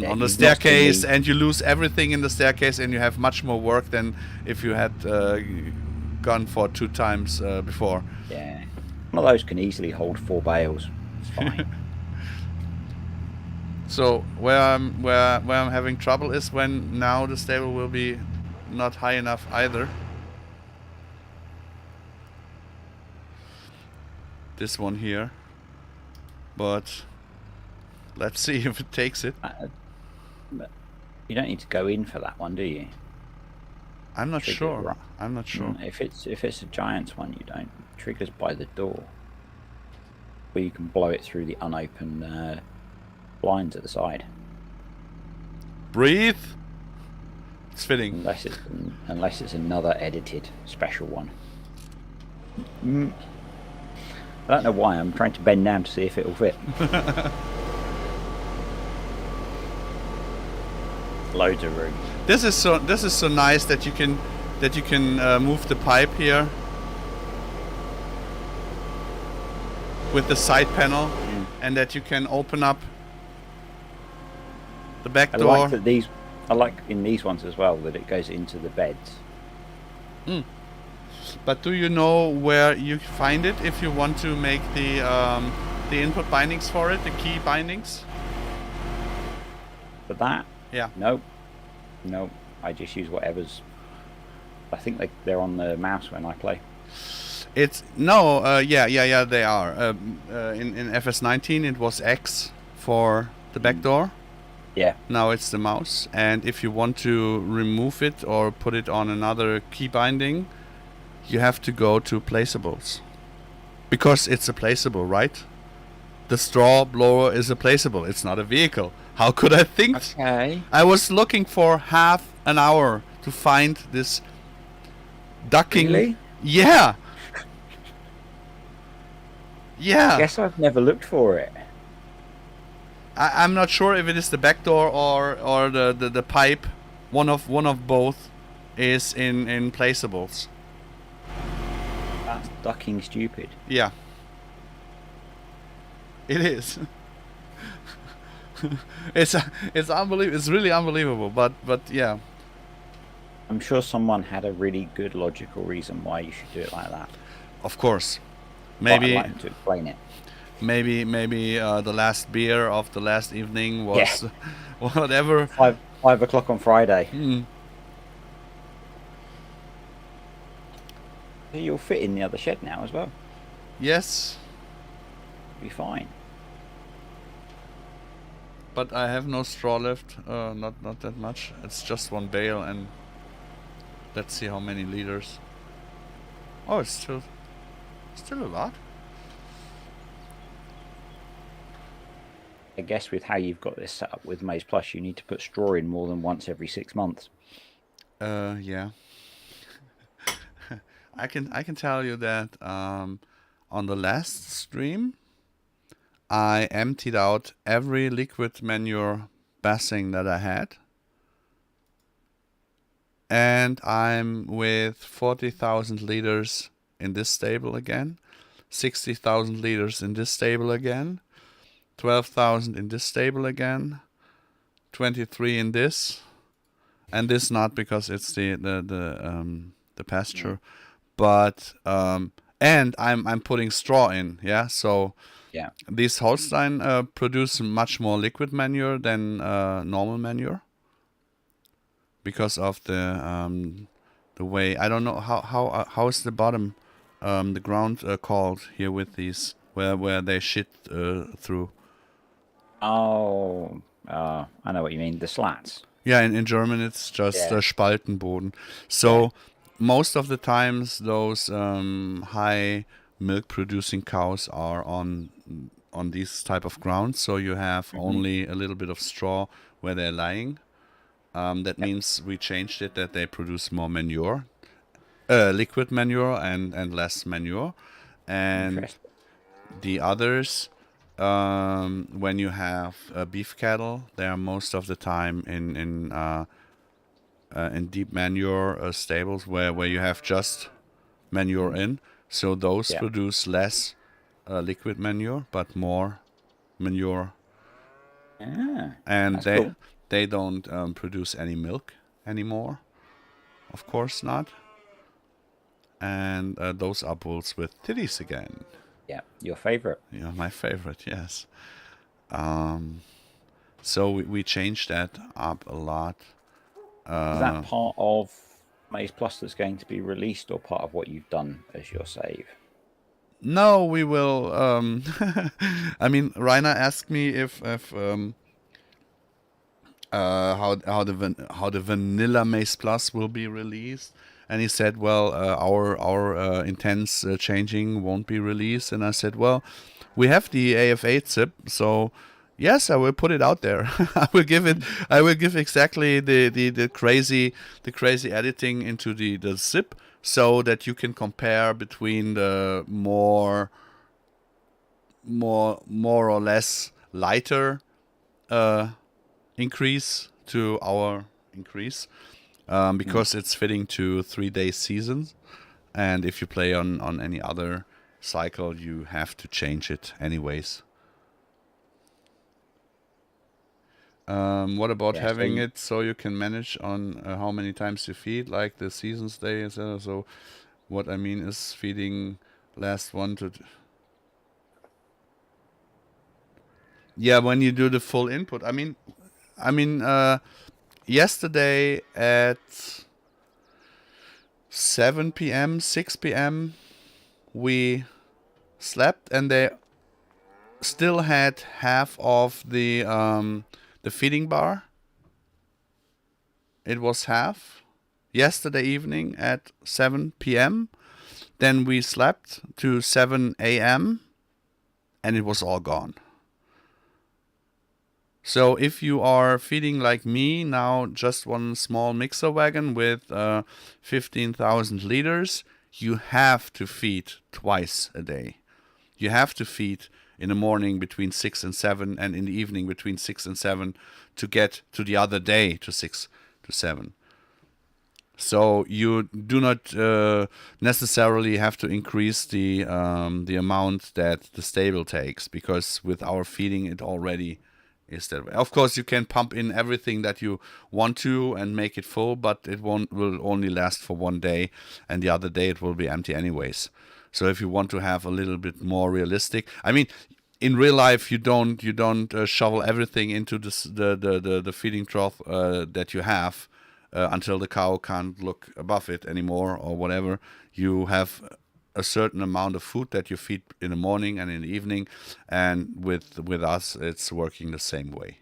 Yeah, the you've lost staircase, me. and you lose everything in the staircase, and you have much more work than if you had gone for 2 times before. Yeah. One of those can easily hold 4 bales. It's fine. So where I'm having trouble is when now the stable will be not high enough either. This one here, but let's see if it takes it. But you don't need to go in for that one, do you? I'm not Triggers sure. right. I'm not sure. If it's a giant's one, you don't. Triggers by the door, where you can blow it through the unopened blinds at the side. Breathe. It's fitting. Unless it's another edited special one. I don't know why. I'm trying to bend down to see if it'll fit. Loads of room. This is so nice that you can move the pipe here with the side panel, and that you can open up the back door. I like in these ones as well that it goes into the beds. But do you know where you find it if you want to make the input bindings for it, the key bindings? For that? Yeah. No. I just use whatever's. I think they're on the mouse when I play. It's no. Yeah. They are. In FS19 it was X for the back door. Yeah. Now it's the mouse, and if you want to remove it or put it on another key binding, you have to go to placeables, because it's a placeable, right? The straw blower is a placeable. It's not a vehicle. How could I think? Okay. I was looking for half an hour to find this ducking. Really? Yeah. Yeah. I guess I've never looked for it. I'm not sure if it is the back door or the pipe. One of both is in placeables. That's ducking stupid. Yeah. It is. It's unbelievable. It's really unbelievable. But yeah. I'm sure someone had a really good logical reason why you should do it like that. Of course. But I'd Maybe like them to explain it. maybe the last beer of the last evening was whatever. 5 o'clock on Friday. So you'll fit in the other shed now as well. Yes. Be fine. But I have no straw left. Not that much. It's just 1 bale, and let's see how many liters. Oh, it's still a lot. I guess with how you've got this set up with MaizePlus, you need to put straw in more than once every 6 months. Yeah. I can tell you that on the last stream, I emptied out every liquid manure bassing that I had, and I'm with 40,000 liters in this stable again, 60,000 liters in this stable again, 12,000 in this stable again, 23 in this, and this not because it's the pasture, but and I'm putting straw in, yeah. So Yeah. these Holstein produce much more liquid manure than normal manure, because of the way. I don't know how is the bottom, the ground called here with these where they shit through. Oh, I know what you mean. The slats. Yeah, in German it's just Yeah. Spaltenboden. So most of the times those high milk producing cows are on these type of grounds, so you have only a little bit of straw where they're lying. That means we changed it that they produce more manure, liquid manure and less manure. And Interesting. the others, when you have beef cattle, they are most of the time in deep manure stables where you have just manure in. So those produce less liquid manure, but more manure, and that's cool. they don't produce any milk anymore. Of course not. And those are bulls with titties again. Yeah, your favorite. Yeah, my favorite. Yes. So we changed that up a lot. Is that part of MaizePlus that's going to be released, or part of what you've done as your save? No, we will. I mean, Rainer asked me if how the vanilla MaizePlus will be released, and he said, well, our intense changing won't be released, and I said, well, we have the AF8 zip, so yes, I will put it out there. I will give exactly the crazy editing into the zip, so that you can compare between the more or less lighter increase to our increase, because it's fitting to 3-day seasons, and if you play on any other cycle, you have to change it anyways. What about having it so you can manage on how many times you feed, like the seasons day, etc. So what I mean is feeding last one to... Yeah, when you do the full input. I mean, yesterday at 7 p.m., 6 p.m., we slept, and they still had half of the feeding bar. It was half yesterday evening at 7 p.m. Then we slept to 7 a.m. and it was all gone. So if you are feeding like me now, just one small mixer wagon with 15,000 liters, you have to feed twice a day. You have to feed in the morning between 6 and 7, and in the evening between 6 and 7 to get to the other day to 6 to 7. So you do not necessarily have to increase the amount that the stable takes, because with our feeding it already is that way. Of course, you can pump in everything that you want to and make it full, but it will only last for one day, and the other day it will be empty anyways. So if you want to have a little bit more realistic, I mean, in real life you don't shovel everything into the feeding trough that you have until the cow can't look above it anymore or whatever. You have a certain amount of food that you feed in the morning and in the evening, and with us it's working the same way.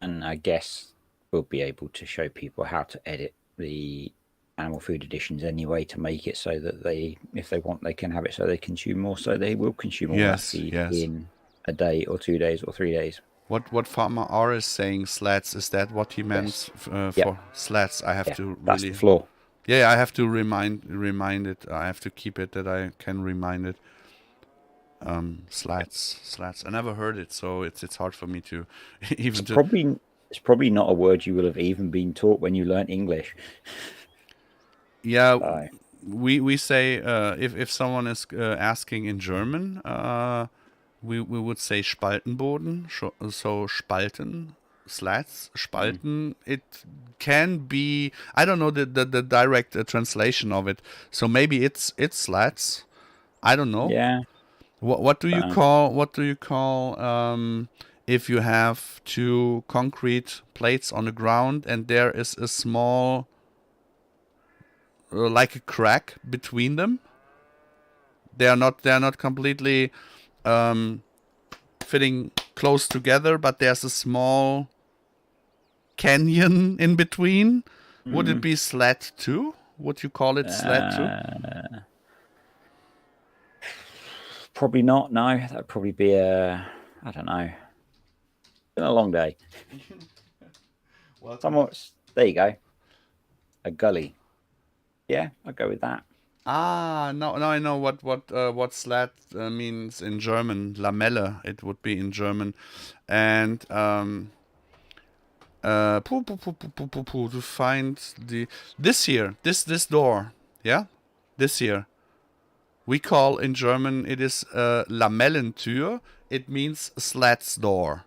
And I guess we'll be able to show people how to edit the animal food editions anyway, to make it so that they, if they want, they can have it so they consume more, so they will consume all that feed in a day or 2 days or 3 days. What Farmer R is saying, slats, is that what he meant? Yes. For slats? I have to that's really... the floor. Yeah, I have to remind it. I have to keep it that I can remind it. Slats. I never heard it, so it's hard for me to even It's probably not a word you will have even been taught when you learnt English. Yeah, we say if someone is asking in German, we would say Spaltenboden, so Spalten, slats, Spalten. It can be, I don't know the direct translation of it, so maybe it's slats. I don't know. Yeah. What do you call if you have two concrete plates on the ground and there is a small like a crack between them? They are not completely fitting close together, but there's a small canyon in between. Would it be slat too? Would you call it slat too? Probably not. No, that'd probably be I don't know. Been a long day. Well, Somewhat. There you go. A gully. Yeah, I'll go with that. no, I know what slat means in German. Lamelle, it would be in German, and to find this door, yeah, this here. We call in German it is Lamellentür. It means slats door.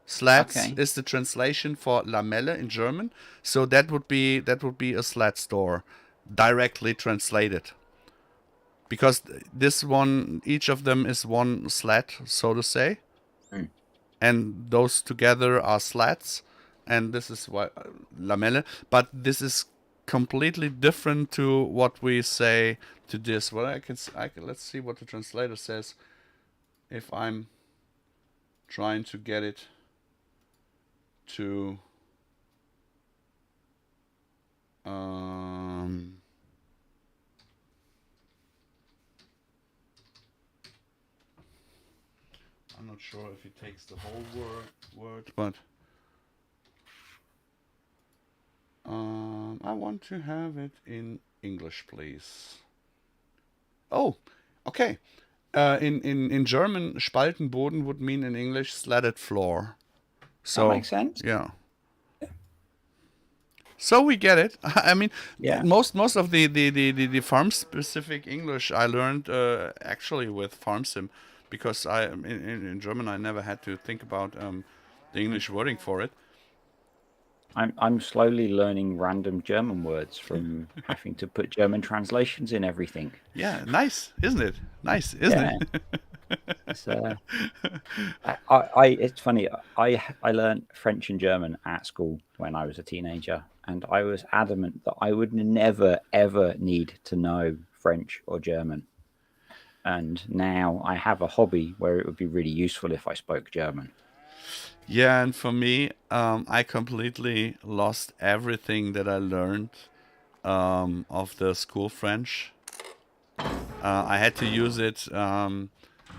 Slats is the translation for Lamelle in German. So that would be a slats door, directly translated. Because this one, each of them is one slat, so to say, and those together are slats, and this is what Lamelle. But this is completely different to what we say to this. Well, I can let's see what the translator says. If I'm trying to get it to I'm not sure if he takes the whole word, but I want to have it in English, please. Oh, okay. In German, Spaltenboden would mean in English slatted floor. So that makes sense. Yeah. So we get it. I mean, most of the farm specific English I learned actually with FarmSim, because in German I never had to think about the English wording for it. I'm slowly learning random German words from having to put German translations in everything. Yeah, nice, isn't it? Nice, isn't it? It's, it's funny. I learned French and German at school when I was a teenager, and I was adamant that I would never ever need to know French or German. And now I have a hobby where it would be really useful if I spoke German. Yeah, and for me, I completely lost everything that I learned of the school French. I had to use it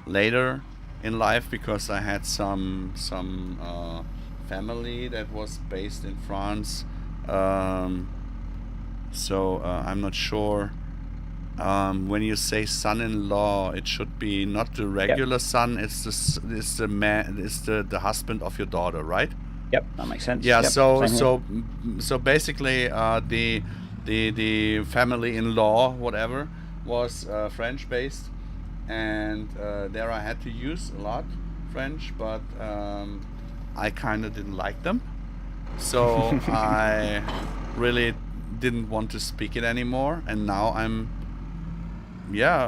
later in life because I had some family that was based in France. So I'm not sure. When you say son-in-law, it should be not the regular son. It's the man. It's the husband of your daughter, right? Yep, that makes sense. Yeah. Yep, So basically, the family-in-law, whatever, was French based, and there I had to use a lot French, but I kind of didn't like them, so I really didn't want to speak it anymore, and now I'm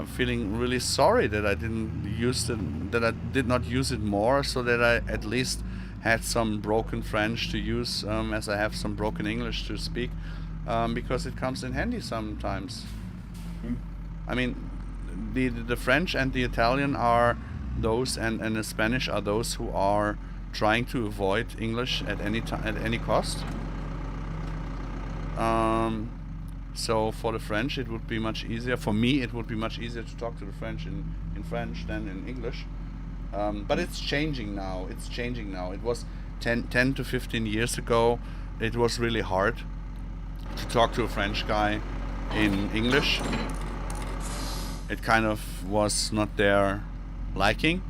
feeling really sorry that I did not use it more, so that I at least had some broken French to use, as I have some broken English to speak, because it comes in handy sometimes. I mean, the French and the Italian are those, and the Spanish are those who are trying to avoid English at any time, at any cost. So for the French, it would be much easier. For me, it would be much easier to talk to the French in French than in English. But it's changing now. It's changing now. It was 10 to 15 years ago. It was really hard to talk to a French guy in English. It kind of was not their liking.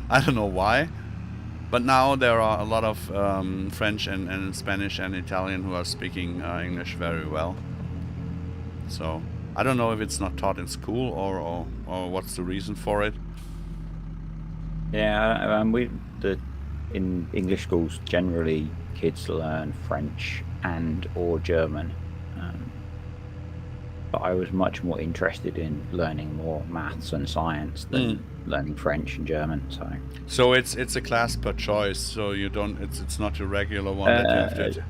I don't know why. But now there are a lot of French and Spanish and Italian who are speaking English very well. So I don't know if it's not taught in school or what's the reason for it. Yeah, in English schools generally kids learn French and or German. But I was much more interested in learning more maths and science than learning French and German. So it's a class per choice. So you don't. It's not a regular one that you have to.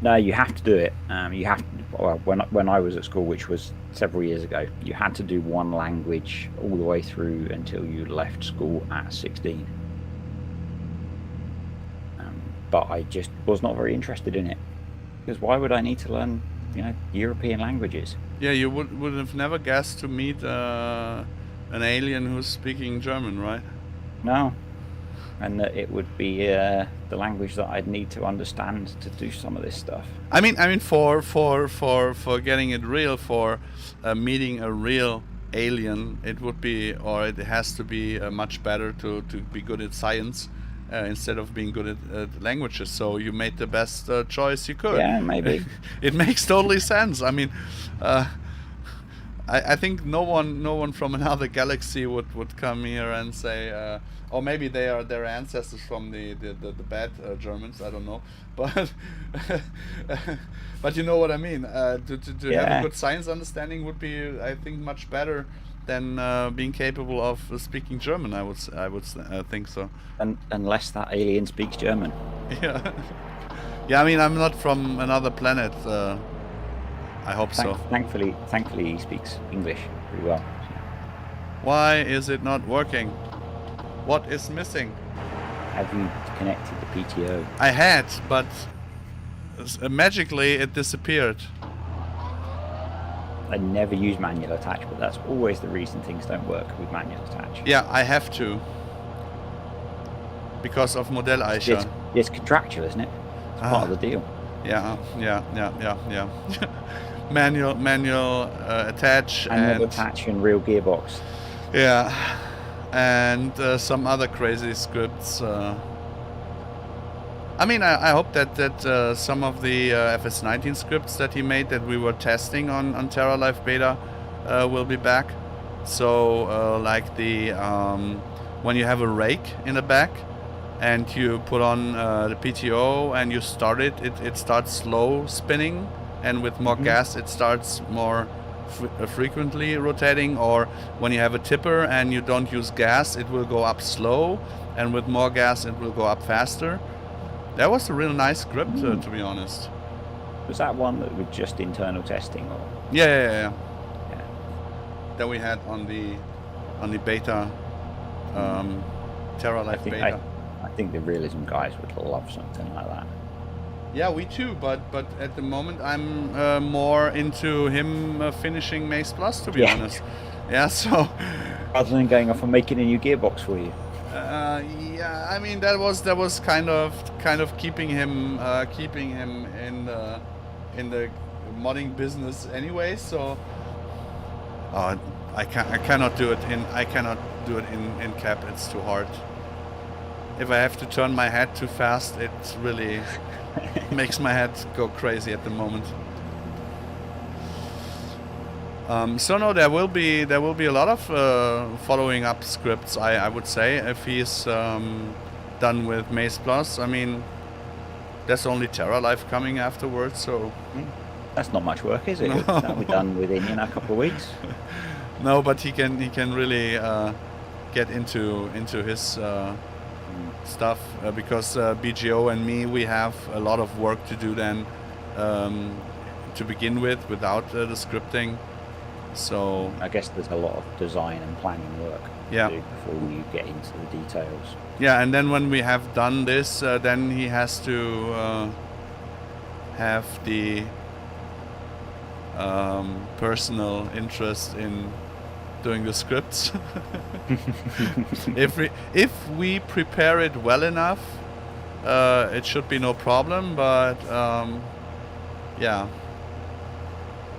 No, you have to do it. You have to. Well, when I was at school, which was several years ago, you had to do one language all the way through until you left school at 16. But I just was not very interested in it. Because why would I need to learn, European languages? Yeah, you would have never guessed to meet an alien who's speaking German, right? No. And that it would be the language that I'd need to understand to do some of this stuff. I mean, for getting it real, for meeting a real alien, it would be, or it has to be much better to be good at science instead of being good at languages. So you made the best choice you could. Yeah, maybe. It makes totally sense. I mean, I think no one from another galaxy would come here and say, or maybe they are their ancestors from the bad Germans. I don't know, but but you know what I mean. To have a good science understanding would be, I think, much better than being capable of speaking German. I would think so. And unless that alien speaks German. Yeah. Yeah. I mean, I'm not from another planet. I hope so. Thankfully, he speaks English pretty well. Why is it not working? What is missing? Have you connected the PTO? I had, but magically it disappeared. I never use manual attach, but that's always the reason things don't work with manual attach. Yeah, I have to. Because of Modelleicher. It's contractual, isn't it? It's part of the deal. Yeah. manual attach and attach and real gearbox. Yeah, and some other crazy scripts. I mean, I hope that some of the FS19 scripts that he made that we were testing on TerraLife beta will be back. So like the when you have a rake in the back and you put on the PTO and you start it starts slow spinning, and with more gas it starts more frequently rotating. Or when you have a tipper and you don't use gas, it will go up slow, and with more gas it will go up faster. That was a real nice script, to be honest. Was that one that was just internal testing, or? Yeah. That we had on the beta, TerraLife beta. I think the realism guys would love something like that. Yeah, we too, but at the moment I'm more into him finishing MaizePlus, to be honest. Yeah, so rather than going off and making a new gearbox for you. Yeah, I mean that was kind of keeping him in the modding business anyway. So I cannot do it in cap. It's too hard. If I have to turn my head too fast, it really makes my head go crazy at the moment. So no, there will be a lot of following up scripts. I would say, if he's done with MaizePlus. I mean, there's only TerraLife coming afterwards, so that's not much work, is it? No. That'll be done within a couple of weeks. No, but he can really get into his stuff because BGO and me, we have a lot of work to do then to begin with without the scripting. So I guess there's a lot of design and planning work to do before you get into the details. Yeah, and then when we have done this, then he has to have the personal interest in doing the scripts. If we prepare it well enough, it should be no problem. But yeah,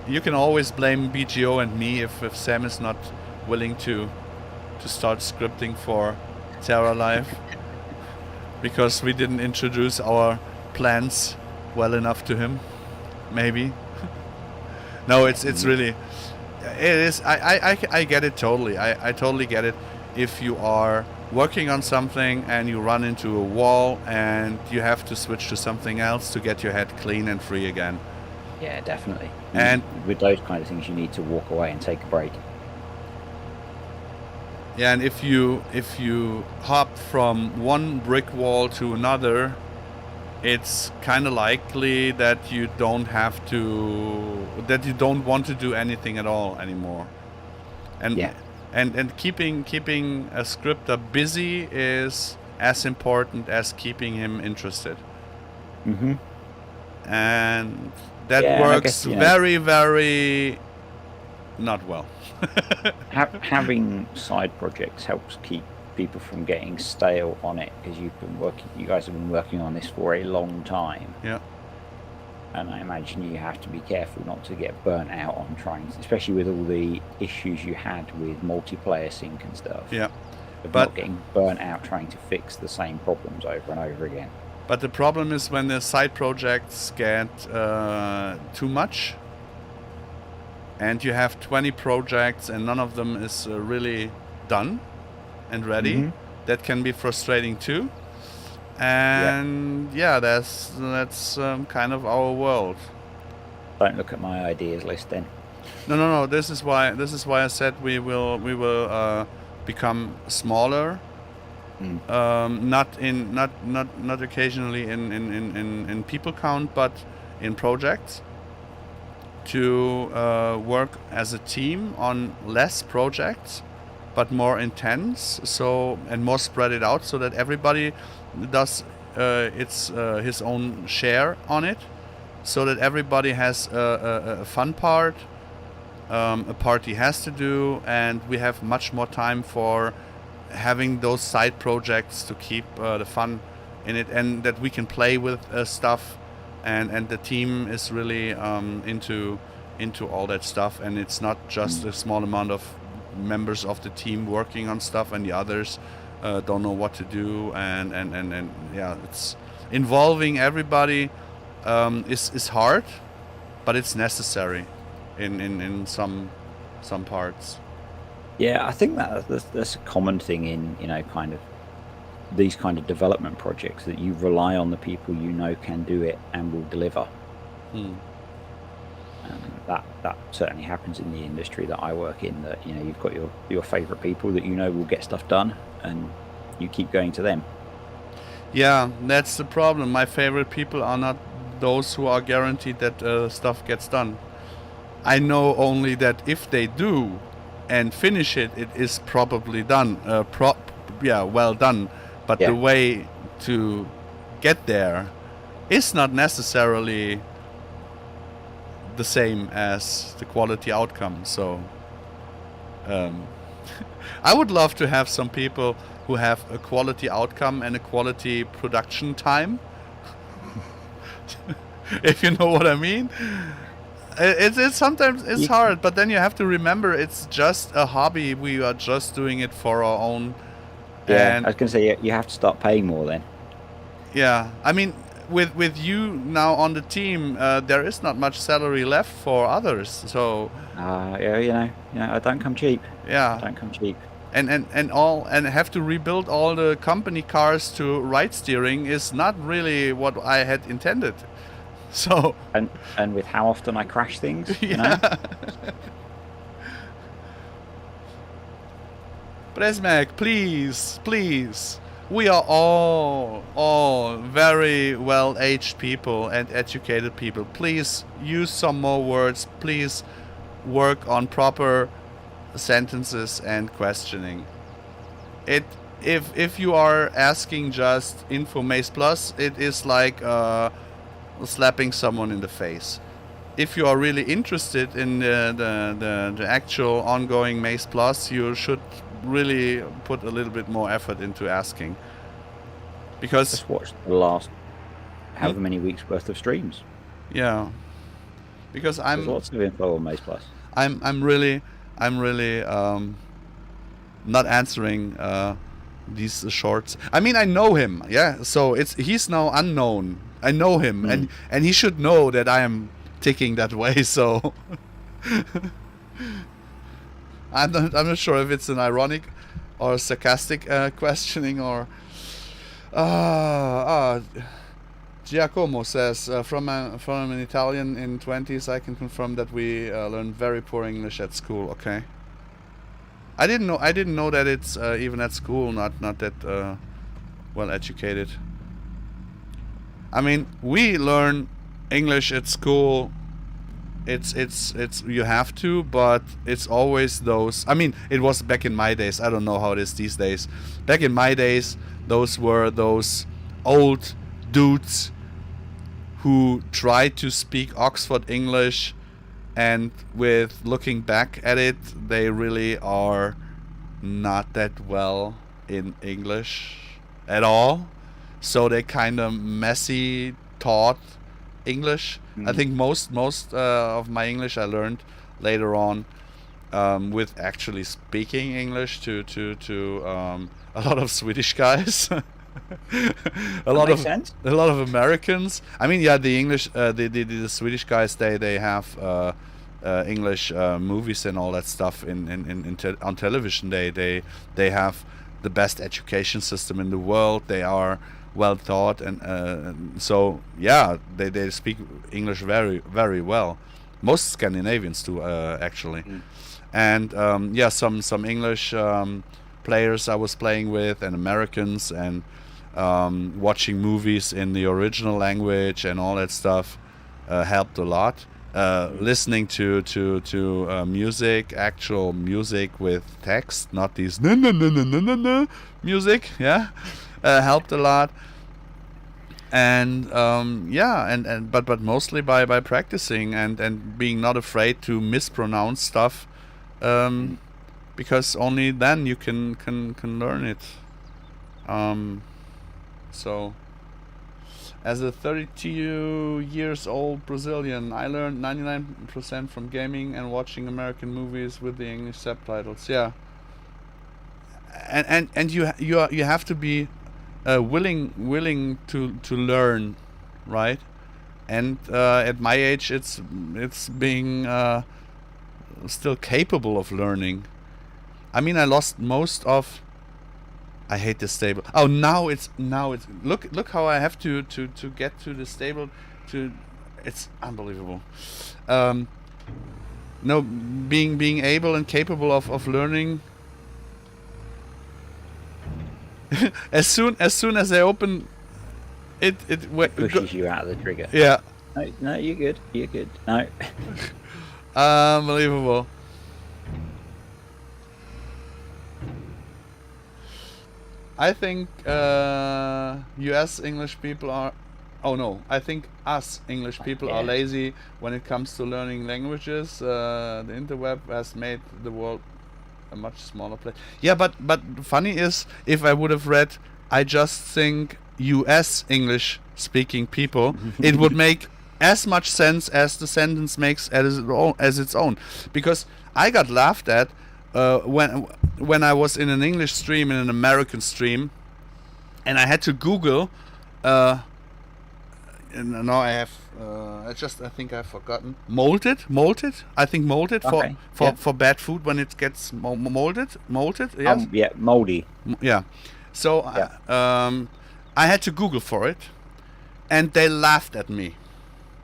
you can always blame BGO and me if Sam is not willing to start scripting for TerraLife because we didn't introduce our plans well enough to him. Maybe. No, it's really. It is. I get it totally. I totally get it. If you are working on something and you run into a wall and you have to switch to something else to get your head clean and free again. Yeah, definitely. And with those kind of things, you need to walk away and take a break. Yeah, and if you hop from one brick wall to another, it's kind of likely that you don't want to do anything at all anymore. And and keeping a scripter busy is as important as keeping him interested. and that Yeah, and I works guess, you know, very, very not well. having side projects helps keep people from getting stale on it, because you guys have been working on this for a long time. Yeah. And I imagine you have to be careful not to get burnt out on trying, especially with all the issues you had with multiplayer sync and stuff. Yeah. But But not getting burnt out trying to fix the same problems over and over again. But the problem is when the side projects get too much, and you have 20 projects and none of them is really done and ready. Mhm. That can be frustrating too. And yeah, that's kind of our world. Don't look at my ideas list then. No. This is why I said we will become smaller. Not occasionally in people count, but in projects, to work as a team on less projects but more intense, and more spread it out, so that everybody does his own share on it, so that everybody has a fun part, a part he has to do, and we have much more time for having those side projects to keep the fun in it, and that we can play with stuff, and the team is really into all that stuff, and it's not just a small amount of members of the team working on stuff and the others don't know what to do, and yeah, it's involving everybody is hard, but it's necessary in some parts. Yeah, I think that's a common thing in, you know, kind of these kind of development projects, that you rely on the people you know can do it and will deliver. That certainly happens in the industry that I work in, that, you know, you've got your favorite people that you know will get stuff done, and you keep going to them. Yeah, that's the problem. My favorite people are not those who are guaranteed that stuff gets done. I know only that if they do and finish it, it is probably done. Well done. But the way to get there is not necessarily the same as the quality outcome. So I would love to have some people who have a quality outcome and a quality production time. If you know what I mean. It's sometimes it's hard, but then you have to remember it's just a hobby. We are just doing it for our own. Yeah, I was going to say, you have to start paying more then. Yeah, I mean, with you now on the team, there is not much salary left for others. So yeah, you know, I don't come cheap. Yeah, don't come cheap. And have to rebuild all the company cars to right steering is not really what I had intended. So and with how often I crash things, yeah. You know? Presmek, please, we are all very well-aged people and educated people. Please use some more words. Please work on proper sentences and questioning. If you are asking just info MaizePlus, it is like slapping someone in the face. If you are really interested in the actual ongoing MaizePlus, you should really put a little bit more effort into asking. Because just watch the last however many weeks worth of streams. Yeah. Because There's lots of info on MaizePlus. I'm really not answering these shorts. I mean, I know him, yeah. So he's now unknown. I know him, and he should know that I am ticking that way. So I'm not sure if it's an ironic or sarcastic questioning or. Giacomo says, from an Italian in 20s, I can confirm that we learned very poor English at school. Okay. I didn't know that it's even at school not that well educated. I mean, we learn English at school. It's you have to, but it's always those. I mean, it was back in my days. I don't know how it is these days. Back in my days, those were those old dudes who try to speak Oxford English, and with looking back at it, they really are not that well in English at all. So they kind of messy taught English. I think most of my English I learned later on with actually speaking English to a lot of Swedish guys. a lot of Americans. I mean, yeah, the English, the Swedish guys, they have English movies and all that stuff on television. They have the best education system in the world. They are well taught, and so yeah, they speak English very, very well. Most Scandinavians do, actually. And yeah, some English players I was playing with, and Americans, and watching movies in the original language and all that stuff helped a lot. Listening to music, actual music with text, not these music, yeah, helped a lot. And yeah, and but mostly by practicing and being not afraid to mispronounce stuff, because only then you can learn it. So as a 32 years old Brazilian, I learned 99% from gaming and watching American movies with the English subtitles. Yeah, and you have to be willing to learn, right? And at my age, it's being still capable of learning. I mean, I lost most of. I hate the stable. Oh, now it's look how I have to get to the stable. It's unbelievable. No, being able and capable of learning. as soon as I open it pushes you out of the trigger. Yeah. No, you're good. No. Unbelievable. I think US English people are. Oh no, I think us English people are lazy when it comes to learning languages. The interweb has made the world a much smaller place. Yeah, but funny is, if I would have read, I just think US English speaking people, it would make as much sense as the sentence makes as its own. Because I got laughed at when I was in an English stream, in an American stream, and I had to Google. And now I have. I think I've forgotten. Molded. I think molded for bad food when it gets molded. Yes. Yeah, moldy. Yeah. So I had to Google for it, and they laughed at me.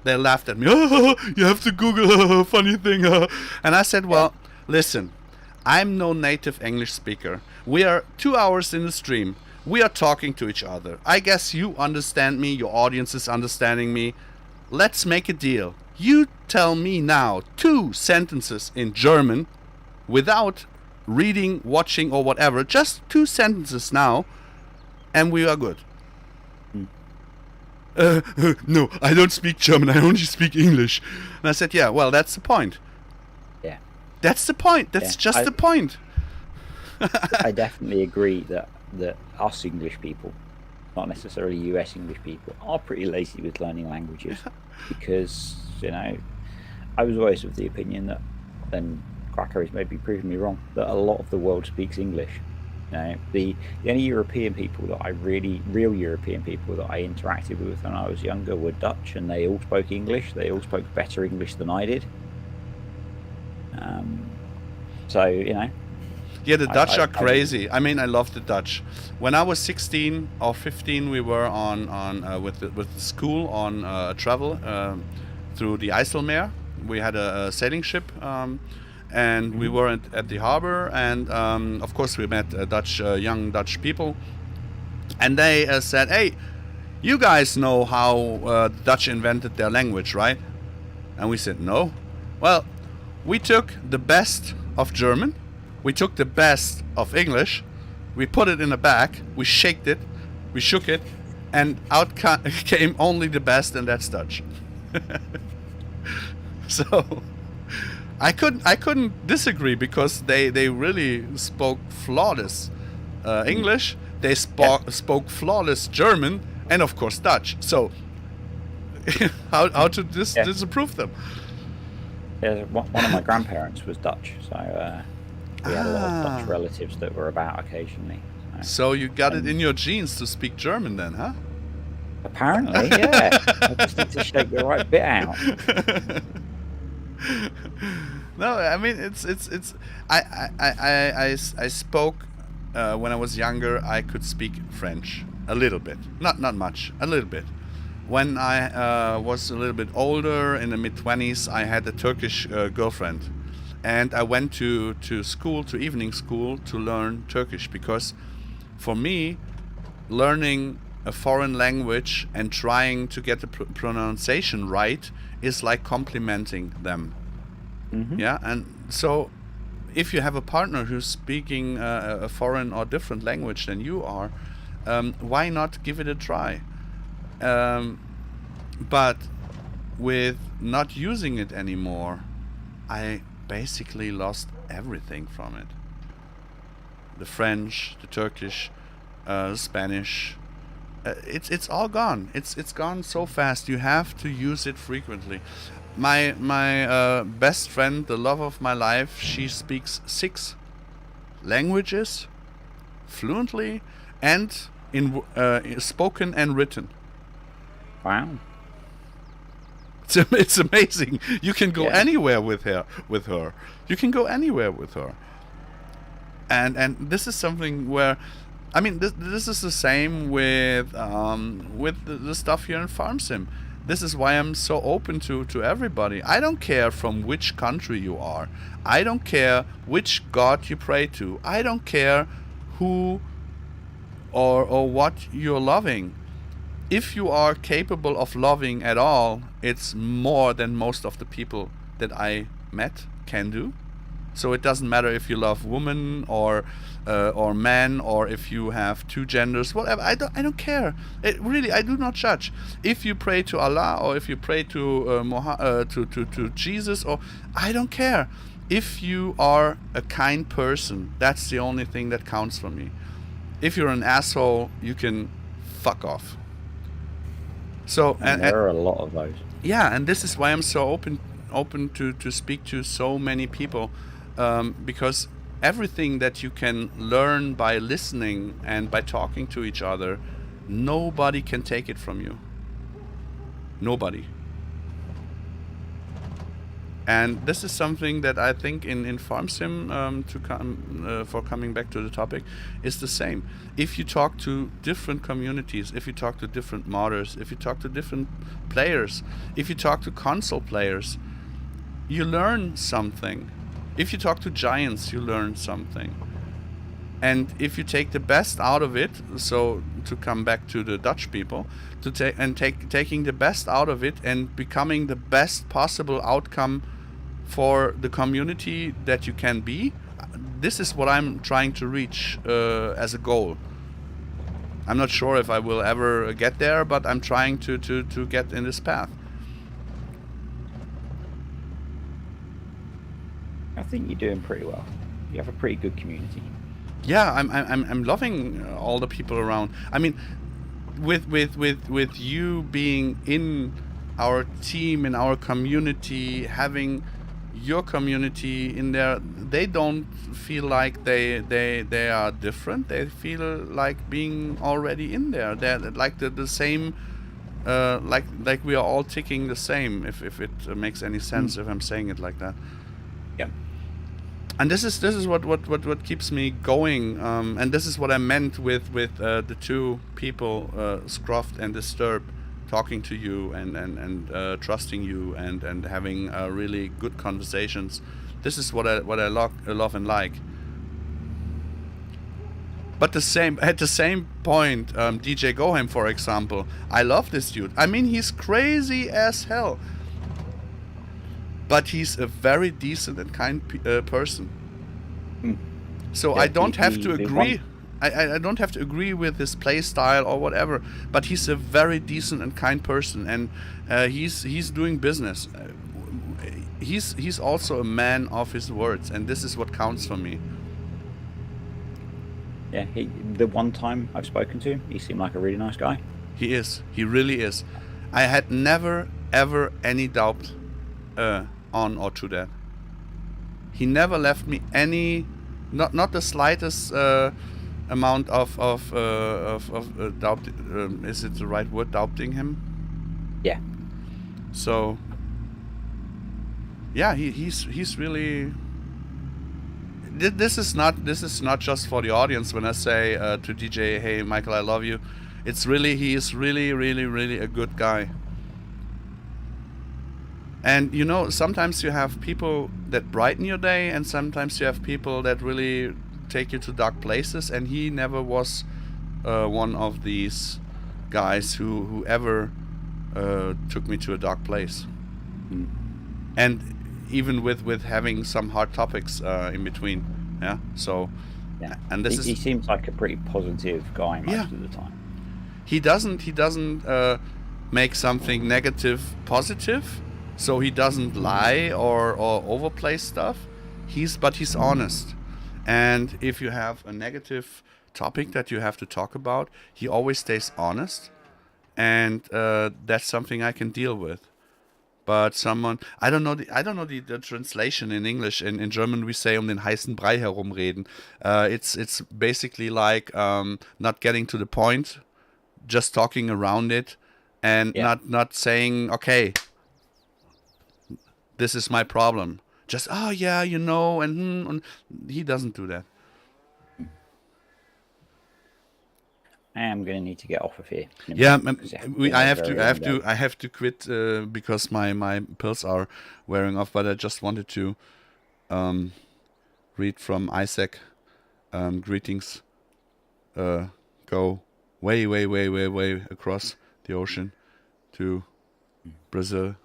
Oh, you have to Google, funny thing. And I said, well, listen, I'm no native English speaker. We are 2 hours in the stream. We are talking to each other. I guess you understand me. Your audience is understanding me. Let's make a deal. You tell me now 2 sentences in German without reading, watching, or whatever. Just 2 sentences now, and we are good. No, I don't speak German. I only speak English. And I said, yeah, well, that's the point. Yeah. That's the point. That's just the point. I definitely agree that us English people, not necessarily US English people, are pretty lazy with learning languages. Because, I was always of the opinion that, then Cracker has maybe proven me wrong, that a lot of the world speaks English. The only European people that real European people that I interacted with when I was younger were Dutch, and they all spoke English. They all spoke better English than I did. So, Yeah, the Dutch are crazy. I mean, I love the Dutch. When I was 16 or 15, we were on with the school on travel through the IJsselmeer. We had a sailing ship, and we were at the harbor, and of course we met young Dutch people, and they said, "Hey, you guys know how the Dutch invented their language, right?" And we said, "No." Well, we took the best of German. We took the best of English, we put it in a bag, we shook it, and out came only the best, and that's Dutch. So I couldn't disagree, because they really spoke flawless English. They spoke flawless German, and of course Dutch. So how to disapprove them? Yeah, one of my grandparents was Dutch, so we had a lot of Dutch relatives that were about occasionally. So you got it in your genes to speak German then, huh? Apparently, yeah. I just need to shake the right bit out. No, I mean it's I spoke when I was younger. I could speak French a little bit, not much, a little bit. When I was a little bit older, in the mid-20s, I had a Turkish girlfriend, and I went to school, to evening school, to learn Turkish, because for me, learning a foreign language and trying to get the pronunciation right is like complimenting them. Mm-hmm. Yeah, and so if you have a partner who's speaking a foreign or different language than you are, why not give it a try? But with not using it anymore, I basically lost everything from it. The French, the Turkish, Spanish, it's all gone. It's gone so fast. You have to use it frequently. My best friend, the love of my life, she speaks 6 languages fluently, and in spoken and written. Wow. It's amazing. You can go anywhere with her. You can go anywhere with her. And this is something where, I mean, this is the same with the stuff here in FarmSim. This is why I'm so open to everybody. I don't care from which country you are. I don't care which god you pray to. I don't care who or what you're loving. If you are capable of loving at all, it's more than most of the people that I met can do. So it doesn't matter if you love woman or man, or if you have 2 genders, whatever. I don't care. I do not judge. If you pray to Allah, or if you pray to Jesus, or I don't care. If you are a kind person, that's the only thing that counts for me. If you're an asshole, you can fuck off. So and there are a lot of those. Yeah, and this is why I'm so open to speak to so many people, because everything that you can learn by listening and by talking to each other, nobody can take it from you. Nobody. And this is something that I think in FarmSim, for coming back to the topic, is the same. If you talk to different communities, if you talk to different modders, if you talk to different players, if you talk to console players, you learn something. If you talk to giants, you learn something. And if you take the best out of it, so to come back to the Dutch people, taking the best out of it and becoming the best possible outcome for the community that you can be, this is what I'm trying to reach as a goal. I'm not sure if I will ever get there, but I'm trying to get in this path. I think you're doing pretty well. You have a pretty good community. Yeah, I'm loving all the people around. I mean, with you being in our team, in our community, having your community in there, they don't feel like they are different. They feel like being already in there. They're like the same, like we are all ticking the same. If it makes any sense, if I'm saying it like that. Yeah. And this is what keeps me going, and this is what I meant with the 2 people, Scruffed and Disturb, talking to you and trusting you and having really good conversations. This is what I love and like. But at the same point, DJ Goheim, for example, I love this dude. I mean, he's crazy as hell. But he's a very decent and kind person. So yeah, I don't have to agree. I don't have to agree with his play style or whatever, but he's a very decent and kind person, and he's doing business. He's also a man of his words, and this is what counts for me. Yeah, the one time I've spoken to him, he seemed like a really nice guy. He is. He really is. I had never ever any doubt on or to that. He never left me any, not the slightest amount of doubt. Is it the right word? Doubting him. Yeah. So. Yeah, he's really. This is not just for the audience when I say to DJ, hey Michael, I love you. It's really, he is really a good guy. And you know, sometimes you have people that brighten your day, and sometimes you have people that really take you to dark places, and he never was one of these guys who ever took me to a dark place. And even with having some hard topics in between, yeah. So, yeah. And this he seems like a pretty positive guy most of the time. He doesn't make something negative positive, so he doesn't lie or overplay stuff. He's honest, and if you have a negative topic that you have to talk about, he always stays honest, and that's something I can deal with. But someone, I don't know the translation in English. In German we say den heißen Brei herumreden. It's basically like not getting to the point, just talking around it, and not saying, okay, this is my problem. Just and he doesn't do that. I am going to need to get off of here. Yeah, I have to quit because my pills are wearing off. But I just wanted to read from Isaac. Greetings. Go way across the ocean to Brazil.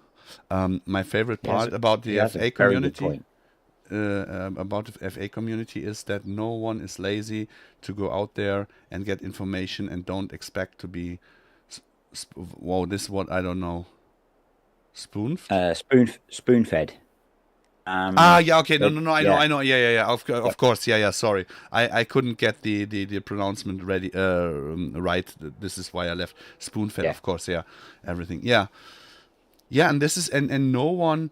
My favorite part about the FA community. About the FA community is that no one is lazy to go out there and get information, and don't expect to be this is what I don't know, spoon fed. Okay, no, I know, of course, sorry, I couldn't get the pronouncement ready right. This is why I left spoon fed, of course, everything, and this is and no one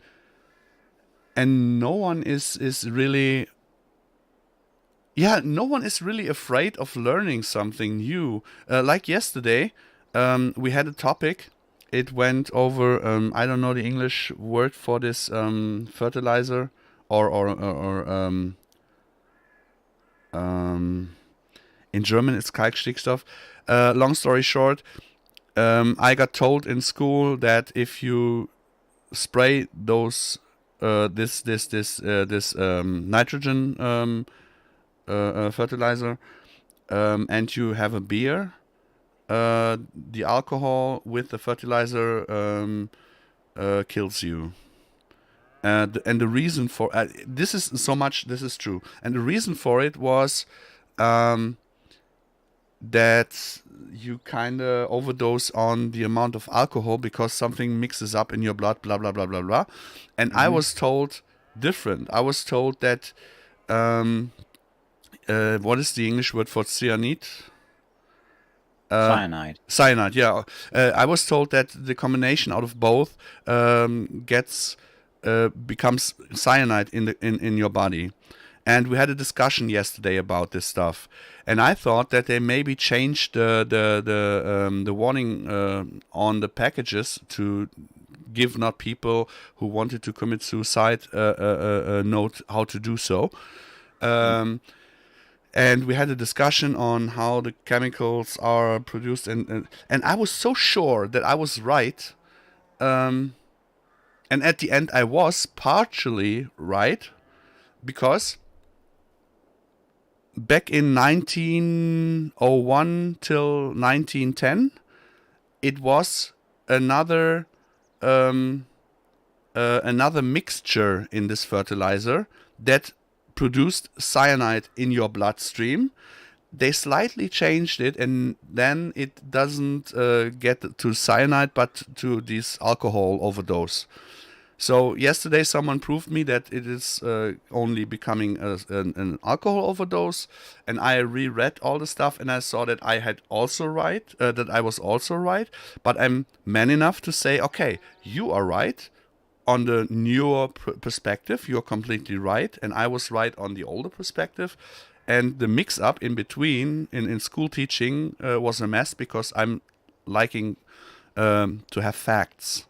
is really no one is really afraid of learning something new. Like yesterday, we had a topic. It went over I don't know the English word for this fertilizer or in German it's Kalkstickstoff. Long story short, I got told in school that if you spray those this nitrogen fertilizer and you have a beer, the alcohol with the fertilizer kills you. And the reason for this is true. And the reason for it was that you kind of overdose on the amount of alcohol because something mixes up in your blood, blah blah blah blah blah. And I was told different. I was told that what is the English word for cyanide? Cyanide. Cyanide, yeah. I was told that the combination out of both becomes cyanide in your body. And we had a discussion yesterday about this stuff, and I thought that they maybe changed the warning on the packages to give not people who wanted to commit suicide a note how to do so. And we had a discussion on how the chemicals are produced, and I was so sure that I was right, and at the end I was partially right, because back in 1901 till 1910, it was another mixture in this fertilizer that produced cyanide in your bloodstream, they slightly changed it, and then it doesn't get to cyanide, but to this alcohol overdose. So yesterday someone proved me that it is only becoming an alcohol overdose, and I reread all the stuff and I saw that I had also right, that I was also right. But I'm man enough to say, okay, you are right on the newer perspective. You're completely right, and I was right on the older perspective. And the mix-up in between in school teaching was a mess because I'm liking to have facts.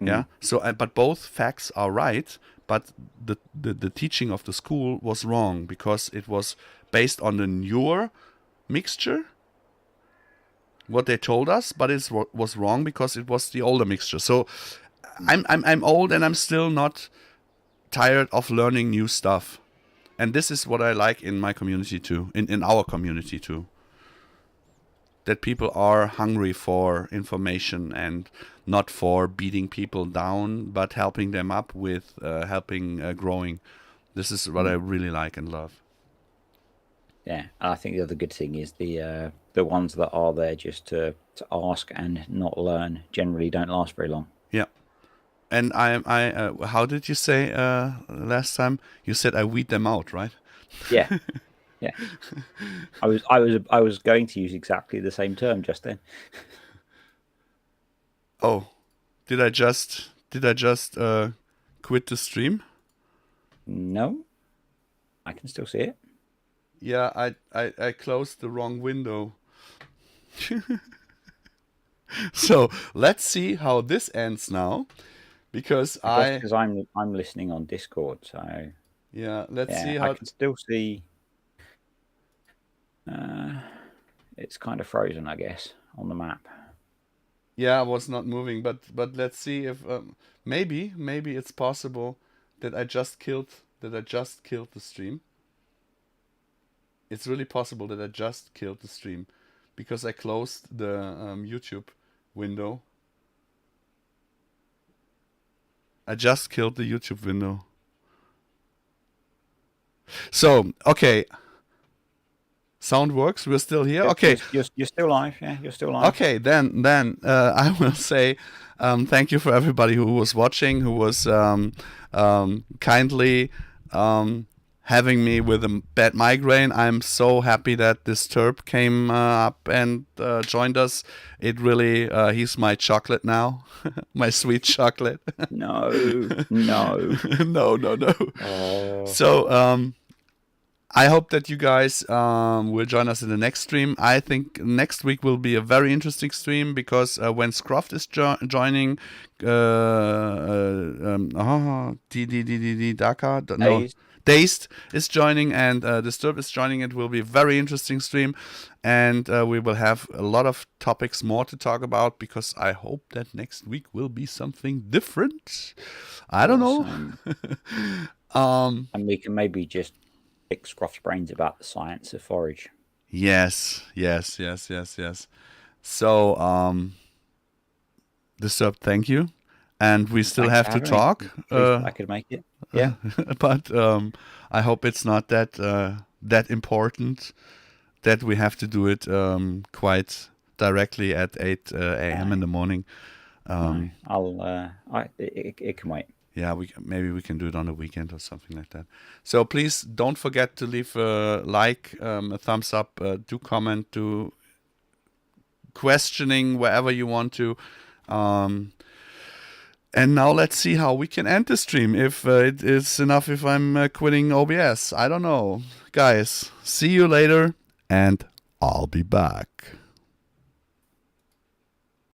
Yeah. So, but both facts are right, but the teaching of the school was wrong because it was based on the newer mixture, what they told us, but it was wrong because it was the older mixture. So, I'm old and I'm still not tired of learning new stuff, and this is what I like in my community too, in our community too. That people are hungry for information and not for beating people down, but helping them up with helping growing. This is what I really like and love. Yeah, I think the other good thing is the ones that are there just to ask and not learn generally don't last very long. Yeah, and I how did you say last time? You said I weed them out, right? Yeah. Yeah, I was going to use exactly the same term just then. Oh, did I just quit the stream? No, I can still see it. Yeah, I closed the wrong window. So let's see how this ends now, because I'm listening on Discord, so yeah, let's see how I can still see. It's kind of frozen, I guess, on the map. Yeah, I was not moving, but let's see if maybe it's possible that I just killed the stream. It's really possible that I just killed the stream because I closed the YouTube window. I just killed the YouTube window. So, okay. Sound works. We're still here. Okay, you're still live. Yeah, you're still live. Okay, then I will say thank you for everybody who was watching, who was kindly having me with a bad migraine. I'm so happy that this Terp came up and joined us. It really, he's my chocolate now, my sweet chocolate. No. no. Oh. So. I hope that you guys will join us in the next stream. I think next week will be a very interesting stream because when Scruft is joining, Dazed is joining, and Disturb is joining. It will be a very interesting stream, and we will have a lot of topics more to talk about because I hope that next week will be something different. I don't know. And we can maybe just pick Scruff's brains about the science of forage. Yes. So, Disturb, thank you. And we still have to talk. I could make it. Yeah. But I hope it's not that important that we have to do it quite directly at 8 a.m. in the morning. It can wait. Yeah, maybe we can do it on the weekend or something like that. So please don't forget to leave a like, a thumbs up, do comment, do questioning wherever you want to. And now let's see how we can end the stream. If it is enough if I'm quitting OBS. I don't know. Guys, see you later and I'll be back.